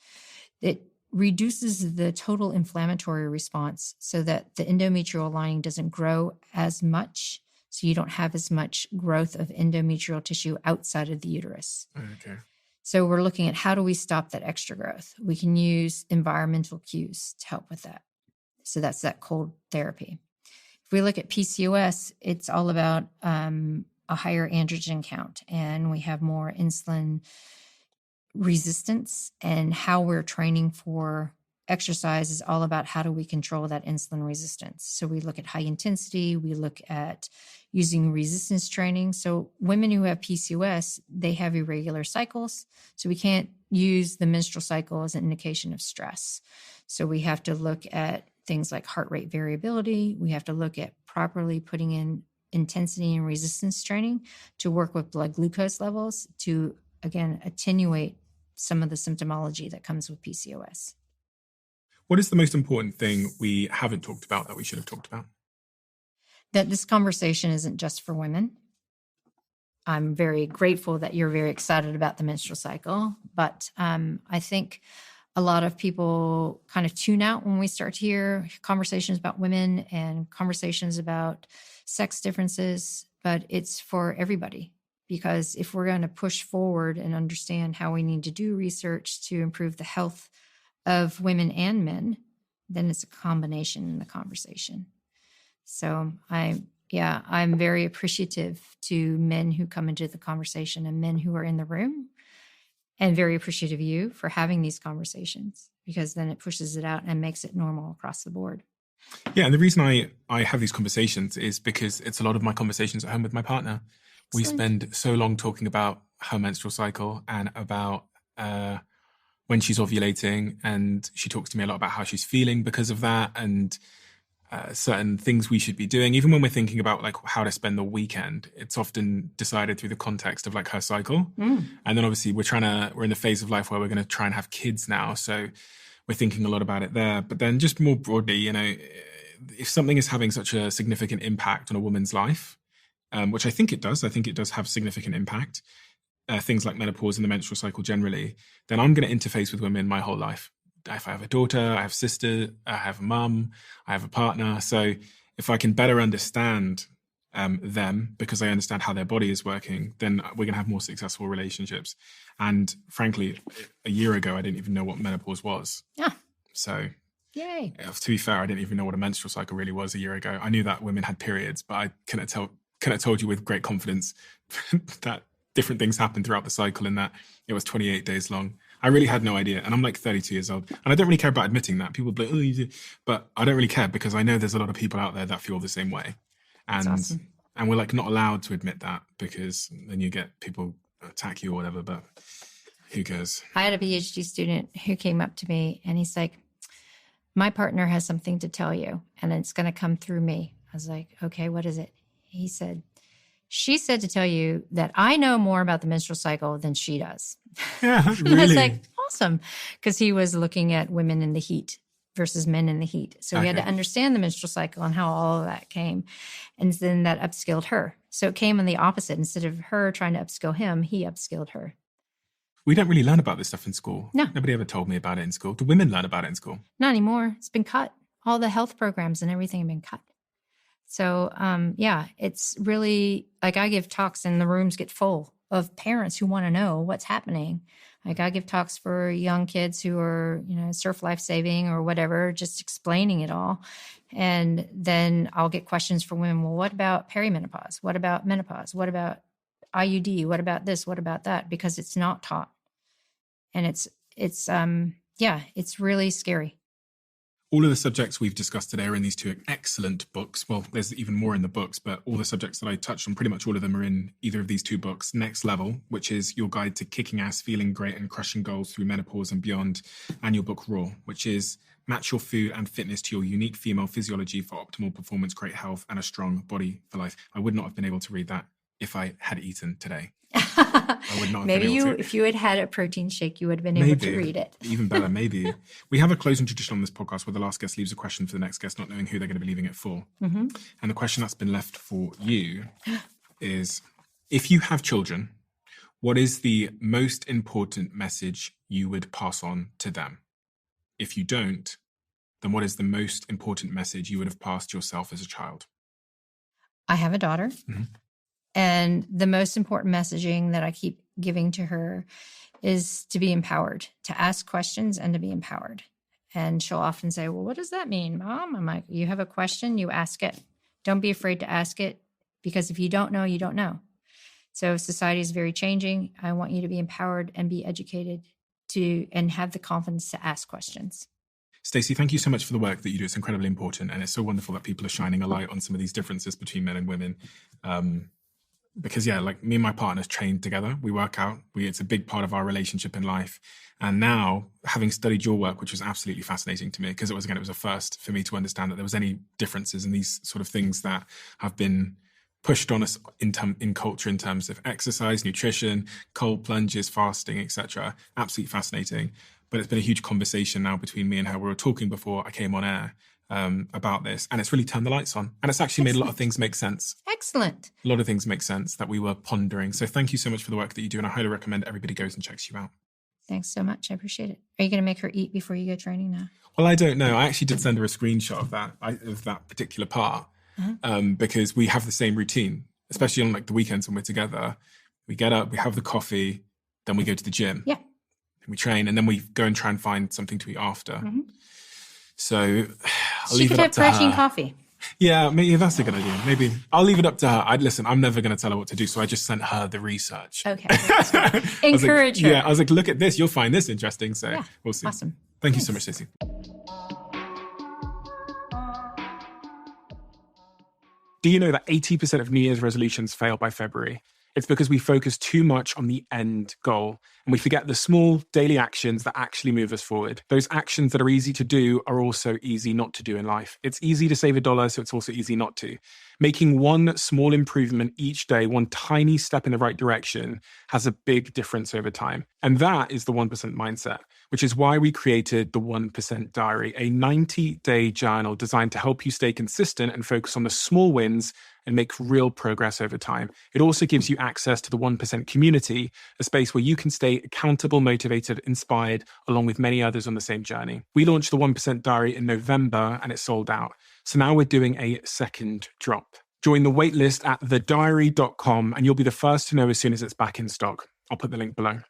it reduces the total inflammatory response so that the endometrial lining doesn't grow as much, so you don't have as much growth of endometrial tissue outside of the uterus. Okay. So we're looking at how do we stop that extra growth? We can use environmental cues to help with that. So that's that cold therapy. If we look at PCOS, it's all about a higher androgen count, and we have more insulin resistance, and how we're training for exercise is all about how do we control that insulin resistance. So we look at high intensity, we look at using resistance training. So women who have PCOS, they have irregular cycles. So we can't use the menstrual cycle as an indication of stress. So we have to look at things like heart rate variability. We have to look at properly putting in intensity and resistance training to work with blood glucose levels to, again, attenuate some of the symptomology that comes with PCOS. What is the most important thing we haven't talked about that we should have talked about? That this conversation isn't just for women. I'm very grateful that you're very excited about the menstrual cycle, but I think a lot of people kind of tune out when we start to hear conversations about women and conversations about sex differences, but it's for everybody. Because if we're going to push forward and understand how we need to do research to improve the health of women and men, then it's a combination in the conversation. So I'm very appreciative to men who come into the conversation and men who are in the room, and very appreciative of you for having these conversations, because then it pushes it out and makes it normal across the board. Yeah, and the reason I have these conversations is because it's a lot of my conversations at home with my partner. We spend so long talking about her menstrual cycle and about when she's ovulating, and she talks to me a lot about how she's feeling because of that, and certain things we should be doing. Even when we're thinking about like how to spend the weekend, it's often decided through the context of like her cycle. And then obviously we're in the phase of life where we're going to try and have kids now, so we're thinking a lot about it there. But then just more broadly, you know, if something is having such a significant impact on a woman's life, which I think it does have significant impact, things like menopause and the menstrual cycle generally, then I'm going to interface with women my whole life. If I have a daughter, I have a sister, I have a mum, I have a partner. So if I can better understand them, because I understand how their body is working, then we're going to have more successful relationships. And frankly, a year ago, I didn't even know what menopause was. Yeah. So yay. To be fair, I didn't even know what a menstrual cycle really was a year ago. I knew that women had periods, but I couldn't have told you with great confidence that different things happen throughout the cycle and that it was 28 days long. I really had no idea. And I'm like 32 years old. And I don't really care about admitting that. People be like, oh, you do. But I don't really care, because I know there's a lot of people out there that feel the same way. And That's awesome. And we're like not allowed to admit that, because then you get people attack you or whatever, but who cares? I had a PhD student who came up to me and he's like, my partner has something to tell you and it's going to come through me. I was like, okay, what is it? He said, she said to tell you that I know more about the menstrual cycle than she does. Yeah, really? I was like, awesome. Because he was looking at women in the heat versus men in the heat. So he had to understand the menstrual cycle and how all of that came. And then that upskilled her. So it came in the opposite. Instead of her trying to upskill him, he upskilled her. We don't really learn about this stuff in school. No. Nobody ever told me about it in school. Do women learn about it in school? Not anymore. It's been cut. All the health programs and everything have been cut. So, it's really like I give talks and the rooms get full of parents who want to know what's happening. Like I give talks for young kids who are, surf life saving or whatever, just explaining it all. And then I'll get questions from women. Well, what about perimenopause? What about menopause? What about IUD? What about this? What about that? Because it's not taught. And it's really scary. All of the subjects we've discussed today are in these two excellent books. Well, there's even more in the books, but all the subjects that I touched on, pretty much all of them are in either of these two books. Next Level, which is your guide to kicking ass, feeling great and crushing goals through menopause and beyond. And your book Raw, which is match your food and fitness to your unique female physiology for optimal performance, great health, and a strong body for life. I would not have been able to read that if I had eaten today. I would not have maybe been able to. If you had a protein shake, you would have been able to read it. Even better, maybe. We have a closing tradition on this podcast where the last guest leaves a question for the next guest, not knowing who they're going to be leaving it for. Mm-hmm. And the question that's been left for you is, if you have children, what is the most important message you would pass on to them? If you don't, then what is the most important message you would have passed yourself as a child? I have a daughter. Mm-hmm. And the most important messaging that I keep giving to her is to be empowered, to ask questions and to be empowered. And she'll often say, well, what does that mean, Mom? I'm like, you have a question, you ask it. Don't be afraid to ask it, because if you don't know, you don't know. So society is very changing. I want you to be empowered and be educated and have the confidence to ask questions. Stacey, thank you so much for the work that you do. It's incredibly important. And it's so wonderful that people are shining a light on some of these differences between men and women. Because like me and my partner's trained together. We work out. It's a big part of our relationship in life. And now, having studied your work, which was absolutely fascinating to me, because it was a first for me to understand that there was any differences in these sort of things that have been pushed on us in culture in terms of exercise, nutrition, cold plunges, fasting, etc. Absolutely fascinating. But it's been a huge conversation now between me and her. We were talking before I came on air about this, and it's really turned the lights on. And it's actually made a lot of things make sense. Excellent. A lot of things make sense that we were pondering. So thank you so much for the work that you do, and I highly recommend everybody goes and checks you out. Thanks so much. I appreciate it. Are you going to make her eat before you go training now? Well, I don't know. I actually did send her a screenshot of that particular part, because we have the same routine, especially on the weekends when we're together. We get up, we have the coffee, then we go to the gym. Yeah. We train, and then we go and try and find something to eat after. Mm-hmm. So I'll she leave could it up have to protein her. coffee. Yeah, maybe that's a good idea. Maybe I'll leave it up to her. Listen, I'm never going to tell her what to do, so I just sent her the research. Okay. Encourage her. Yeah, I was like, look at this. You'll find this interesting. So yeah, we'll see. Awesome. Thank you so much, Stacey. Do you know that 80% of New Year's resolutions fail by February? It's because we focus too much on the end goal, and we forget the small daily actions that actually move us forward. Those actions that are easy to do are also easy not to do in life. It's easy to save $1, so it's also easy not to. Making one small improvement each day, one tiny step in the right direction, has a big difference over time. And that is the 1% mindset, which is why we created the 1% Diary, a 90-day journal designed to help you stay consistent and focus on the small wins and make real progress over time. It also gives you access to the 1% community, a space where you can stay accountable, motivated, inspired, along with many others on the same journey. We launched the 1% Diary in November and it sold out. So now we're doing a second drop. Join the waitlist at thediary.com and you'll be the first to know as soon as it's back in stock. I'll put the link below.